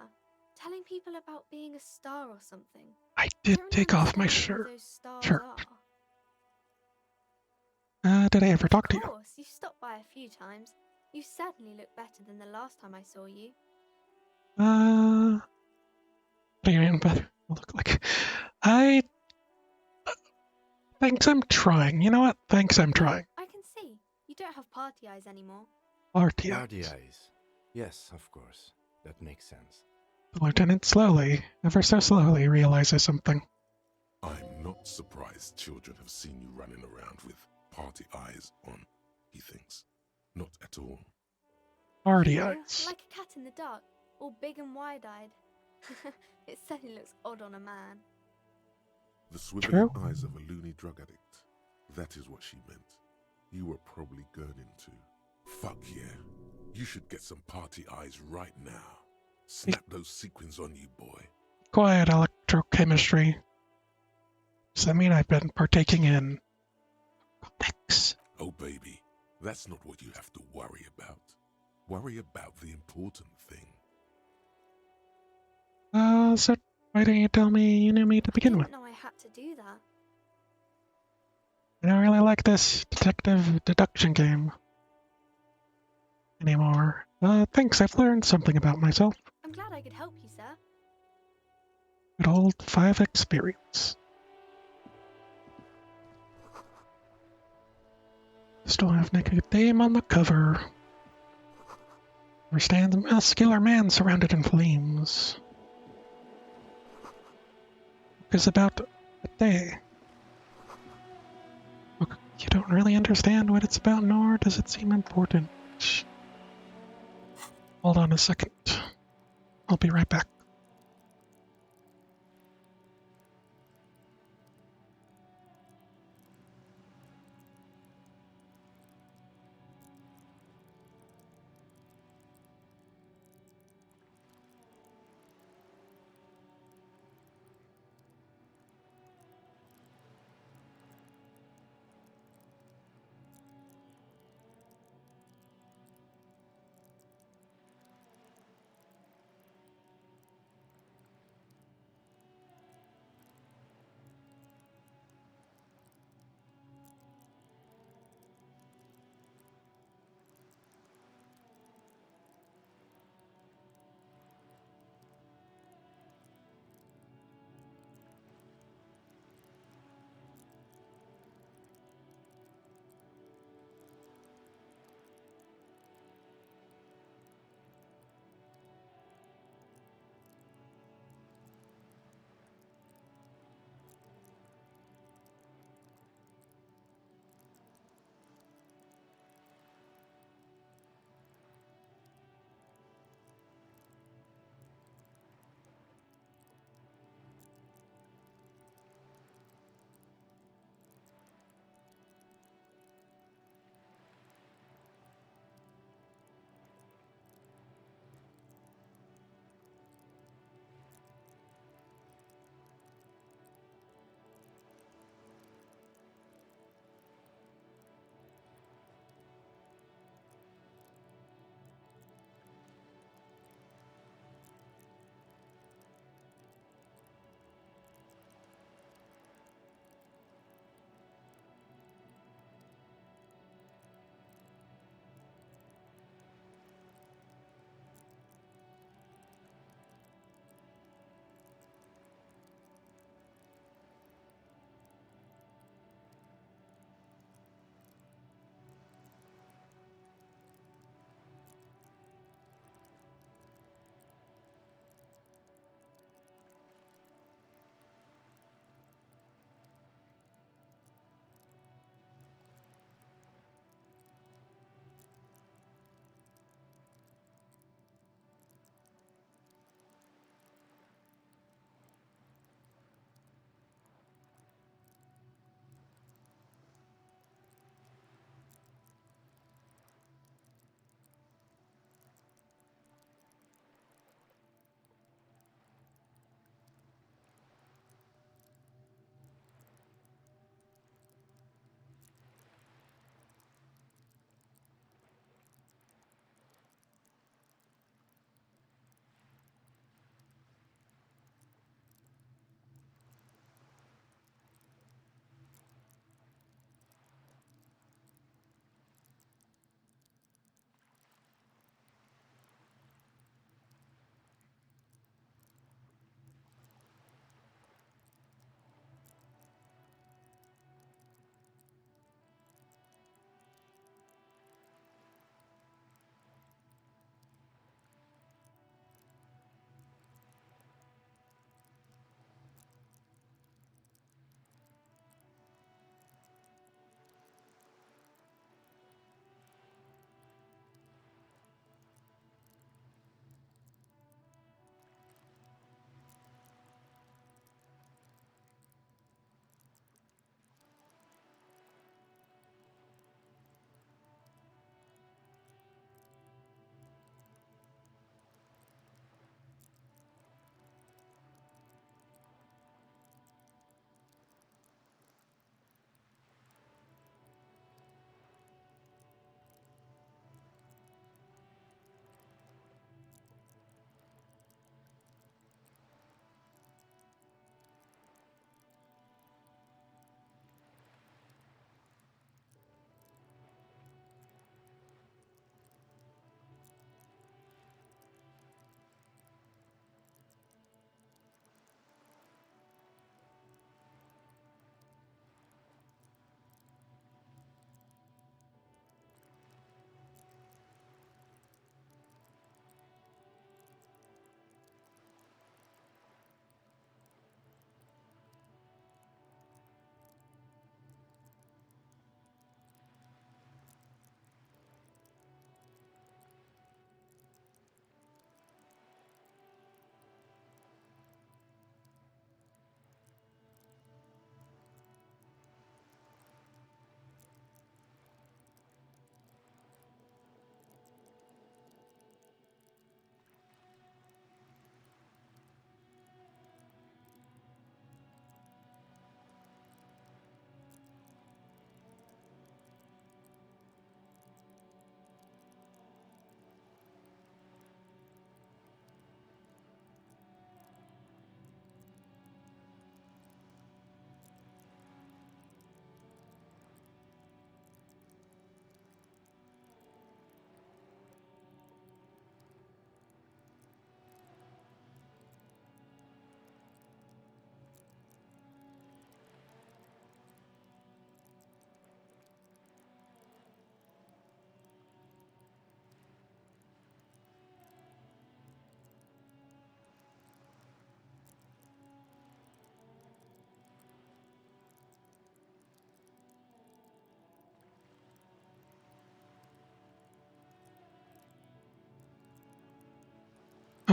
Telling people about being a star or something. I did Don't take off my understand shirt. who those stars Shirt. are. Did I ever talk to Of you? course, you've stopped by a few times. You certainly look better than the last time I saw you. What do you mean better look like? Thanks, I'm trying. You know what? Thanks, I'm trying. I can see. You don't have party eyes anymore. Party Party eyes. eyes. Yes, of course. That makes sense. The lieutenant slowly, ever so slowly, realizes something. I'm not surprised children have seen you running around with party eyes on, he thinks. Not at all. Party You know, eyes. like a cat in the dark, all big and wide-eyed. It certainly looks odd on a man. The swiveling True. eyes of a loony drug addict. That is what she meant. You were probably gurning too. Fuck yeah. You should get some party eyes right now. Snap those sequins on you, boy. Quiet electrochemistry. Does that mean I've been partaking in narcotics? Oh, baby, that's not what you have to worry about. Worry about the important thing. So why didn't you tell me you knew me to begin I with? didn't know I had to do that. I don't really like this detective deduction game anymore. Thanks, I've learned something about myself. I'm glad I could help you, sir. Good old 5 experience. Still have naked dame on the cover. There stands a muscular man surrounded in flames. It's about a day. Look, you don't really understand what it's about, nor does it seem important. Hold on a second. I'll be right back.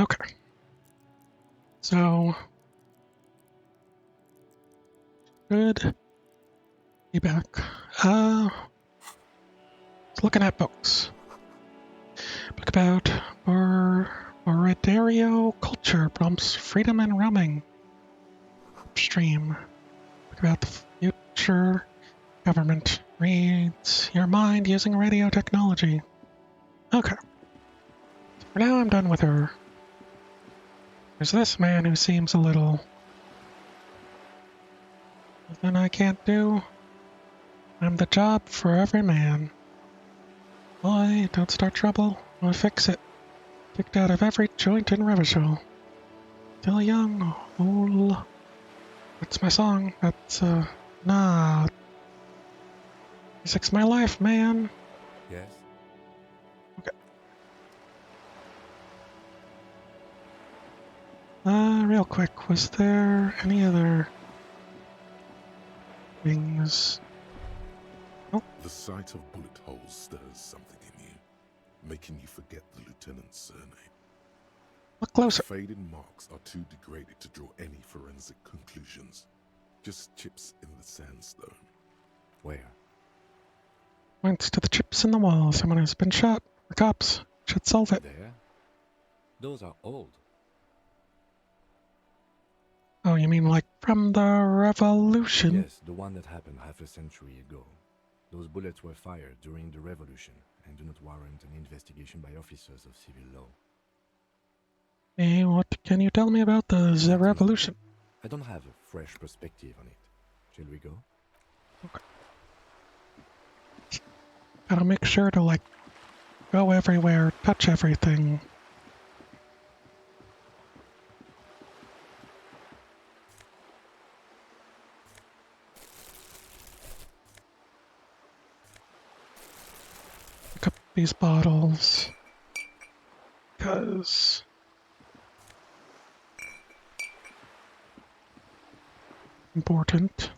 Okay. So, good. Be back. Looking at books. Book about Bordario culture prompts freedom and roaming. Upstream. Book about the future. Government reads your mind using radio technology. Okay. For now, I'm done with her. There's this man who seems a little... Nothing I can't do. I'm the job for every man. Boy, don't start trouble. I'll fix it. Kicked out of every joint in Revachol. Still young, old. That's my song. That's, nah. Music's my life, man. Yes? Okay. Real quick, was there any other things? Oh. The sight of bullet holes stirs something in you, making you forget the lieutenant's surname. Look closer. Faded marks are too degraded to draw any forensic conclusions. Just chips in the sandstone. Where? Points to the chips in the wall. Someone has been shot. The cops should solve it. There? Those are old. Oh, you mean like from the revolution? Yes, the one that happened half a century ago. Those bullets were fired during the revolution and do not warrant an investigation by officers of civil law. Hey, what can you tell me about the revolution? I don't have a fresh perspective on it. Shall we go? Okay. Gotta make sure to, like, go everywhere, touch everything. Pick up these bottles. Because... important.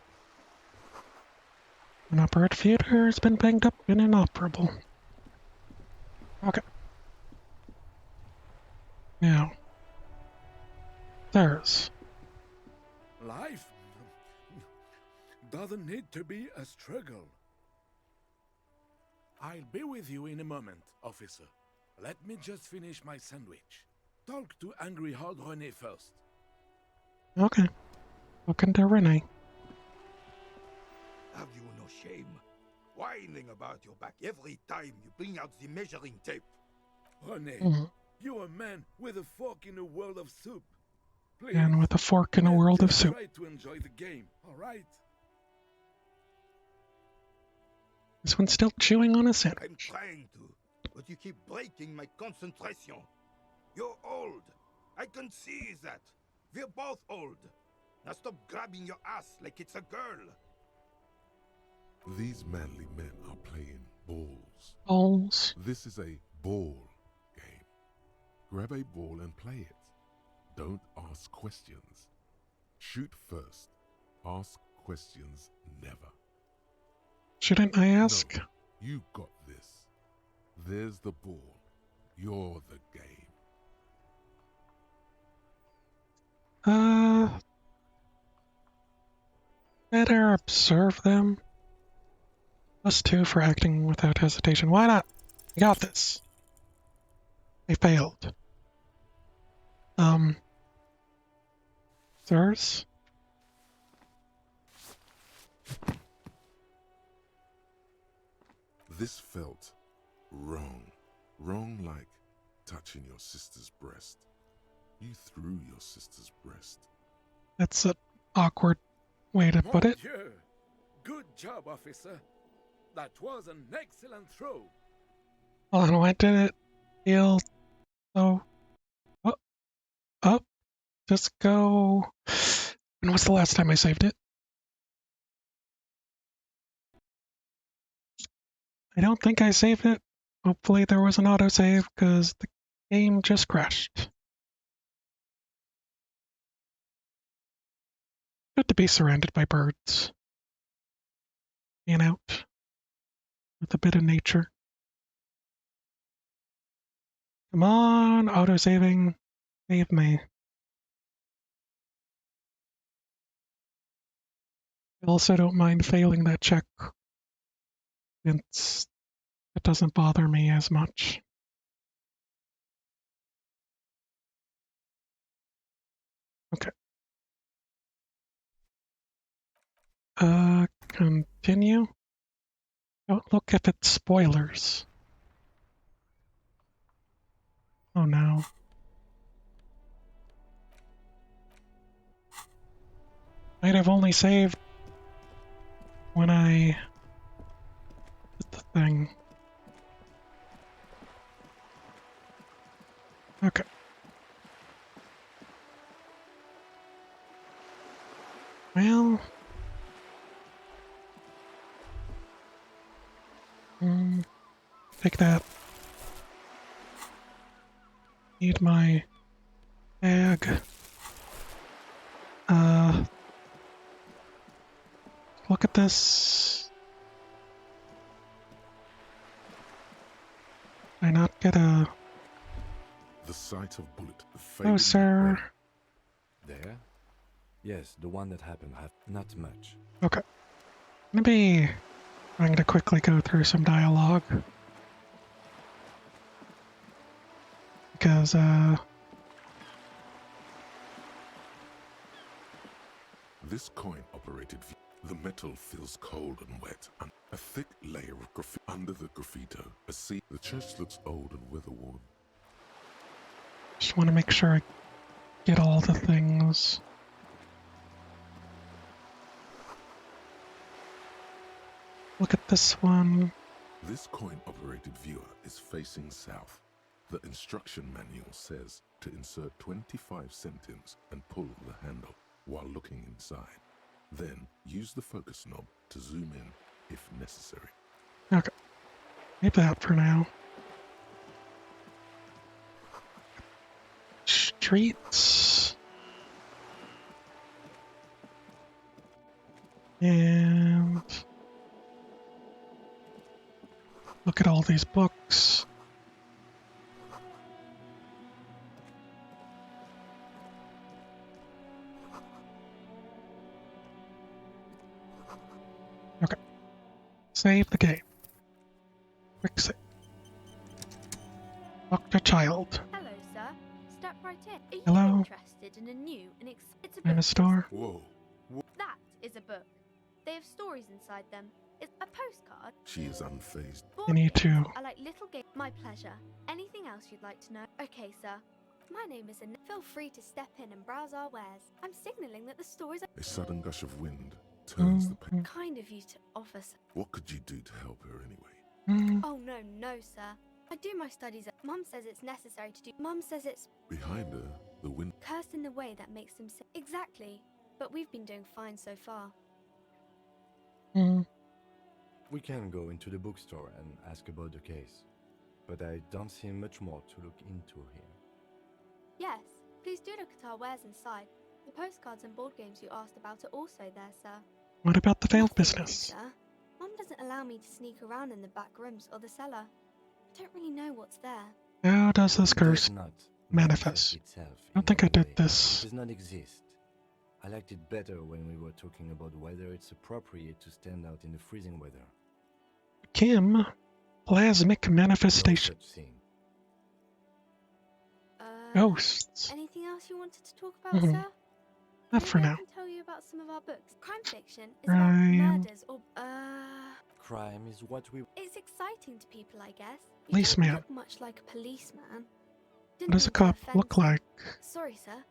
An operative theater has been banged up and inoperable. Okay. Now. There's. Life doesn't need to be a struggle. I'll be with you in a moment, officer. Let me just finish my sandwich. Talk to Angry Hard René first. Okay. Looking to Renee. Have you no shame? Whining about your back every time you bring out the measuring tape. René, you're a man with a fork in a world of soup. Please, And with a fork in a world of soup. try to enjoy the game, all right? This one's still chewing on a sandwich. I'm trying to, but you keep breaking my concentration. You're old. I can see that. We're both old. Now stop grabbing your ass like it's a girl. These manly men are playing balls. Balls. This is a ball game. Grab a ball and play it. Don't ask questions. Shoot first. Ask questions never. Shouldn't I ask? No, you got this. There's the ball. You're the game. Better observe them. +2 for acting without hesitation. Why not? You got this. They failed. Sirs? This felt wrong. Wrong like touching your sister's breast. You threw your sister's breast. That's an awkward way to put it. Mon Dieu. Good job, officer. That was an excellent throw. Hold on, why did it feel so... Up? Just go... When was the last time I saved it? I don't think I saved it. Hopefully there was an autosave, because the game just crashed. Good to be surrounded by birds. Being out with a bit of nature. Come on, autosaving. Save me. I also don't mind failing that check, since it doesn't bother me as much. Okay. Continue. Don't look if it's spoilers. Oh no. Might have only saved when I did the thing. Okay. Well... take that. Need my bag. Look at this. Did I not get a... The sight of bullet. Oh, sir. There? Yes, the one that happened. Not much. Okay. Maybe I'm going to quickly go through some dialogue. Because, This coin-operated view. The metal feels cold and wet, and a thick layer of graffiti under the graffito. The church looks old and weather-worn. just want to make sure I get all the things. Look at this one. This coin-operated viewer is facing south. The instruction manual says to insert 25 centimes and pull the handle while looking inside. Then use the focus knob to zoom in if necessary. Okay. Leave that for now. Streets. And look at all these books. Okay. Save the game. Quick save. Dr. Child. Hello, sir. Step right in. Are you Hello. interested in a new and it's a I'm book? a store. Whoa. That is a book. They have stories inside them. It's a postcard. She is unfazed. Board I need games to. are like little games. My pleasure. Anything else you'd like to know? Okay, sir. My name is Annette. Feel free to step in and browse our wares. I'm signaling that the store is A sudden gush of wind turns the pain. kind of you to offer. What could you do to help her anyway? Oh, no, sir. I do my studies. Mum says it's necessary to do. Mum says it's Behind her, the wind. cursed in the way that makes them sick. Exactly. But we've been doing fine so far. We can go into the bookstore and ask about the case, but I don't see much more to look into here. Yes, please do look at our wares inside. The postcards and board games you asked about are also there, sir. What about the veiled Nothing new, business? sir. Mum doesn't allow me to sneak around in the back rooms or the cellar. I don't really know what's there. How does this It curse does not manifest? itself I don't think I in any did way. this. It does not exist. I liked it better when we were talking about whether it's appropriate to stand out in the freezing weather. Kim, plasmic manifestation. No such thing. Ghosts. Anything else you wanted to talk about, sir? Not for Maybe now. I can tell you about some of our books. Crime fiction is about Crime. murders or Crime is what we... It's exciting to people, I guess. You Policeman. don't look much like a policeman. What does a cop look like? Sorry, sir.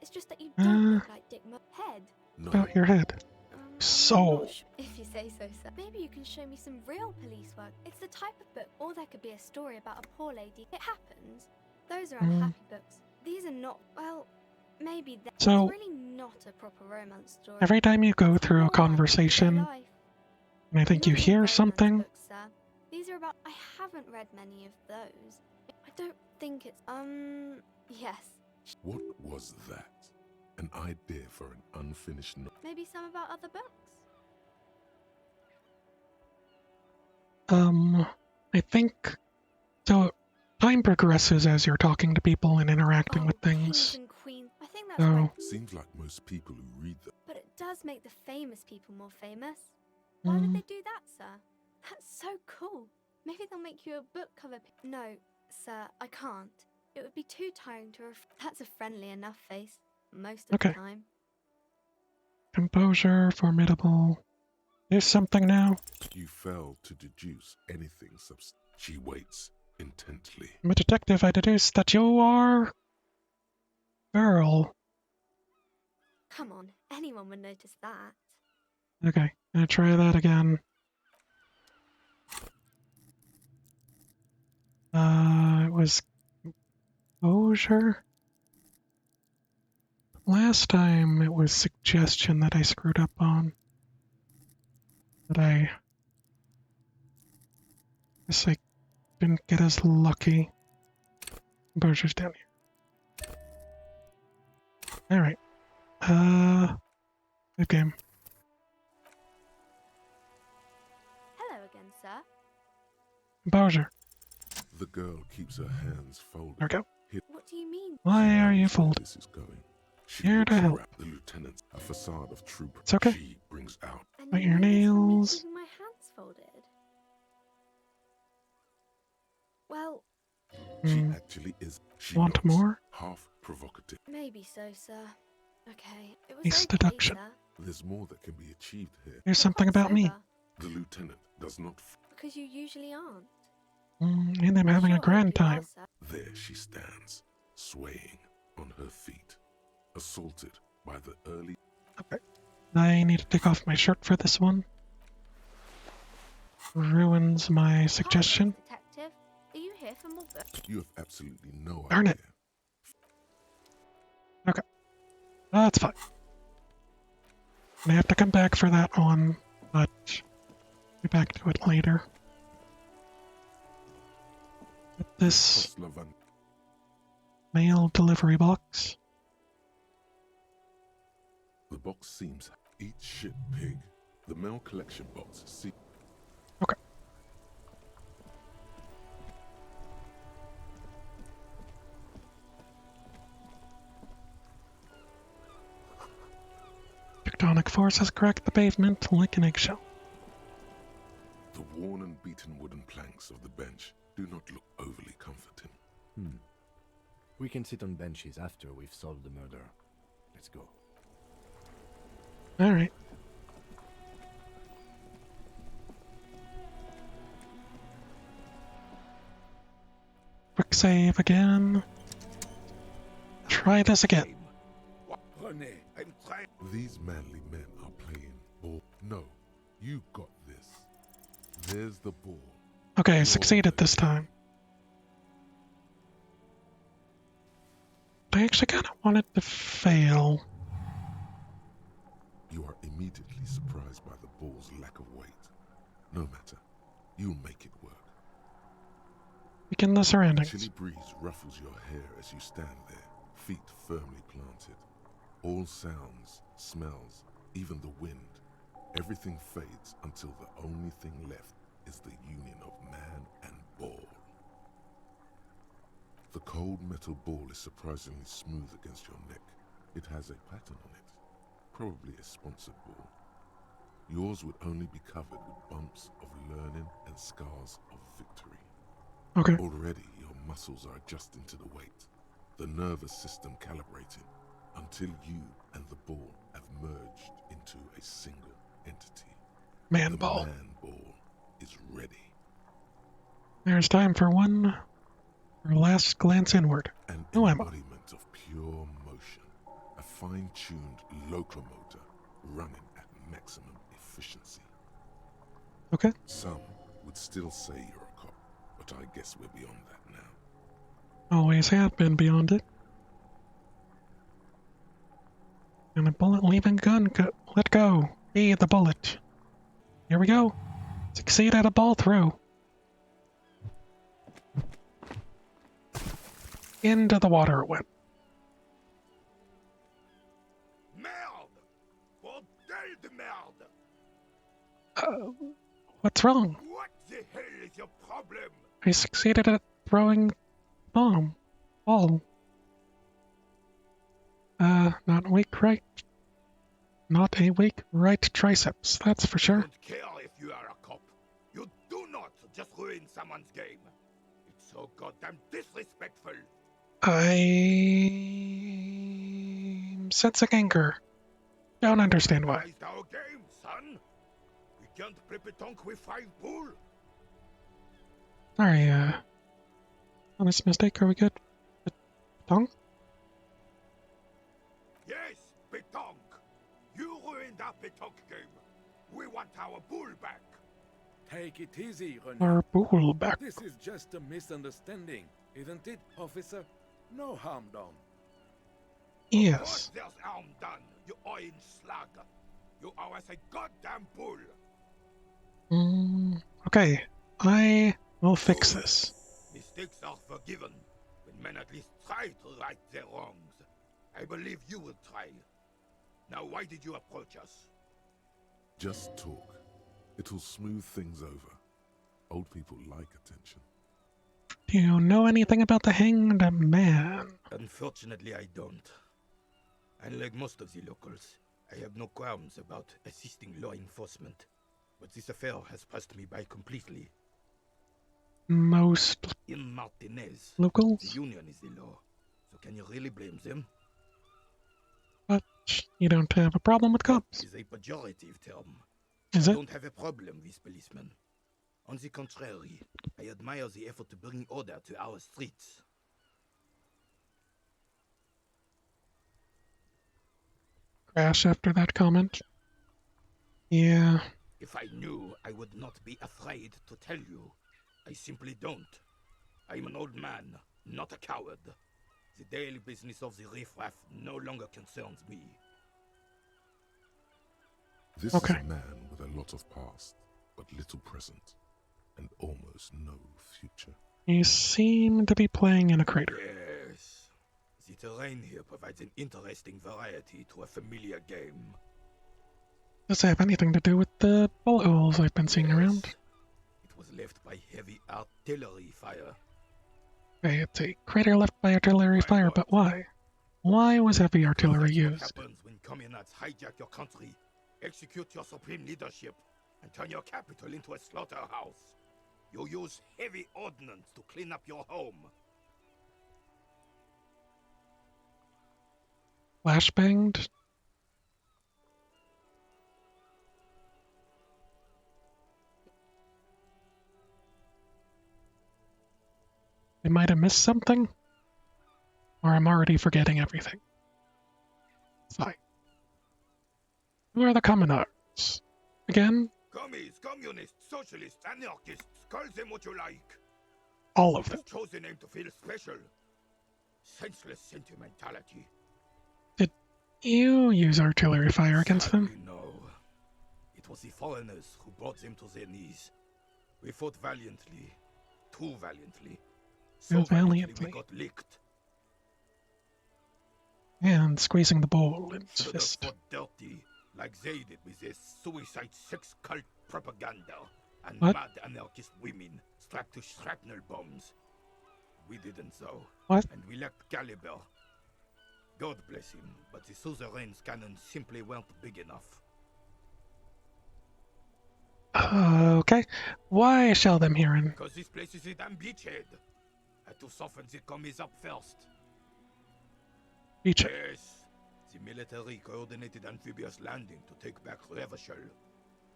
It's just that you don't look like Dick Head. About your head. I'm Soul. not sure if you say so, sir. Maybe you can show me some real police work. It's the type of book, or there could be a story about a poor lady. It happens. Those are unhappy books. These are not, well, maybe that's So- really not a proper romance story. Every time you go It's through more a like conversation, their life. and I think you Not all hear romance something, books, sir. These are about. I haven't read many of those. I don't think it's. Yes. What was that? An idea for an unfinished novel. Maybe some about other books. I think, so, time progresses as you're talking to people and interacting with Kings things. and queens. I think that's So, why. Seems like most people who read them. But it does make the famous people more famous. Why would they do that, sir? That's so cool. Maybe they'll make you a book cover. No, sir, I can't. It would be too tiring to. That's a friendly enough face most of the time. Composure, formidable. There's something now. You fail to deduce anything She waits intently. I'm a detective. I deduce that you are... girl. Come on, anyone would notice that. Okay, gonna try that again. It was composure. Last time it was suggestion that I screwed up on. But I guess I didn't get as lucky. Composure's down here. Alright. Good game. Hello again, sir. Composure. The girl keeps her hands folded. There we go. What do you mean? Why are you folded? This is going. Here to help. The lieutenant, a facade of troop. It's okay. She brings out. Bite your nails. Keeping my hands folded. Well, She actually is. She Want nods, more? Half provocative. maybe so, sir. Okay, it was Nice okay, deduction. sir. There's more that can be achieved here. Here's something about me. Sober, The lieutenant does not. because you usually aren't. And I'm having a Sure, grand hopefully you are, time. sir. There she stands, swaying on her feet, assaulted by the early. Okay. I need to take off my shirt for this one. Ruins my suggestion. Hi, Detective, are you here for more books? You have absolutely no Darn idea. it. Okay. That's fine. I have to come back for that one, but be back to it later. With this Koslavan. mail delivery box. The box seems. Eat shit, pig. The mail collection box. See. Okay. Tectonic forces cracked the pavement like an eggshell. The worn and beaten wooden planks of the bench do not look overly comforting. We can sit on benches after we've solved the murder. Let's go. Alright. Quick save again. Try this again. René, I'm trying. These manly men are playing ball. No, you got this. There's the ball. Okay, I succeeded this time. I actually kind of wanted to fail. You are immediately surprised by the ball's lack of weight. No matter, you'll make it work. Begin the surroundings. Chilly breeze ruffles your hair as you stand there, feet firmly planted. All sounds, smells, even the wind, everything fades until the only thing left is the union of man and ball. The cold metal ball is surprisingly smooth against your neck. It has a pattern on it, probably a sponsored ball. Yours would only be covered with bumps of learning and scars of victory. Okay. Already your muscles are adjusting to the weight, the nervous system calibrating, until you and the ball have merged into a single entity. Man the ball. Man ball is ready. There's time for one last glance inward. An Who am I? embodiment of pure motion, a fine-tuned locomotor running at maximum efficiency. Okay. Some would still say you're a cop, but I guess we're beyond that now. Always have been beyond it. And a bullet leaving gun. Let go. Be the bullet. Here we go. Succeed at a ball throw. Into the water it went. Merde! Bordel de merde! What's wrong? What the hell is your problem? I succeeded at throwing bomb. Ball. Not weak right. Not a weak right triceps, that's for I sure. don't care if you are a cop. You do not just ruin someone's game. It's so goddamn disrespectful. I'm sensing anger. Don't understand why. Organized our game, son. We can't play petanque with 5 bull. Sorry, honest mistake, are we good? Tongue? Yes, petanque. You ruined our petanque game. We want our bull back. Take it easy, René. Our bull back. This is just a misunderstanding, isn't it, officer? No harm done. Of Yes. course there's harm done, you orange slug. You owe us a goddamn bull. Okay, I will fix this. Mistakes are forgiven when men at least try to right their wrongs. I believe you will try. Now, why did you approach us? Just talk. It'll smooth things over. Old people like attention. Do you know anything about the hanged man? Unfortunately, I don't. Unlike most of the locals, I have no qualms about assisting law enforcement. But this affair has passed me by completely. Most In Martinez, locals? the union is the law. So can you really blame them? But you don't have a problem with cops. Is a pejorative term. Is I it? don't have a problem with policemen. On the contrary, I admire the effort to bring order to our streets. Crash after that comment. Yeah. If I knew, I would not be afraid to tell you. I simply don't. I am an old man, not a coward. The daily business of the riffraff no longer concerns me. This Okay. is a man with a lot of past, but little present, and almost no future. You seem to be playing in a crater. Yes. The terrain here provides an interesting variety to a familiar game. Does it have anything to do with the bullet holes I've been seeing around? It was left by heavy artillery fire. Okay, it's a crater left by artillery fire, but why? Why was heavy artillery That's what used? happens when communards hijack your country, execute your supreme leadership, and turn your capital into a slaughterhouse. You use heavy ordnance to clean up your home. Flashbanged? I might have missed something? Or I'm already forgetting everything. Fine. Who are the communards? Again? Commies, communists, socialists, anarchists, call them what you like. All of them. Just chose a name to feel special. Senseless sentimentality. Did you use artillery fire against them? Sadly, no. It was the foreigners who brought them to their knees. We fought valiantly. Too valiantly. So Valiantly. we got licked. And squeezing the bowl in his Should have fist. fought dirty, like they did with their suicide sex cult propaganda and What? mad anarchist women strapped to shrapnel bombs. We didn't though. What? And we lacked caliber. God bless him, but the suzerain's cannons simply weren't big enough. Okay. Why shell them here in? Because this place is a damn beachhead. Had to soften the commies up first. Beachhead? Yes. The military coordinated amphibious landing to take back Revachol.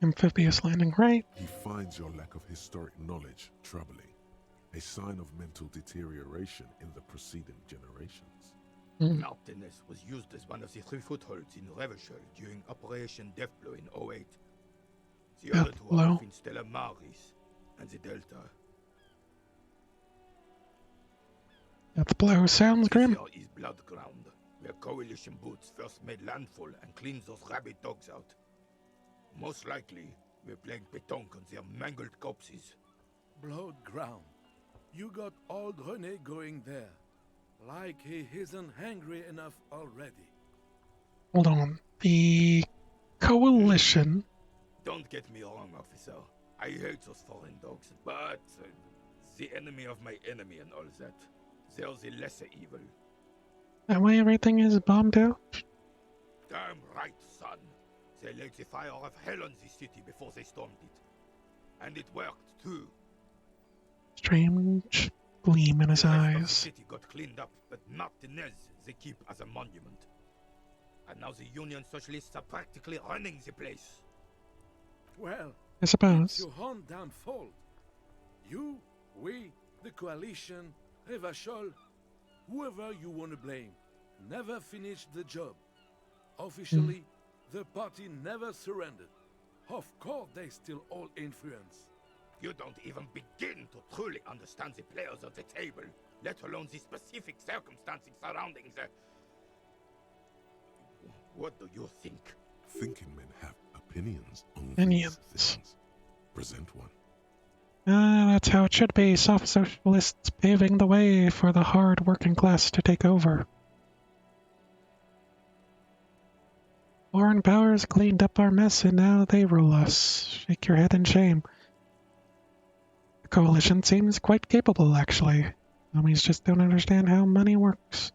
Amphibious landing, right? He finds your lack of historic knowledge troubling, a sign of mental deterioration in the preceding generations. Martinez was used as one of the 3 footholds in Revachol during Operation Deathblow in 08. The other 2 are off in Stella Maris and the Delta. Death blow sounds grim. Here is Blood Ground, where coalition boots first made landfall and cleaned those rabid dogs out. Most likely, we're playing petanque on their mangled corpses. Blood ground. You got old René going there. Like he isn't hungry enough already. Hold on. The coalition. Don't get me wrong, officer. I hate those foreign dogs, but the enemy of my enemy and all that. They're the lesser evil. That way everything is bombed out? Damn right, son. They laid the fire of hell on the city before they stormed it. And it worked, too. Strange gleam in his The rest of the eyes. city got cleaned up, but Martinez they keep as a monument. And now the Union Socialists are practically running the place. Well, I it's suppose. your own damn fault. You, we, the coalition, Revachol, whoever you want to blame, never finished the job. Officially, the party never surrendered. Of course, they still all influence. You don't even begin to truly understand the players at the table, let alone the specific circumstances surrounding the... What do you think? Thinking men have opinions on Opinions. these things. Present one. That's how it should be. Soft socialists paving the way for the hard working class to take over. Foreign powers cleaned up our mess and now they rule us. Shake your head in shame. The coalition seems quite capable, actually. Mummies just don't understand how money works.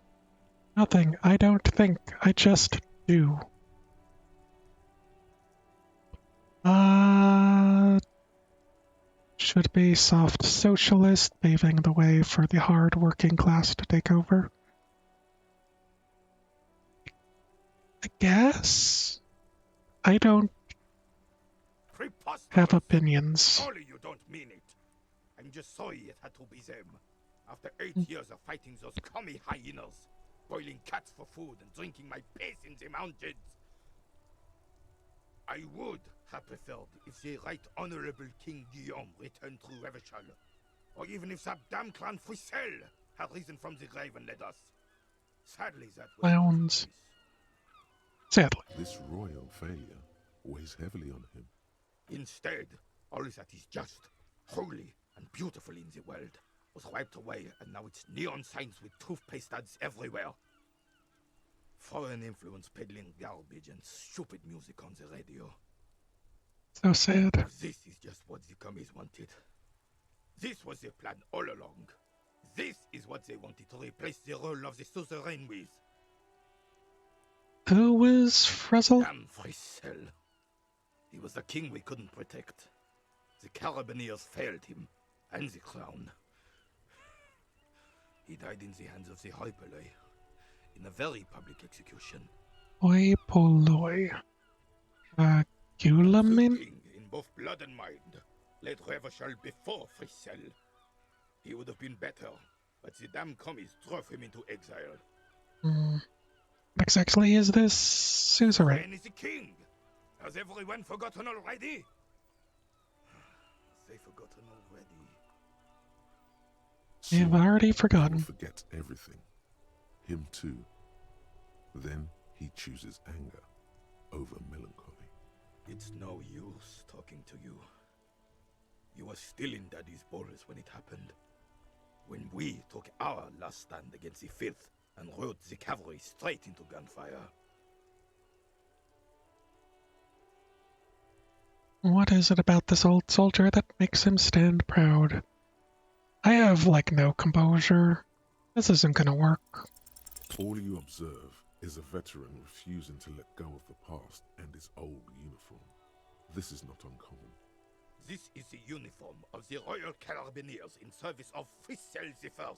Nothing. I don't think. I just do. Should be soft socialist, paving the way for the hard working class to take over. I guess? I don't have opinions. Surely you don't mean it. I'm just sorry it had to be them. After 8 years of fighting those commie hyenas, boiling cats for food and drinking my piss in the mountains. I would have preferred if the Right Honorable King Guillaume returned through Revachol, or even if that damn clan Frisel had risen from the grave and led us. Sadly, that was Clowns. Sadly. This royal failure weighs heavily on him. Instead, all that is just, holy, and beautiful in the world was wiped away, and now it's neon signs with toothpaste ads everywhere. Foreign influence peddling garbage and stupid music on the radio. So sad. This is just what the commies wanted. This was their plan all along. This is what they wanted to replace the role of the suzerain with. Who was Frizzle? Damn Frisel. He was the king we couldn't protect. The Carabineers failed him, and the crown. He died in the hands of the hoi polloi, in a very public execution. Hoi polloi. Gulamin? The king, in both blood and mind, led Revachol before Frisel. He would have been better, but the damn commies drove him into exile. Exactly is this suzerain? And is the king? Has everyone forgotten already? They've forgotten already. They've already forgotten. He forgets everything. Him too. Then he chooses anger over melancholy. It's no use talking to you. You were still in Daddy's balls when it happened. When we took our last stand against the filth and rode the cavalry straight into gunfire. What is it about this old soldier that makes him stand proud? I have, no composure. This isn't gonna work. All you observe is a veteran refusing to let go of the past and his old uniform. This is not uncommon. This is the uniform of the Royal Carabineers in service of Frisel I,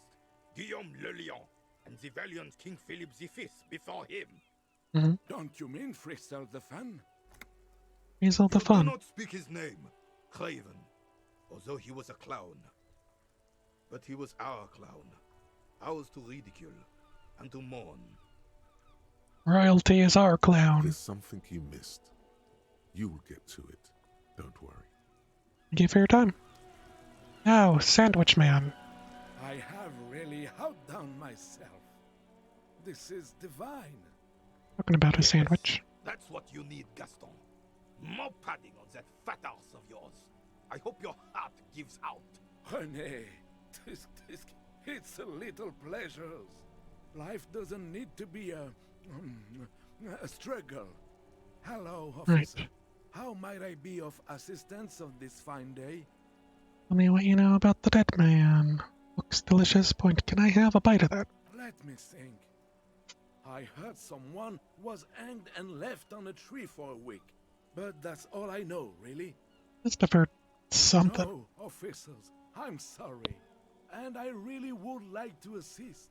Guillaume le Lion, and the valiant King Philip V before him. Don't you mean Frisel the Fan? He's all the Do fun. not speak his name, Craven, although he was a clown. But he was our clown, ours to ridicule and to mourn. Royalty is our clown. There's something you missed. You will get to it. Don't worry. Thank you for your time. Now, Sandwich Man. I have really outdone myself. This is divine. Talking about a sandwich. That's what you need, Gaston. More padding on that fat arse of yours. I hope your heart gives out. René, it's a little pleasures. Life doesn't need to be a struggle. Hello, officer. Right. How might I be of assistance on this fine day? Tell me what you know about the dead man. What looks delicious. Point, can I have a bite of that? Let me think. I heard someone was hanged and left on a tree for a week. But that's all I know, really. Must have heard something. No, officers, I'm sorry. And I really would like to assist.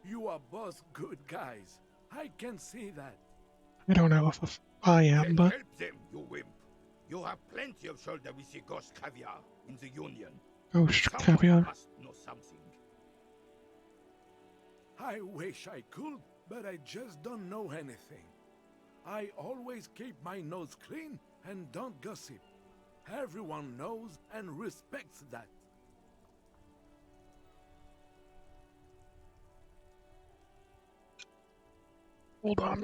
You are both good guys. I can see that. I don't know if I am, Then but help them, you wimp. You have plenty of shoulder with the ghost caviar in the Union. ghost Someone caviar. must know something. I wish I could, but I just don't know anything. I always keep my nose clean and don't gossip. Everyone knows and respects that. Hold on.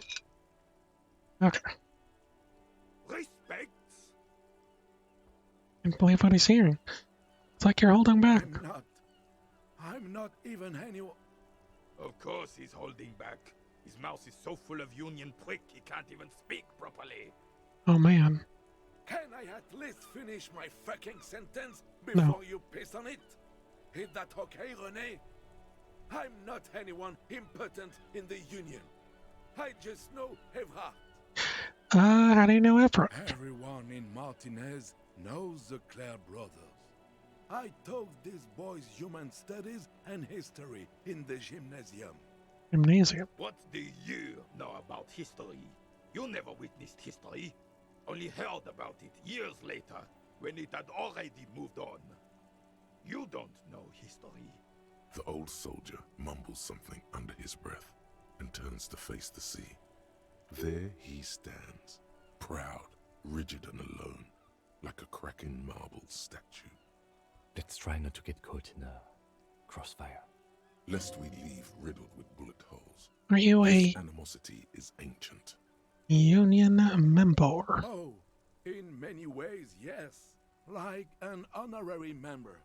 Okay. Respects? Can't believe what he's hearing. It's like you're holding back. I'm not even anyone. Of course he's holding back. His mouth is so full of Union prick he can't even speak properly. Oh man. Can I at least finish my fucking sentence No. before you piss on it? Is that okay, René? I'm not anyone important in the Union. I just know Evrard. How do you know Ephraim? Everyone in Martinez knows the Clare brothers. I taught these boys human studies and history in the gymnasium. Gymnasium. What do you know about history? You never witnessed history. Only heard about it years later, when it had already moved on. You don't know history. The old soldier mumbles something under his breath and turns to face the sea. There he stands, proud, rigid and alone, like a cracking marble statue. Let's try not to get caught in a crossfire. Lest we leave riddled with bullet holes. Are you a This animosity is ancient. Union member? Oh, in many ways, yes. Like an honorary member.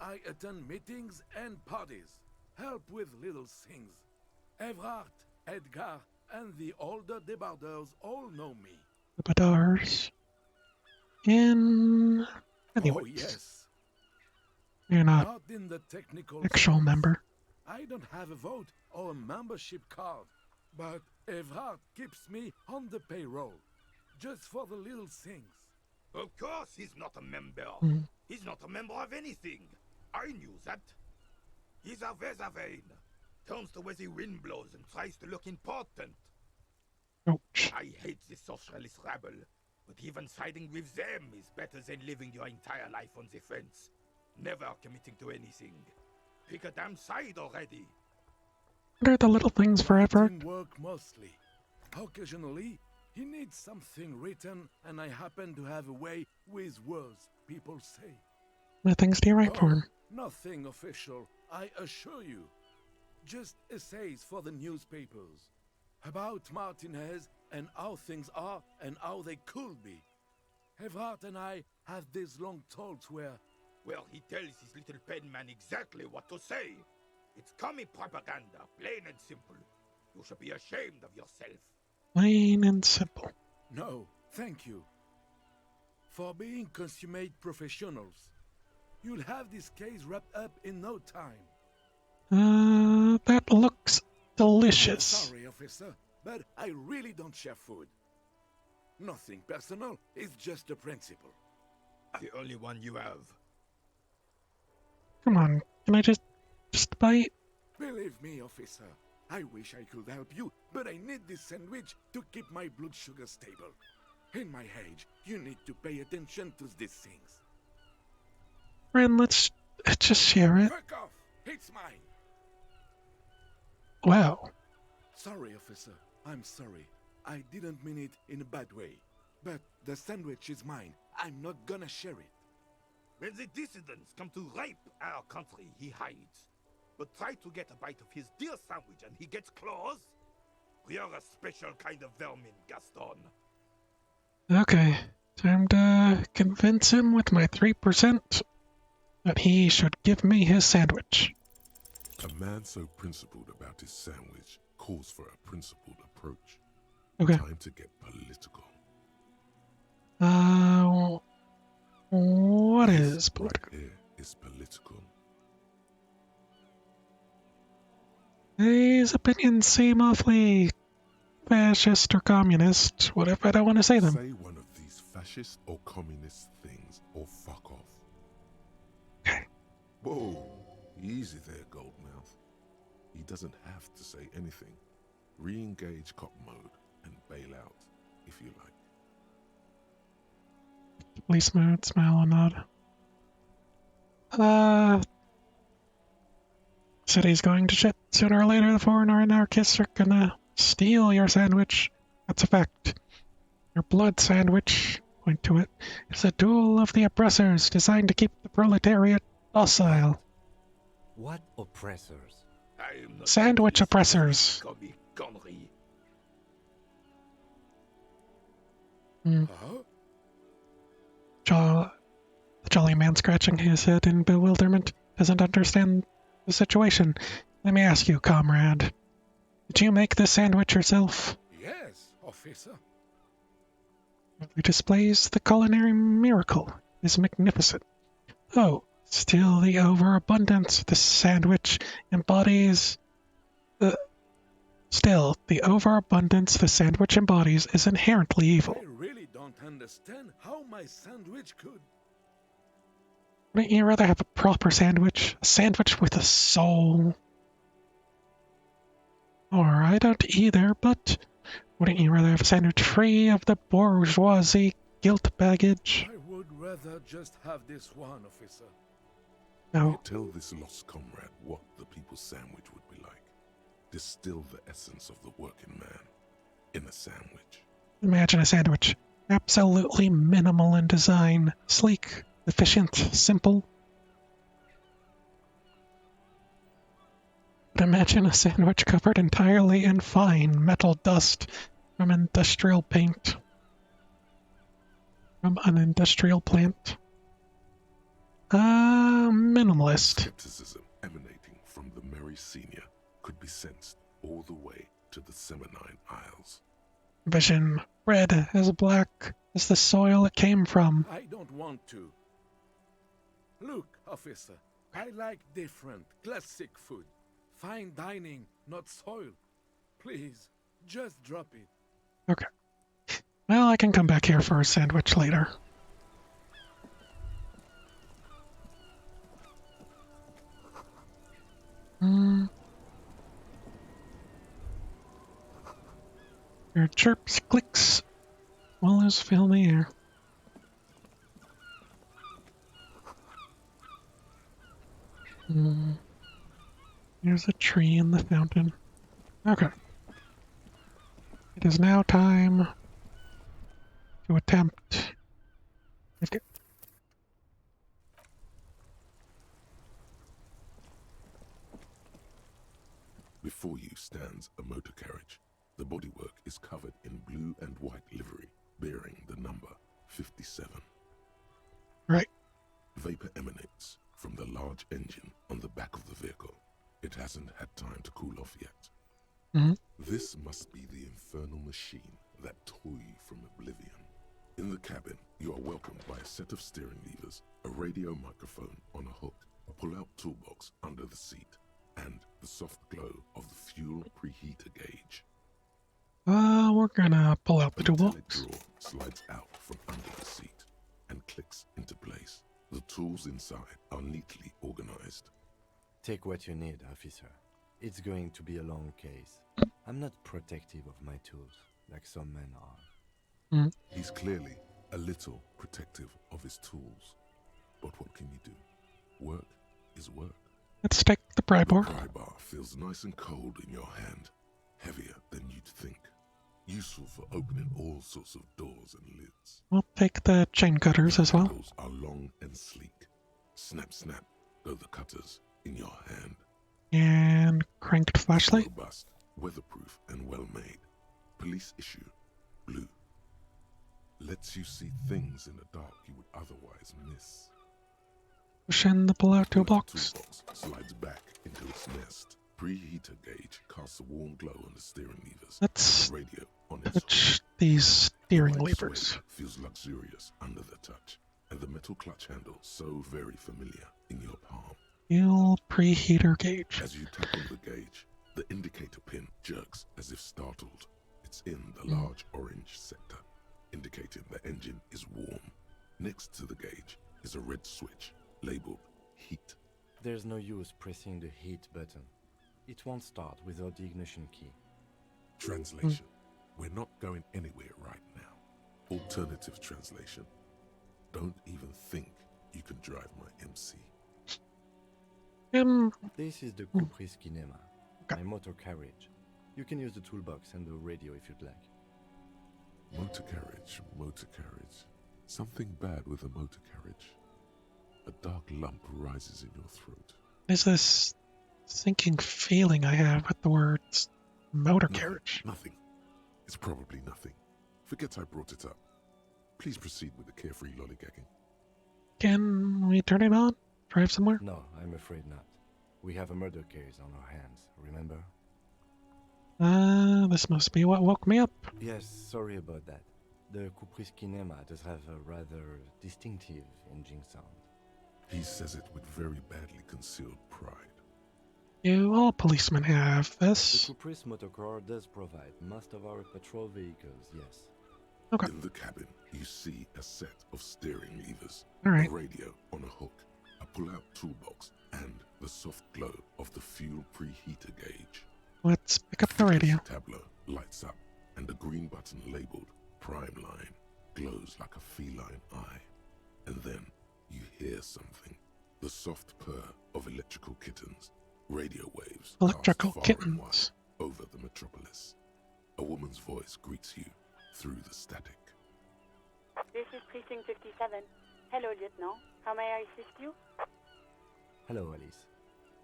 I attend meetings and parties, help with little things. Evrard, Edgar, and the older debarders all know me. The Badars. Anyway, Oh, yes. you're not Not in the technical actual sense. member. I don't have a vote or a membership card, but Evrard keeps me on the payroll, just for the little things. Of course he's not a member. Mhm. He's not a member of anything. I knew that. He's a Weservein. Turns to where the wind blows and tries to look important. Ouch. I hate the socialist rabble, but even siding with them is better than living your entire life on the fence. Never committing to anything. Pick a damn side already. What are the little things forever? Work mostly. Occasionally, he needs something written, and I happen to have a way with words, people say. What things do you write for him? Nothing official, I assure you. Just essays for the newspapers. About Martinez and how things are and how they could be. Evrard and I had these long talks where... Well, he tells his little pen man exactly what to say. It's commie propaganda, plain and simple. You should be ashamed of yourself. Plain and simple. No, thank you. For being consummate professionals. You'll have this case wrapped up in no time. That looks delicious. Sorry, officer, but I really don't share food. Nothing personal, it's just a principle. The only one you have. Come on, can I just bite? Believe me, officer, I wish I could help you, but I need this sandwich to keep my blood sugar stable. In my age, you need to pay attention to these things. Friend, let's just share it. Fuck off! It's mine! Wow. Sorry, officer. I'm sorry. I didn't mean it in a bad way. But the sandwich is mine. I'm not gonna share it. When the dissidents come to rape our country, he hides. But try to get a bite of his dear sandwich and he gets claws? We are a special kind of vermin, Gaston. Okay, time to convince him with my 3% that he should give me his sandwich. A man so principled about his sandwich calls for a principled approach. Okay. Time to get political. What is Right political? here is political. these opinions seem awfully fascist or communist. What if I don't want to say them? Say one of these fascist or communist things, or fuck off. Okay. Whoa, easy there, Goldmouth. He doesn't have to say anything. Re-engage cop mode and bail out, if you like. Police mode, smile and nod. City's going to shit. Sooner or later, the foreigner anarchists are gonna steal your sandwich. That's a fact. Your blood sandwich, point to it, is a tool of the oppressors designed to keep the proletariat docile. What oppressors? I am not Sandwich into this oppressors. connery. Huh? The jolly man scratching his head in bewilderment doesn't understand the situation. Let me ask you, comrade. Did you make this sandwich yourself? Yes, officer. It displays the culinary miracle. It is magnificent. Oh, still the overabundance the sandwich embodies... Still, the overabundance the sandwich embodies is inherently evil. I really don't understand how my sandwich could. Wouldn't you rather have a proper sandwich? A sandwich with a soul? Or I don't either, but wouldn't you rather have a sandwich free of the bourgeoisie guilt baggage? I would rather just have this one, officer. No. Tell this lost comrade what the people's sandwich would be like. Distill the essence of the working man in a sandwich. Imagine a sandwich. Absolutely minimal in design. Sleek, efficient, simple. But imagine a sandwich covered entirely in fine metal dust from industrial paint. From an industrial plant. Minimalist. Skepticism emanating from the Merry Senior could be sensed all the way to the Seminine Isles. Vision. Red as black as the soil it came from. I don't want to. Look, officer, I like different, classic food. Fine dining, not soil. Please, just drop it. Okay. Well, I can come back here for a sandwich later. Your chirps, clicks, swallows fill the air. There's a tree in the fountain. Okay. It is now time to attempt. Okay. Before you stands a motor carriage. The bodywork is covered in blue and white livery, bearing the number 57. Right. Vapor emanates from the large engine on the back of the vehicle. It hasn't had time to cool off yet. This must be the infernal machine that tore you from oblivion. In the cabin, you are welcomed by a set of steering levers, a radio microphone on a hook, a pull-out toolbox under the seat, and the soft glow of the fuel preheater gauge. We're gonna pull out the A metallic toolbox. drawer slides out from under the seat and clicks into place. The tools inside are neatly organized. Take what you need, officer. It's going to be a long case. I'm not protective of my tools, like some men are. He's clearly a little protective of his tools. But what can you do? Work is work. Let's take the pry bar. The pry bar feels nice and cold in your hand, heavier than you'd think. Useful for opening all sorts of doors and lids. We'll take the chain cutters as well. Handles are long and sleek. Snap, snap go the cutters in your hand. And cranked flashlight. Robust, weatherproof, and well made. Police issue, blue. Lets you see things in the dark you would otherwise miss. Push in the pull-out toolbox. Toolbox slides back into its nest. Preheater gauge casts a warm glow on the steering levers. Let's Radio on its touch these steering light levers. sway feels luxurious under the touch, and the metal clutch handle so very familiar in your palm. Fuel preheater gauge. As you tap on the gauge, The indicator pin jerks as if startled. It's in the large orange sector, indicating the engine is warm. Next to the gauge is a red switch labeled heat. There's no use pressing the heat button. It won't start without the ignition key. Translation. We're not going anywhere right now. Alternative translation. Don't even think you can drive my MC. This is the Caprice Kinema, my motor carriage. You can use the toolbox and the radio if you'd like. Motor carriage, motor carriage. Something bad with a motor carriage. A dark lump rises in your throat. There's this sinking feeling I have with the words motor carriage. Nothing. It's probably nothing. Forget I brought it up. Please proceed with the carefree lollygagging. Can we turn it on? Drive somewhere? No, I'm afraid not. We have a murder case on our hands, remember? This must be what woke me up. Yes, sorry about that. The Caprice Kinema does have a rather distinctive engine sound. He says it with very badly concealed pride. All policemen have this. The Caprice motorcar does provide most of our patrol vehicles, yes. Okay. In the cabin, you see a set of steering levers, All right. a radio on a hook, a pull-out toolbox, and the soft glow of the fuel preheater gauge. Let's pick up the radio. The tableau lights up, and the green button labeled Prime Line glows like a feline eye. And then you hear something. The soft purr of electrical kittens. Radio waves Electrical cast far and kittens. wide over the metropolis. A woman's voice greets you through the static. This is Precinct 57. Hello, Lieutenant. How may I assist you? Hello, Alice.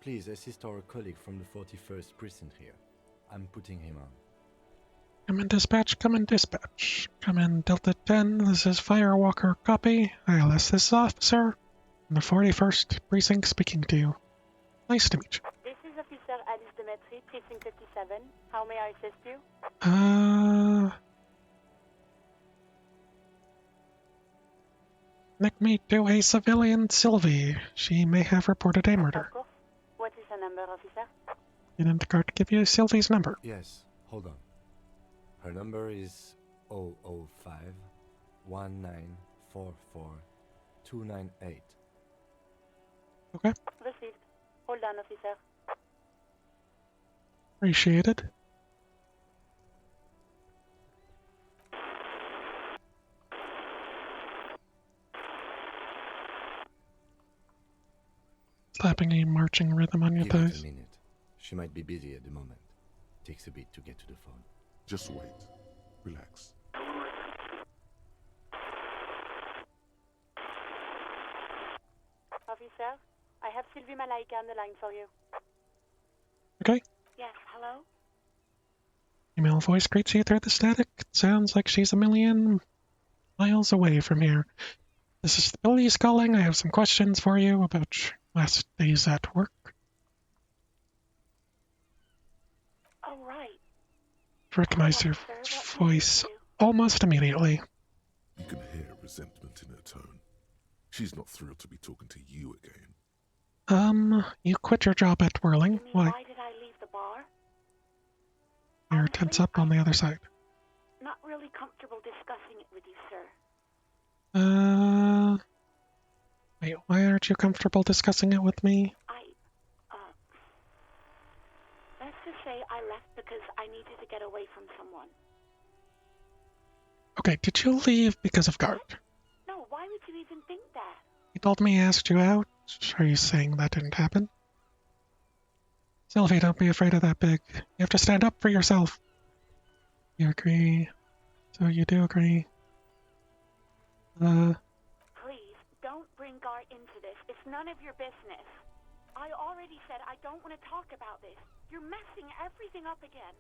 Please assist our colleague from the 41st precinct here. I'm putting him on. Come in dispatch, come in dispatch. Come in Delta 10, this is Firewalker, copy. ILS, this is officer. In the 41st precinct speaking to you. Nice to meet you. This is Officer Alice Demetri, Precinct 57. How may I assist you? Connect me to a civilian Sylvie. She may have reported a murder. Of course. What is the number, officer? Get in the car to give you Sylvie's number. Yes, hold on. Her number is 005 1944 298. Okay. Received. Hold on, officer. Appreciated. Slapping a marching rhythm on your Give it thighs. a minute. She might be busy at the moment. Takes a bit to get to the phone. Just wait. Relax. Officer, I have Sylvie Malaika on the line for you. Okay. Yes, hello? Female voice greets you through the static. It sounds like she's a million miles away from here. This is the police calling. I have some questions for you about your last days at work. Oh, right. Recognize your voice almost immediately. You can hear resentment in her tone. She's not thrilled to be talking to you again. You quit your job at Whirling. Why? Why did I leave the bar? You're tense up on the other side. Not really comfortable discussing it with you, sir. Wait, why aren't you comfortable discussing it with me? Let's just say I left because I needed to get away from someone. Okay, did you leave because of guard? No, why would you even think that? You told me I asked you out. Are you saying that didn't happen? Sylvie, don't be afraid of that big. You have to stand up for yourself. You agree? So you do agree? Please, don't bring Gar into this. It's none of your business. I already said I don't want to talk about this. You're messing everything up again.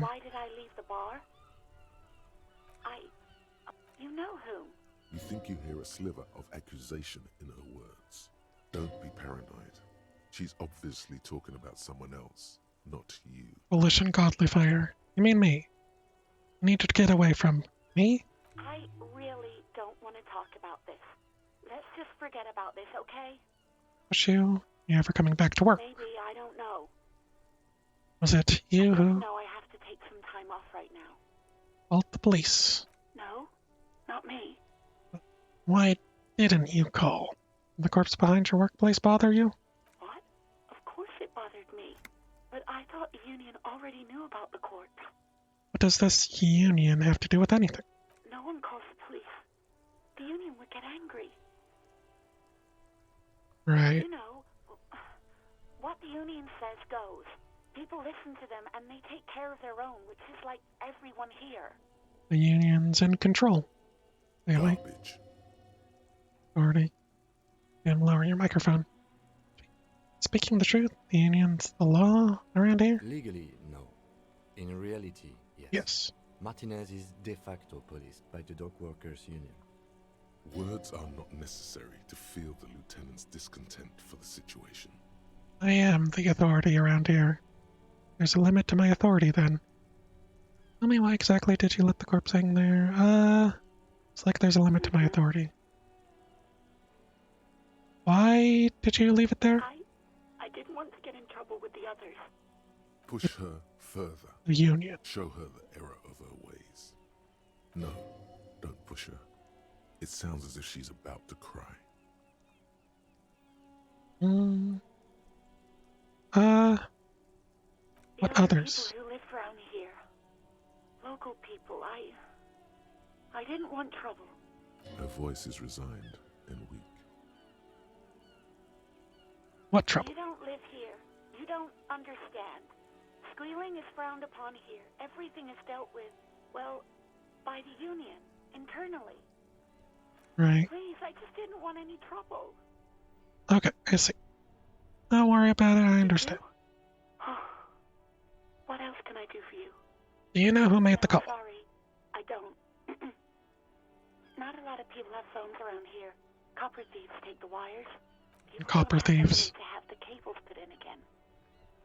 Why did I leave the bar? You know whom. You think you hear a sliver of accusation in her words. Don't be paranoid. She's obviously talking about someone else, not you. Volition Godly Fire. You mean me? You need to get away from me? I really don't want to talk about this. Let's just forget about this, okay? Was you ever coming back to work? Maybe, I don't know. Was it you who No, I have to take some time off right now. called the police? No, not me. Why didn't you call? Did the corpse behind your workplace bother you? What? Of course it bothered me. But I thought the union already knew about the corpse. What does this union have to do with anything? No one calls the police. The union would get angry. Right. You know, what the union says goes. People listen to them and they take care of their own, which is like everyone here. The union's in control. Really? Garbage. Already. And lower your microphone. Speaking the truth, the union's the law around here? Legally, no. In reality, yes. Yes. Martinez is de facto policed by the dock workers union. Words are not necessary to feel the lieutenant's discontent for the situation. I am the authority around here. There's a limit to my authority, then. Tell me why exactly did you let the corpse hang there? It's like there's a limit to my authority. Why did you leave it there? I didn't want to get in trouble with the others. Push her further. The union. Show her the error of her ways. No, don't push her. It sounds as if she's about to cry. What others? People who live around here. Local people. I didn't want trouble. Her voice is resigned and weak. What trouble? You don't live here. You don't understand. Squealing is frowned upon here. Everything is dealt with, well, by the union, internally. Right. Please, I just didn't want any trouble. Okay, I see. Don't worry about it, I understand. What else can I do for you? Do you know who made the call? Sorry, I don't. Not a lot of people have phones around here. Copper thieves take the wires. Copper thieves. To have the cables put in again.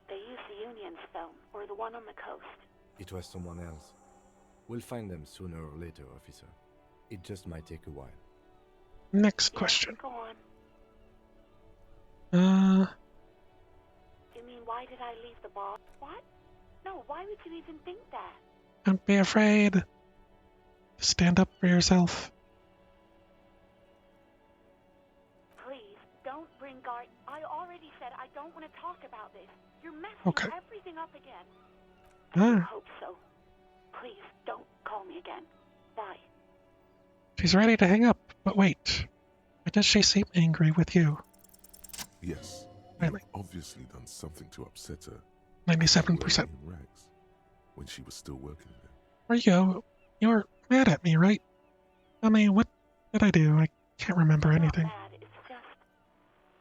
They use the union's phone, or the one on the coast. It was someone else. We'll find them sooner or later, officer. It just might take a while. Next question. Go on. You mean, why did I leave the bar? What? No, why would you even think that? Don't be afraid. Stand up for yourself. Please, don't bring Gart. I already said I don't want to talk about this. You're messing everything up again. I hope so. Please, don't call me again. Bye. She's ready to hang up, but wait. Why does she seem angry with you? Yes, really? You've obviously done something to upset her. 97%. In rags, when she was still working there. Rio, you're mad at me, right? I mean, what did I do? I can't remember anything. Not mad. It's just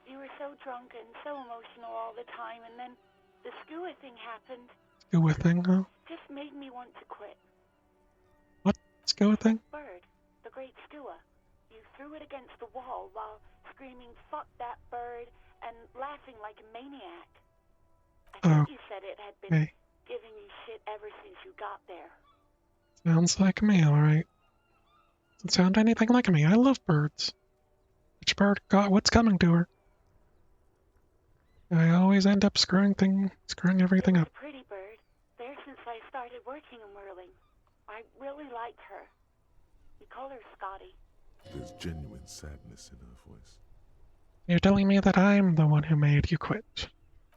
you were so drunk and so emotional all the time, and then the skua thing happened. Skua thing, huh? Just made me want to quit. What skua thing? Bird, the great skua. You threw it against the wall while screaming, "Fuck that bird," and laughing like a maniac. I think you said it had been giving you shit ever since you got there. Sounds like me, alright. Doesn't sound anything like me. I love birds. Which bird got what's coming to her? I always end up screwing everything up. A pretty bird. There since I started working in whirling. I really liked her. We call her Scotty. There's genuine sadness in her voice. You're telling me that I'm the one who made you quit.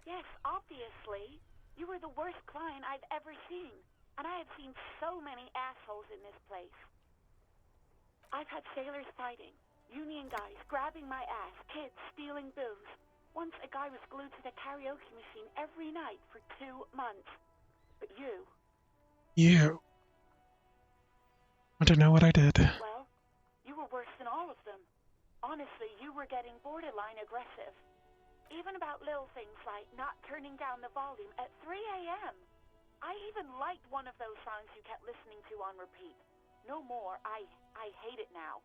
Yes, obviously. You were the worst client I've ever seen. And I have seen so many assholes in this place. I've had sailors fighting, union guys grabbing my ass, kids stealing booze. Once a guy was glued to the karaoke machine every night for 2 months. But you... You. I don't know what I did. Well, you were worse than all of them. Honestly, you were getting borderline aggressive. Even about little things like not turning down the volume at 3 a.m. I even liked one of those songs you kept listening to on repeat. No more. I hate it now.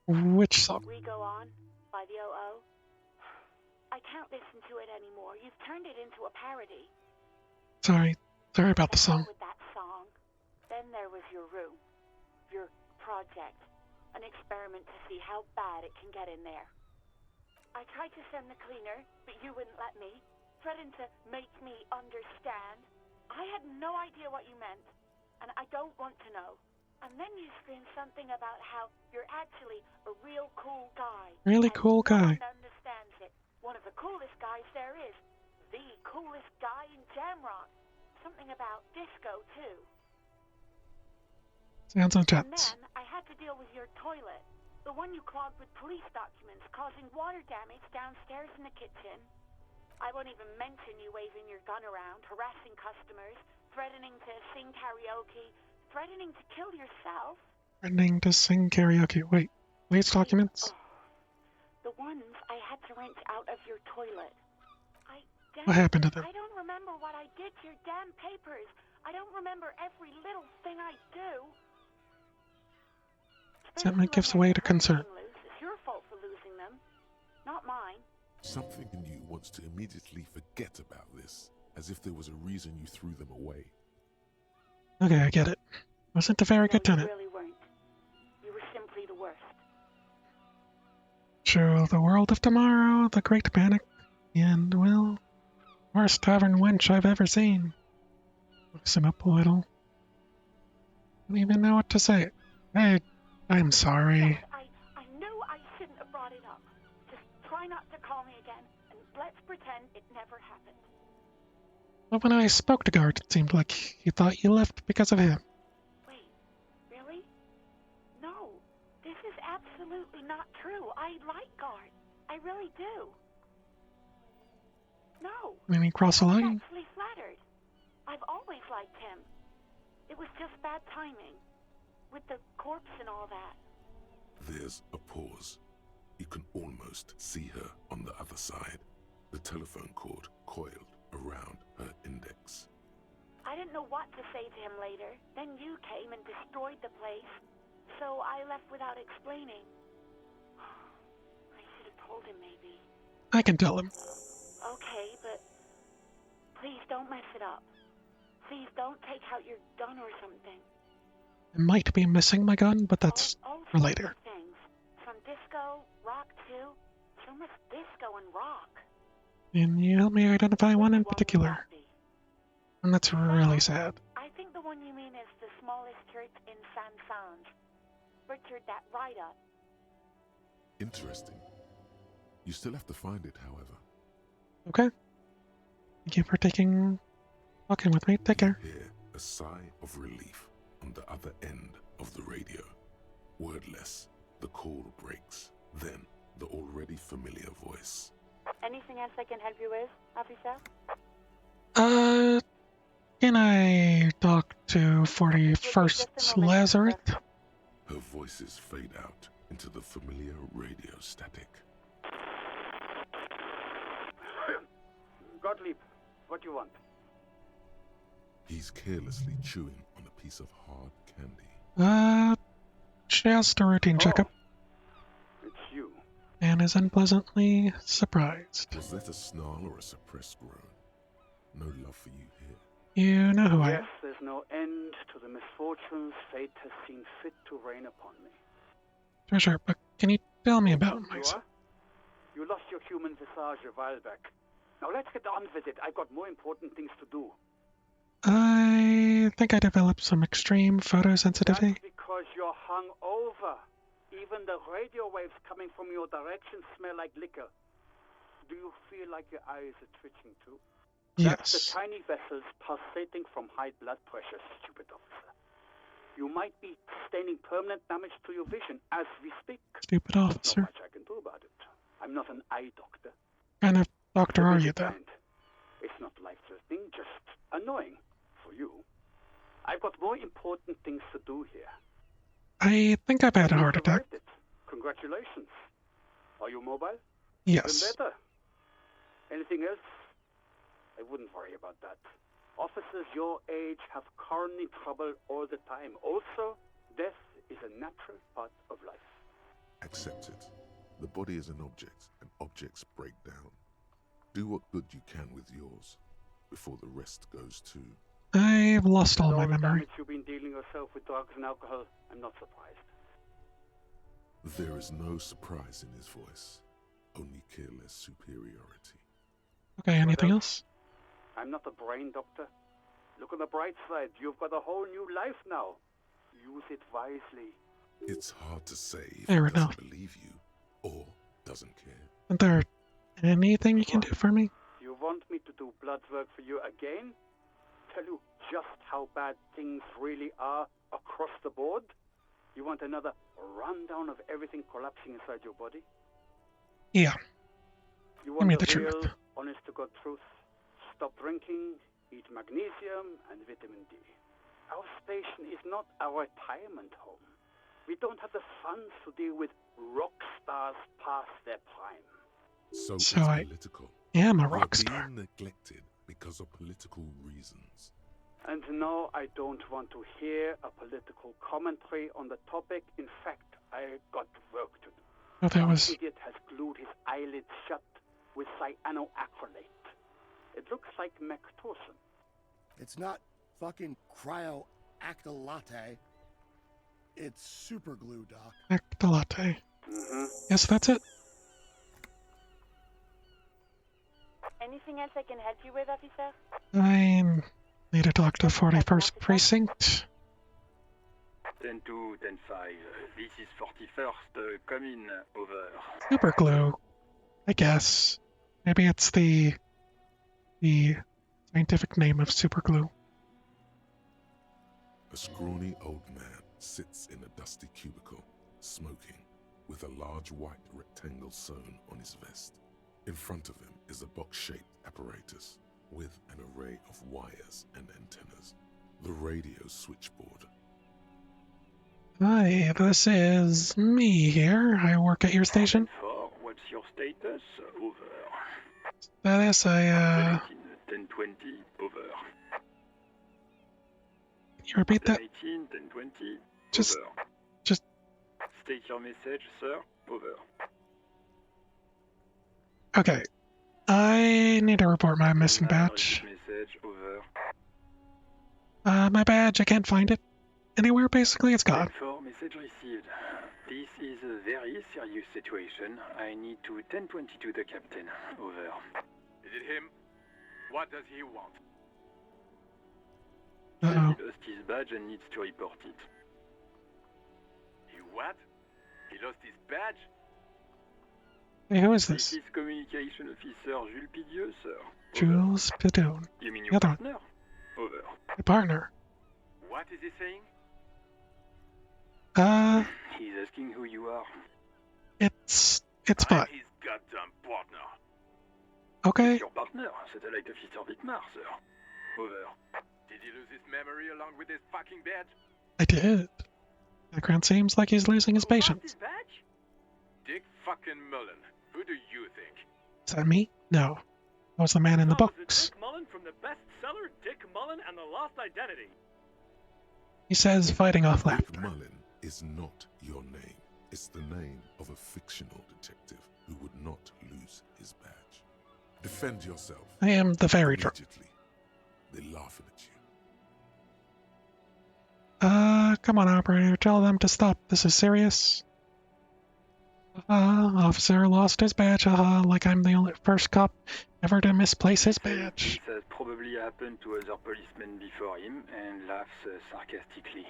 Which song? We Go On by the O.O. I can't listen to it anymore. You've turned it into a parody. Sorry about the song. With that song. Then there was your room. Your project. An experiment to see how bad it can get in there. I tried to send the cleaner, but you wouldn't let me. threatened to make me understand. I had no idea what you meant, and I don't want to know. And then you screamed something about how you're actually a real cool guy. Really cool guy. No one understands it. One of the coolest guys there is. The coolest guy in Jamrock. Something about disco, too. Sounds intense. And then I had to deal with your toilet. The one you clogged with police documents, causing water damage downstairs in the kitchen. I won't even mention you waving your gun around, harassing customers, threatening to sing karaoke, threatening to kill yourself. Threatening to sing karaoke. Wait, police documents? The ones I had to wrench out of your toilet. What happened to them? I don't remember what I did to your damn papers. I don't remember every little thing I do. Resentment gives way to concern. It's your fault for losing them, not mine. Something in you wants to immediately forget about this, as if there was a reason you threw them away. Okay, I get it. Wasn't a very good tenant. You really weren't. You were simply the worst. Sure, the world of tomorrow, the great panic, and, well, worst tavern wench I've ever seen. Looks him up a little. Don't even know what to say. Hey, I'm sorry. I knew I shouldn't have brought it up. Just try not to call me again, and let's pretend it never happened. But when I spoke to Gart, it seemed like he thought you left because of him. Wait, really? No, this is absolutely not true. I like Gart. I really do. No. Maybe cross the line? I'm actually flattered. I've always liked him. It was just bad timing. With the corpse and all that. There's a pause. You can almost see her on the other side. The telephone cord coiled around her index. I didn't know what to say to him later. Then you came and destroyed the place. So I left without explaining. I should have told him maybe. I can tell him. Okay, but please don't mess it up. Please don't take out your gun or something. I might be missing my gun, but that's for later. Things. Some disco, rock too. So much disco and rock. And you help me identify one in particular. And that's really sad. I think the one you mean is the smallest church in San Sans. Butchered that right up. Interesting. You still have to find it, however. Okay. Thank you for walking with me. Take care. Hear a sigh of relief on the other end of the radio. Wordless, the call breaks. Then, the already familiar voice. Anything else I can help you with, officer? Can I talk to 41st Lazarus? Her voices fade out into the familiar radio static. Gottlieb, what do you want? He's carelessly chewing on a piece of hard candy. Just a routine checkup. It's you. And is unpleasantly surprised. Was that a snarl or a suppressed groan? No love for you here. You know who I am. Yes, there's no end to the misfortunes fate has seen fit to rain upon me. Sure, but can you tell me about myself? You lost your human visage a while back. Now let's get on with it. I've got more important things to do. I think I developed some extreme photosensitivity. That's because you're hung over. Even the radio waves coming from your direction smell like liquor. Do you feel like your eyes are twitching too? Yes. That's the tiny vessels pulsating from high blood pressure, stupid officer. You might be sustaining permanent damage to your vision as we speak. Stupid officer. Not much I can do about it. I'm not an eye doctor. What kind of doctor are you, then? It's not life-threatening, just annoying for you. I've got more important things to do here. I think I've had a heart attack. Congratulations. Are you mobile? Yes. Even better. Anything else? I wouldn't worry about that. Officers your age have coronary trouble all the time. Also, death is a natural part of life. Accept it. The body is an object, and objects break down. Do what good you can with yours, before the rest goes too. I've lost all my memory. You've been dealing yourself with drugs and alcohol. I'm not surprised. There is no surprise in his voice, only careless superiority. Okay, anything else? I'm not a brain doctor. Look on the bright side. You've got a whole new life now. Use it wisely. It's hard to say if Fair he doesn't enough. believe you or doesn't care. Is there anything you can do for me? You want me to do blood work for you again? Tell you just how bad things really are across the board? You want another rundown of everything collapsing inside your body? Yeah. You Give want me the the real, truth. honest-to-God truth? Stop drinking, eat magnesium and vitamin D. Our station is not a retirement home. We don't have the funds to deal with rock stars past their prime. So So it's I political. am a You're rock star. being neglected because of political reasons. And no, I don't want to hear a political commentary on the topic. In fact, I got work to do. Oh, that Some was... idiot has glued his eyelids shut with cyanoacrylate. It looks like Mactorson. It's not fucking cryoactylate. It's super glue, Doc. Acta latte. Mm-hmm. Yes, that's it. Anything else I can help you with, officer? I need to talk to 41st Precinct. 10-2, 10-5. This is 41st. Come in. Over. Super glue. I guess. Maybe it's the scientific name of super glue. A scrawny old man sits in a dusty cubicle, smoking, with a large white rectangle sewn on his vest. In front of him is a box-shaped apparatus with an array of wires and antennas. The radio switchboard. Hi, this is me here. I work at your station. What's your status? Over. Status, 10-20. Over. Can you repeat that? 10-18, 10-20. Just... State your message, sir. Over. Okay. I need to report my missing badge. Message. Over. My badge, I can't find it. Anywhere, basically, it's gone. 10-4, message received. This is a very serious situation. I need to 10-22 the captain. Over. Is it him? What does he want? Uh-oh. He lost his badge and needs to report it. He what? He lost his badge? Hey, who is This this? is communication officer Jules Pidieux, sir. Jules Pidoon. You mean The your other one. partner? Over. My partner. What is he saying? He's asking who you are. It's I'm fine. his goddamn partner. Okay. Your partner, satellite officer Wittmar, sir. Over. Did he lose his memory along with his fucking badge? I did. Background seems like he's losing his Who lost patience. his badge? Dick fucking Mullen. Who do you think? Is that me? No. I was the man in the No, it's books. Dick Mullen from the bestseller Dick Mullen and the Lost Identity. He says, fighting off Dick laughter. Mullen is not your name. It's the name of a fictional detective who would not lose his badge. Defend yourself. I am the very drunk. Immediately. They're laughing at you. Come on, operator. Tell them to stop. This is serious. Officer lost his badge. Like I'm the only first cop ever to misplace his badge. This has probably happened to other policemen before him, and laughs sarcastically.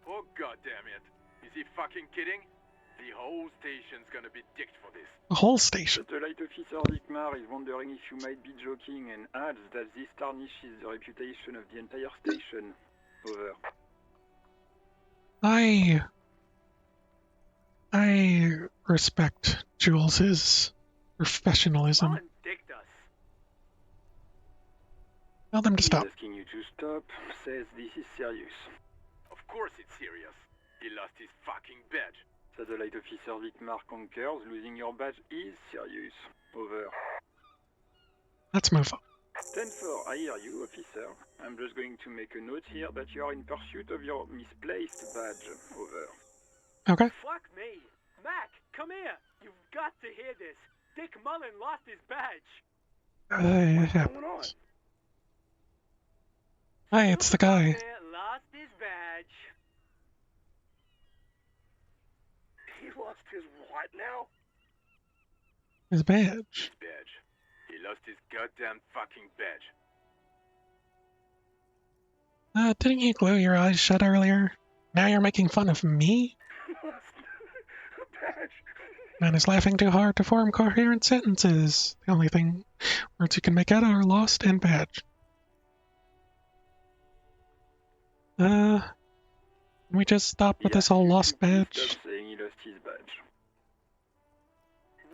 Oh goddamn it. Is he fucking kidding? The whole station's gonna be dicked for this. The whole station. Satellite officer Wittmar is wondering if you might be joking and adds that this tarnishes the reputation of the entire station. Over. I respect Jules's professionalism. Mullen dicked us. Tell them to stop. He's asking you to stop, says this is serious. Of course it's serious. He lost his fucking badge. Satellite officer Wittmar concurs, losing your badge is serious. Over. Let's move on. 10-4, I hear you, officer. I'm just going to make a note here that you are in pursuit of your misplaced badge. Over. Okay. Fuck me. Mac, come here. You've got to hear this. Dick Mullen lost his badge. It happens. Hi, it's the guy. Lost his badge. He lost his what now? His badge. His badge. He lost his goddamn fucking badge. Didn't you glue your eyes shut earlier? Now you're making fun of me? Badge. Man is laughing too hard to form coherent sentences. The only words you can make out are lost and badge. Can we just stop with this whole lost badge? Stop saying he lost his badge.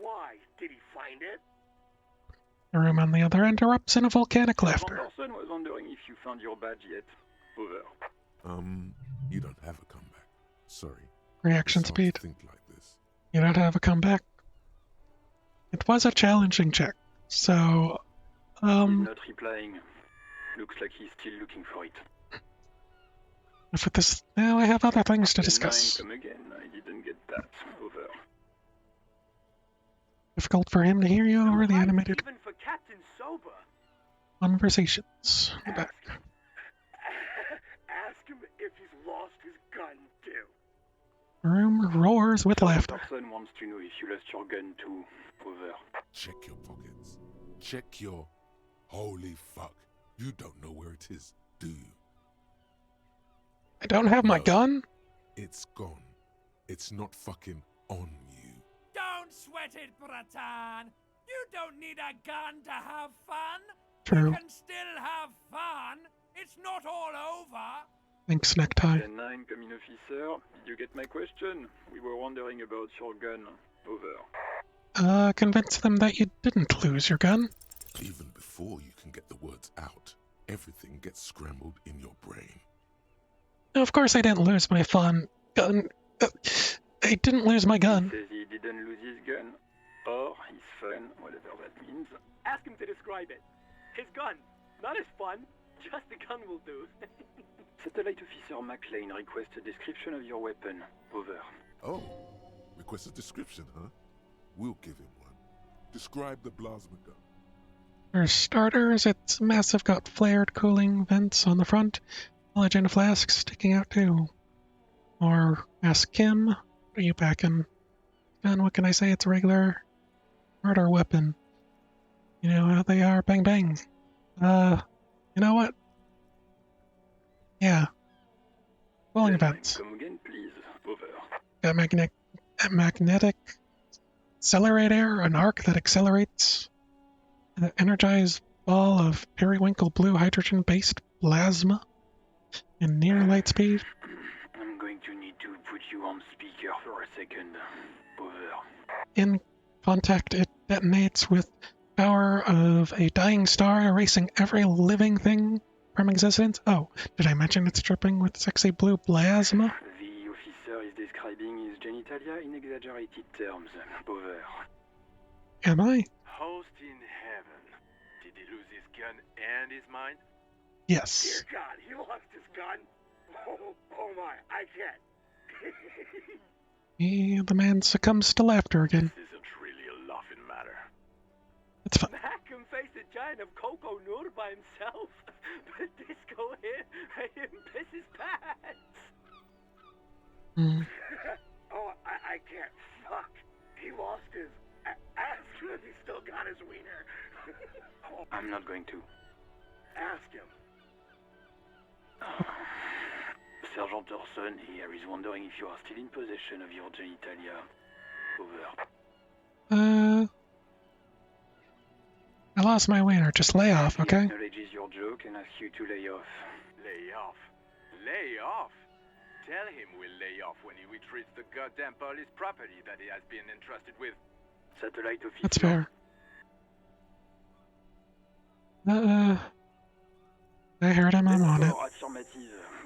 Why? Did he find it? The room on the other end erupts in a volcanic laughter. Anderson was wondering if you found your badge yet. Over. You don't have a comeback. Sorry. Reaction It's hard to speed. think like this. You don't have a comeback. It was a challenging check, so, He's not replying. Looks like he's still looking for it. if with this, now I have other things to 10-9, discuss. come again. I didn't get that. Over. Difficult for him to hear you over the animated Even for Captain Sober. conversations. in the back. Ask him if he's lost his gun, too. The room roars with laughter. Person wants to know if you lost your gun too. Over. Check your pockets. Check your... Holy fuck. You don't know where it is, do you? I don't have my No. gun? It's gone. It's not fucking on you. Don't sweat it, Bratan. You don't need a gun to have fun. True. You can still have fun. It's not all over. Thanks, necktie. 10-9, coming officer. Did you get my question? We were wondering about your gun. Over. Convince them that you didn't lose your gun. Even before you can get the words out, everything gets scrambled in your brain. Of course I didn't lose my gun. I didn't lose my gun. He says he didn't lose his gun. Or his fun, whatever that means. Ask him to describe it. His gun. Not his fun. Just the gun will do. Satellite Officer McLean requests a description of your weapon. Over. Oh, request a description, huh? We'll give him one. Describe the plasma gun. For starters, it's massive, got flared cooling vents on the front, halogen flasks sticking out too. Or ask Kim, what are you packing? Gun, what can I say? It's a regular murder weapon. You know how they are, bang bang. You know what? Yeah. Cooling vents. Come again, please. Over. Got magnetic accelerator, an arc that accelerates an energized ball of periwinkle blue hydrogen-based plasma in near light speed. I'm going to need to put you on speaker for a second. Over. In contact, it detonates with power of a dying star, erasing every living thing from existence. Oh, did I mention it's dripping with sexy blue plasma? The officer is describing his genitalia in exaggerated terms. Over. Am I? Host in heaven. Did he lose his gun and his mind? Yes. Dear God, he lost his gun. Oh my, I can't. The man succumbs to laughter again. This isn't really a laughing matter. It's fun. Mac can face a giant of Coco Nur by himself. But Disco here made him piss his pants. Oh, I can't. Fuck. He lost his... Ask him if he still got his wiener. I'm not going to. Ask him. Sergeant Orson here is wondering if you are still in possession of your genitalia. Over. I lost my wiener. Just lay off, okay? He acknowledges your joke and asks you to lay off. Lay off? Lay off? Tell him we'll lay off when he retrieves the goddamn police property that he has been entrusted with. Satellite officer. That's fair. I heard him. I'm on it. Affirmative.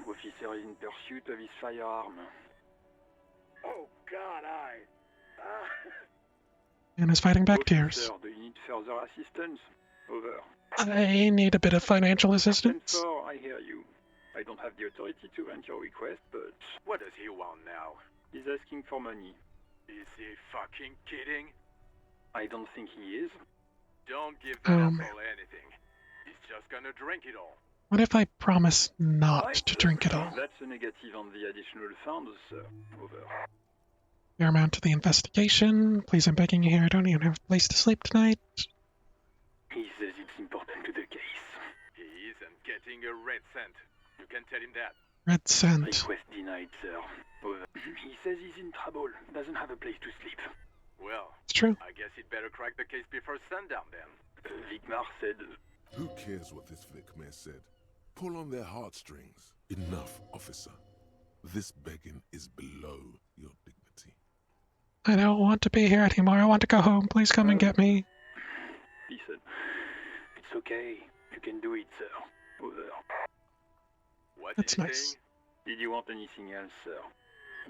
Officer is in pursuit of his firearm. Oh God, And is fighting back Officer, tears. do you need further assistance? Over. I need a bit of financial assistance. 10-4, I hear you. I don't have the authority to grant your request, but... What does he want now? He's asking for money. Is he fucking kidding? I don't think he is. Don't give that asshole anything. He's just gonna drink it all. What if I promise not to drink it all? That's a negative on the additional funds, sir. Over. Fair amount to the investigation. Please, I'm begging you here. I don't even have a place to sleep tonight. He says it's important to the case. He isn't getting a red cent. You can tell him that. Red cent. Request denied, sir. Over. He says he's in trouble. Doesn't have a place to sleep. Well, it's true. I guess he'd better crack the case before sundown then. Vicmar said... Who cares what this Vicmar said? Pull on their heartstrings. Enough, officer. This begging is below your dignity. I don't want to be here anymore. I want to go home. Please come and get me. Listen, it's okay. You can do it, sir. Over. What's That's he nice. saying? Did you want anything else, sir?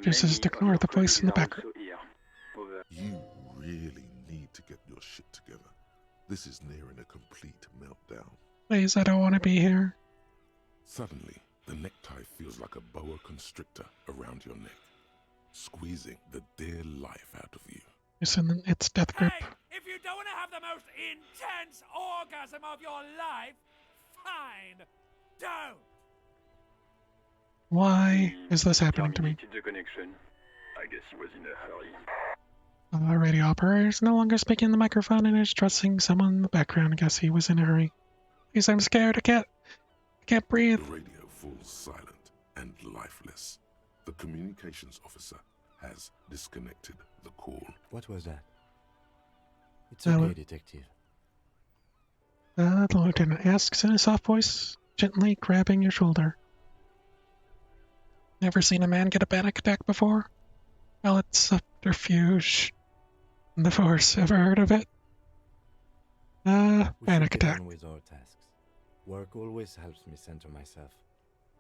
Just as ignore the voice in the background. Over. You really need to get your shit together. This is nearing a complete meltdown. Please, I don't want to be here. Suddenly, the necktie feels like a boa constrictor around your neck, squeezing the dear life out of you. It's in its death grip. Hey, if you don't want to have the most intense orgasm of your life, fine. Don't. Why is this happening to me? The connection. I guess he was in a hurry. The radio operator is no longer speaking in the microphone and is addressing someone in the background. I guess he was in a hurry. Please, I'm scared. I can't breathe. The radio falls silent and lifeless. The communications officer has disconnected the call. What was that? It's okay, detective. The lieutenant asks in a soft voice, gently grabbing your shoulder. Never seen a man get a panic attack before? Well, it's subterfuge. The Force, ever heard of it? Panic attack. With our tasks. Work always helps me center myself.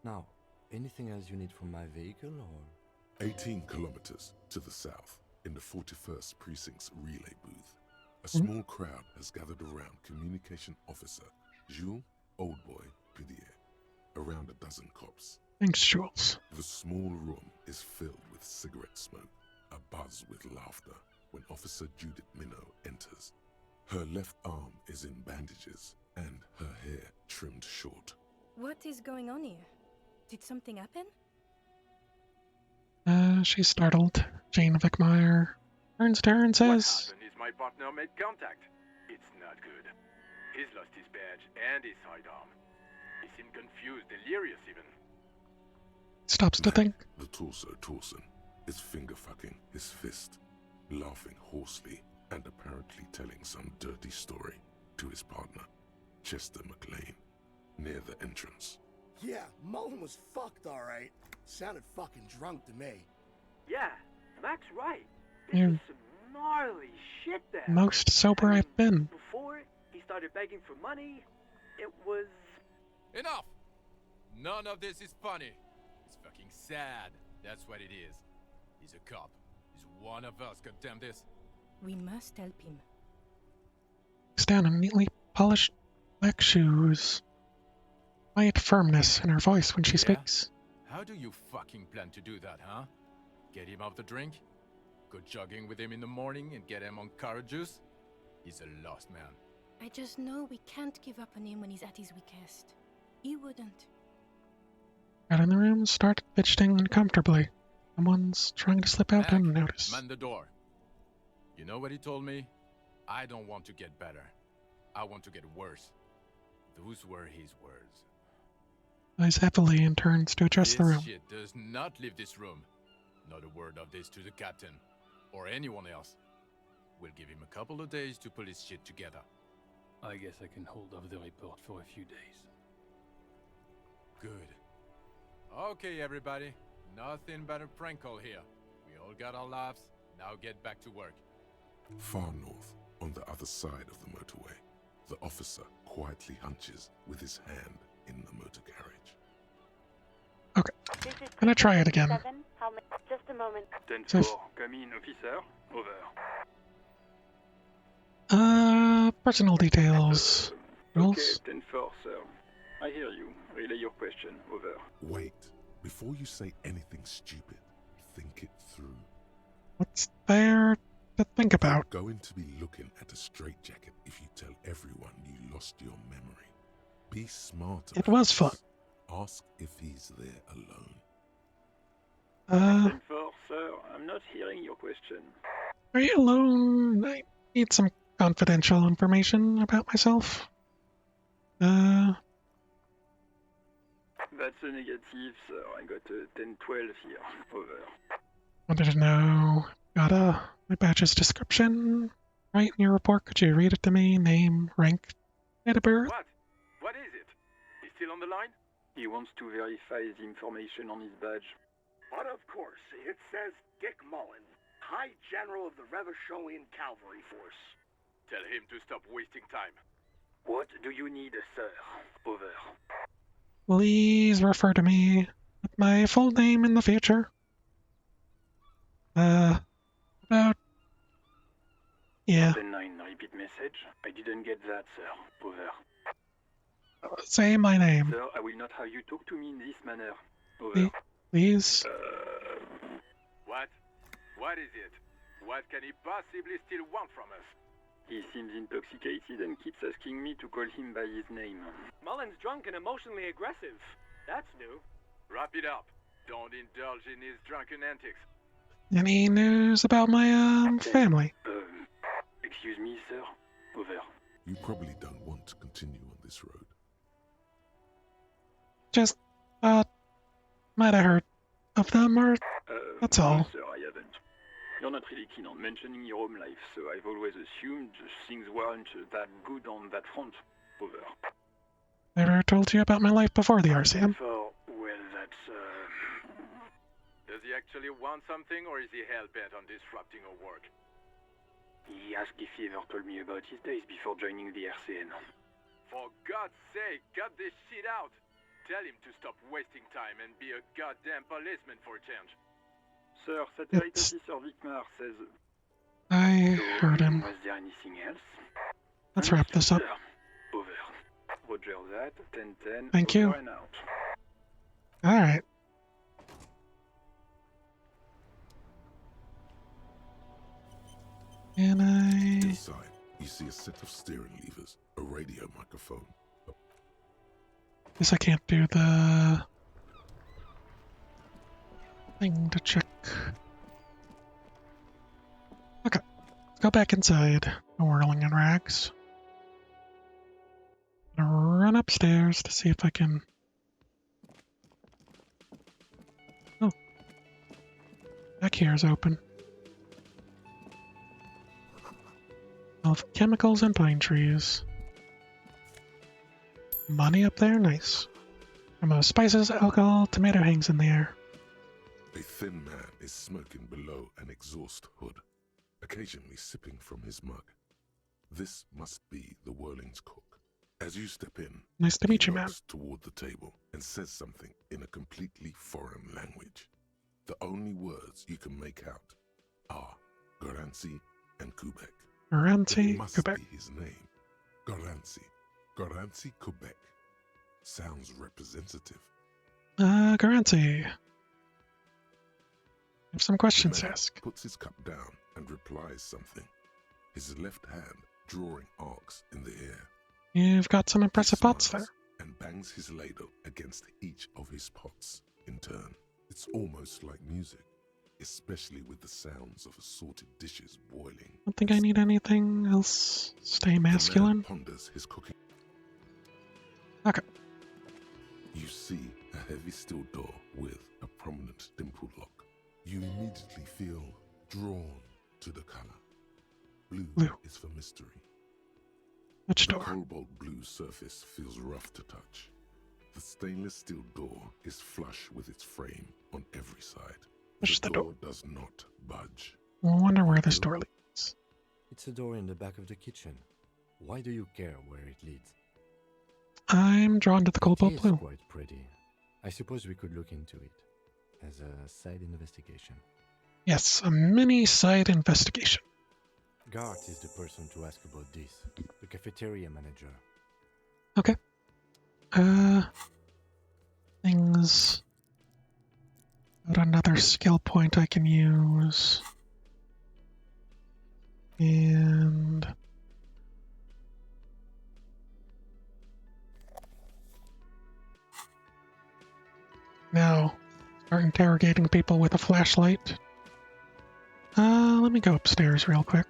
Now, anything else you need from my vehicle, or? 18 kilometers to the south, in the 41st Precinct's relay booth, a small crowd has gathered around Communication Officer Jules Oldboy Pidier, around a dozen cops. Thanks, Jules. The small room is filled with cigarette smoke, a buzz with laughter, when Officer Judith Minot enters. Her left arm is in bandages, and her hair trimmed short. What is going on here? Did something happen? She's startled. Jane Vickmeyer turns to her and says... What happened is my partner made contact. It's not good. He's lost his badge and his sidearm. He seemed confused, delirious even. Stops to think. The torso Torson is finger-fucking his fist, laughing hoarsely and apparently telling some dirty story to his partner, Chester McLean, near the entrance. Yeah, Mullen was fucked, alright. Sounded fucking drunk to me. Yeah, Mac's right. You're There's some gnarly shit there. most sober I've been. Before he started begging for money, it was... Enough! None of this is funny. It's fucking sad. That's what it is. He's a cop. He's one of us, goddamn this. We must help him. Looks down on neatly polished black shoes. Quiet firmness in her voice when she speaks. How do you fucking plan to do that, huh? Get him off the drink? Go jogging with him in the morning and get him on carrot juice? He's a lost man. I just know we can't give up on him when he's at his weakest. He wouldn't. Out in the room, start fidgeting uncomfortably. Someone's trying to slip out unnoticed. Man the door. You know what he told me? I don't want to get better. I want to get worse. Those were his words. Eyes heavily and turns to address the room. This shit does not leave this room. Not a word of this to the captain, or anyone else. We'll give him a couple of days to pull his shit together. I guess I can hold off the report for a few days. Good. Okay, everybody. Nothing but a prank call here. We all got our laughs. Now get back to work. Far north, on the other side of the motorway, the officer quietly hunches with his hand in the motor carriage. Okay, I'm gonna try it again. Just a moment. 10-4, come in, officer. Over. Personal details. Rules? Okay, 10-4, sir. I hear you. Relay your question. Over. Wait. Before you say anything stupid, think it through. What's there to think about? You're going to be looking at a straitjacket if you tell everyone you lost your memory. Be smart about It was fun. this. Ask if he's there alone. 10-4, sir. I'm not hearing your question. Are you alone? I need some confidential information about myself. That's a negative, sir. I got a 10-12 here. Over. Wanted to know, got my badge's description right in your report? Could you read it to me? Name, rank, date of birth? What? What is it? He's still on the line? He wants to verify the information on his badge. But of course, it says Dick Mullen, High General of the Revacholian Cavalry Force. Tell him to stop wasting time. What do you need, sir? Over. Please refer to me with my full name in the future. About... Yeah. 9 repeat message. I didn't get that, sir. Over. Say my name. Sir, I will not have you talk to me in this manner. Over. Please. What? What is it? What can he possibly still want from us? He seems intoxicated and keeps asking me to call him by his name. Mullen's drunk and emotionally aggressive. That's new. Wrap it up. Don't indulge in his drunken antics. Any news about my family? Excuse me, sir. Over. You probably don't want to continue on this road. Just might have heard of them, or that's all. No, sir, I haven't. You're not really keen on mentioning your home life, so I've always assumed things weren't that good on that front. Over. Never told you about my life before the RCM. Well, that's, Does he actually want something, or is he hell-bent on disrupting our work? He asked if he ever told me about his days before joining the RCN. For God's sake, cut this shit out! Tell him to stop wasting time and be a goddamn policeman for a change. Sir, Satellite Officer Vicmar says... I heard him. Was there anything else? Let's wrap this up. Over. Roger that. 10-10. Thank you. And out. Alright. And Inside, you see a set of steering levers, a radio microphone. Guess I can't do the thing to check. Okay, let's go back inside. No whirling in rags. I'm gonna run upstairs to see if I can. Oh, back here is open. Of chemicals and pine trees. Money up there? Nice. Spices, alcohol, tomato hangs in the air. A thin man is smoking below an exhaust hood, occasionally sipping from his mug. This must be the Whirling's cook. As you step in, nice to meet you, man. He nods toward the table and says something in a completely foreign language. The only words you can make out are Garancy and Quebec. Garancy, must Quebec. Be his name. Garancy. Garancy, Quebec. Sounds representative. Garancy. I have some questions to ask. Puts his cup down and replies something. His left hand drawing arcs in the air. You've got some impressive pots there. And bangs his ladle against each of his pots in turn. It's almost like music, especially with the sounds of assorted dishes boiling. I don't think I need anything else. Stay masculine. The man ponders his cooking. Okay. You see a heavy steel door with a prominent dimple lock. You immediately feel drawn to the color. Blue is for mystery. Which door? The cobalt blue surface feels rough to touch. The stainless steel door is flush with its frame on every side. Push the door. Does not budge. I wonder where this door leads. It's a door in the back of the kitchen. Why do you care where it leads? I'm drawn to the cobalt blue. It's quite pretty. I suppose we could look into it as a side investigation. Yes, a mini side investigation. Gart is the person to ask about this. The cafeteria manager. Okay. Things. Got another skill point I can use. And now, start interrogating people with a flashlight. Let me go upstairs real quick.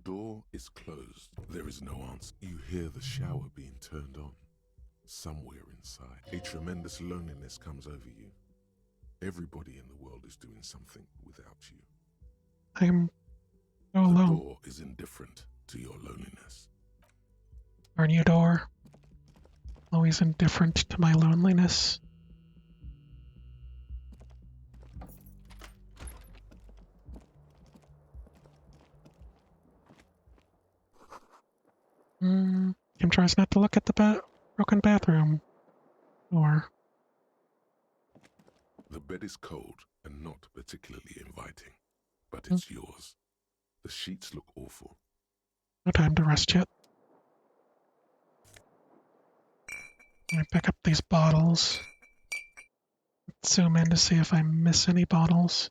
door is closed. There is no answer. You hear the shower being turned on. Somewhere inside, a tremendous loneliness comes over you. Everybody in the world is doing something without you. I'm so The alone. door is indifferent to your loneliness. Aren't you, door? Always indifferent to my loneliness. Kim tries not to look at the broken bathroom. Or The bed is cold and not particularly inviting, but it's yours. The sheets look awful. no time to rest yet. I pick up these bottles. Zoom in to see if I miss any bottles.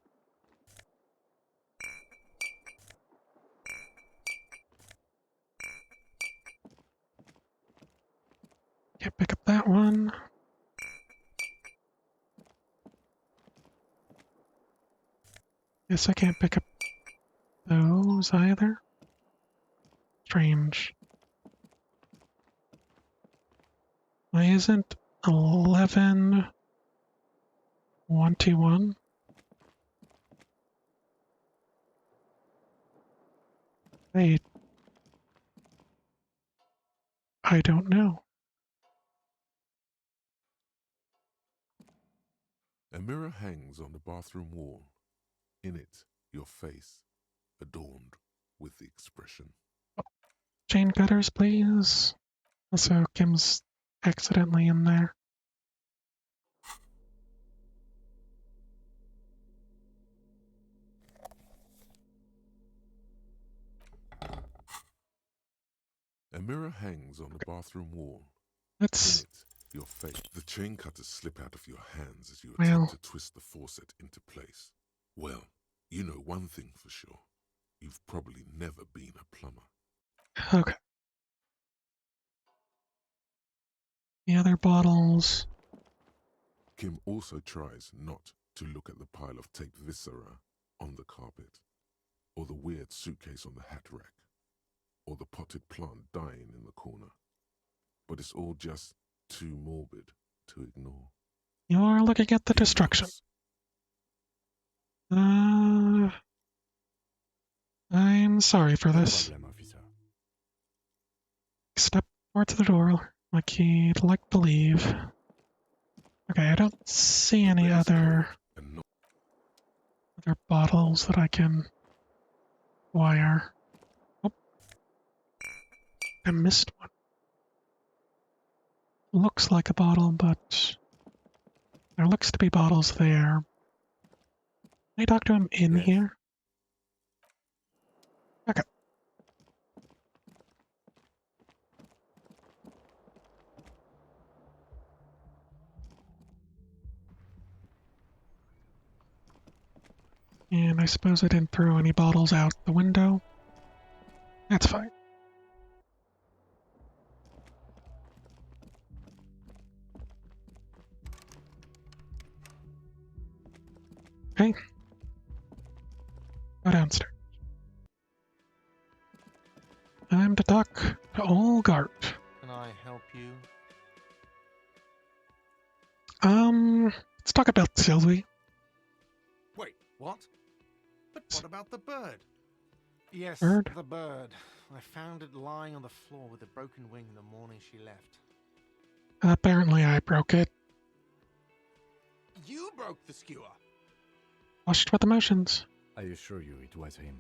Can't pick up that one. Guess I can't pick up those either. Strange. Why isn't 11-121? Wait. I don't know. A mirror hangs on the bathroom wall. In it, your face, adorned with the expression. Chain cutters, please. Also, Kim's accidentally in there. A mirror hangs on the bathroom wall. Let's... In it, your face. The chain cutters slip out of your hands as you Well. attempt to twist the faucet into place. Well, you know one thing for sure. You've probably never been a plumber. Okay. The other bottles... Kim also tries not to look at the pile of taped viscera on the carpet, or the weird suitcase on the hat rack, or the potted plant dying in the corner. But it's all just too morbid to ignore. You're looking at the destruction. I'm sorry for this. Problem, officer. Step towards the door, like he'd like to leave. Okay, I don't see any other bottles that I can wire. Oh, I missed one. Looks like a bottle, but there looks to be bottles there. Can I talk to him in here? Okay. And I suppose I didn't throw any bottles out the window. That's fine. Okay. Go downstairs. Time to talk to Olgart. Can I help you? Let's talk about Sylvie. Wait, what? But what about the bird? Yes, Bird? the bird. I found it lying on the floor with a broken wing the morning she left. Apparently I broke it. You broke the skewer! Washed with emotions. I assure you it was him.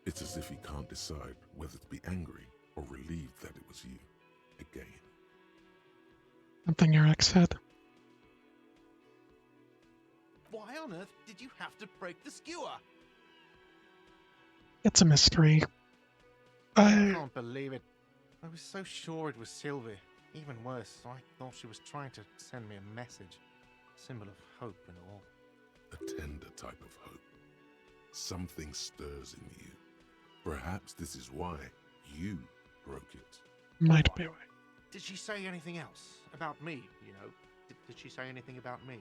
It's as if he can't decide whether to be angry or relieved that it was you. Again. Something your ex said. Why on earth did you have to break the skewer? It's a mystery. I can't believe it. I was so sure it was Sylvie. Even worse, I thought she was trying to send me a message. Symbol of hope and all. A tender type of hope. Something stirs in you. Perhaps this is why you broke it. Might be right. Did she say anything else? About me, you know? Did she say anything about me?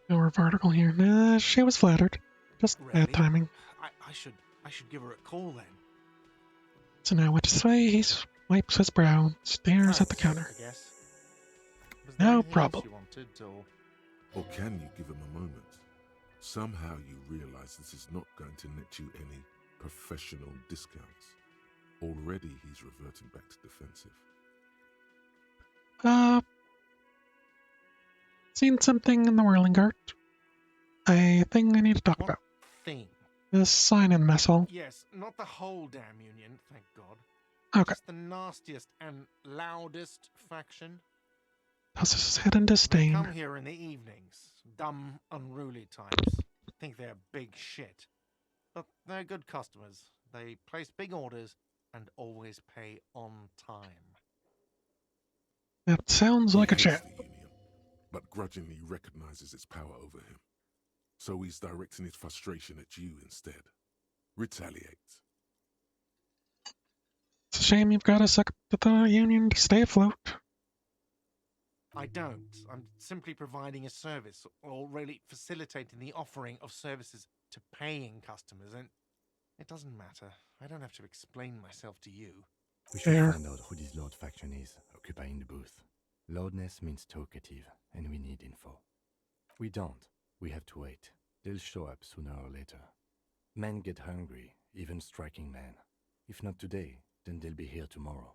No vertical here. Nah, she was flattered. Just Really? bad timing. I should I should give her a call then. So now what to say? He wipes his brow, stares at the Thanks, counter. I guess. Was there No anything else problem. you wanted, or... Or can you give him a moment? Somehow you realize this is not going to net you any professional discounts. Already he's reverting back to defensive. Seen something in the whirling cart. A thing I need to talk What about. thing? This sign in the mess hall. Yes, not the whole damn union, thank God. Okay. Just the nastiest and loudest faction. Tosses his head in They disdain. come here in the evenings. Dumb, unruly types. Think they're big shit. But they're good customers. They place big orders and always pay on time. That sounds like a He hates chat. the union, but grudgingly recognizes its power over him. So he's directing his frustration at you instead. Retaliate. It's a shame you've got to suck up to the union to stay afloat. I don't. I'm simply providing a service, or really facilitating the offering of services to paying customers, and it doesn't matter. I don't have to explain myself to you. We should find out who this Lord faction is, occupying the booth. Loudness means talkative, and we need info. We don't. We have to wait. They'll show up sooner or later. Men get hungry, even striking men. If not today, then they'll be here tomorrow.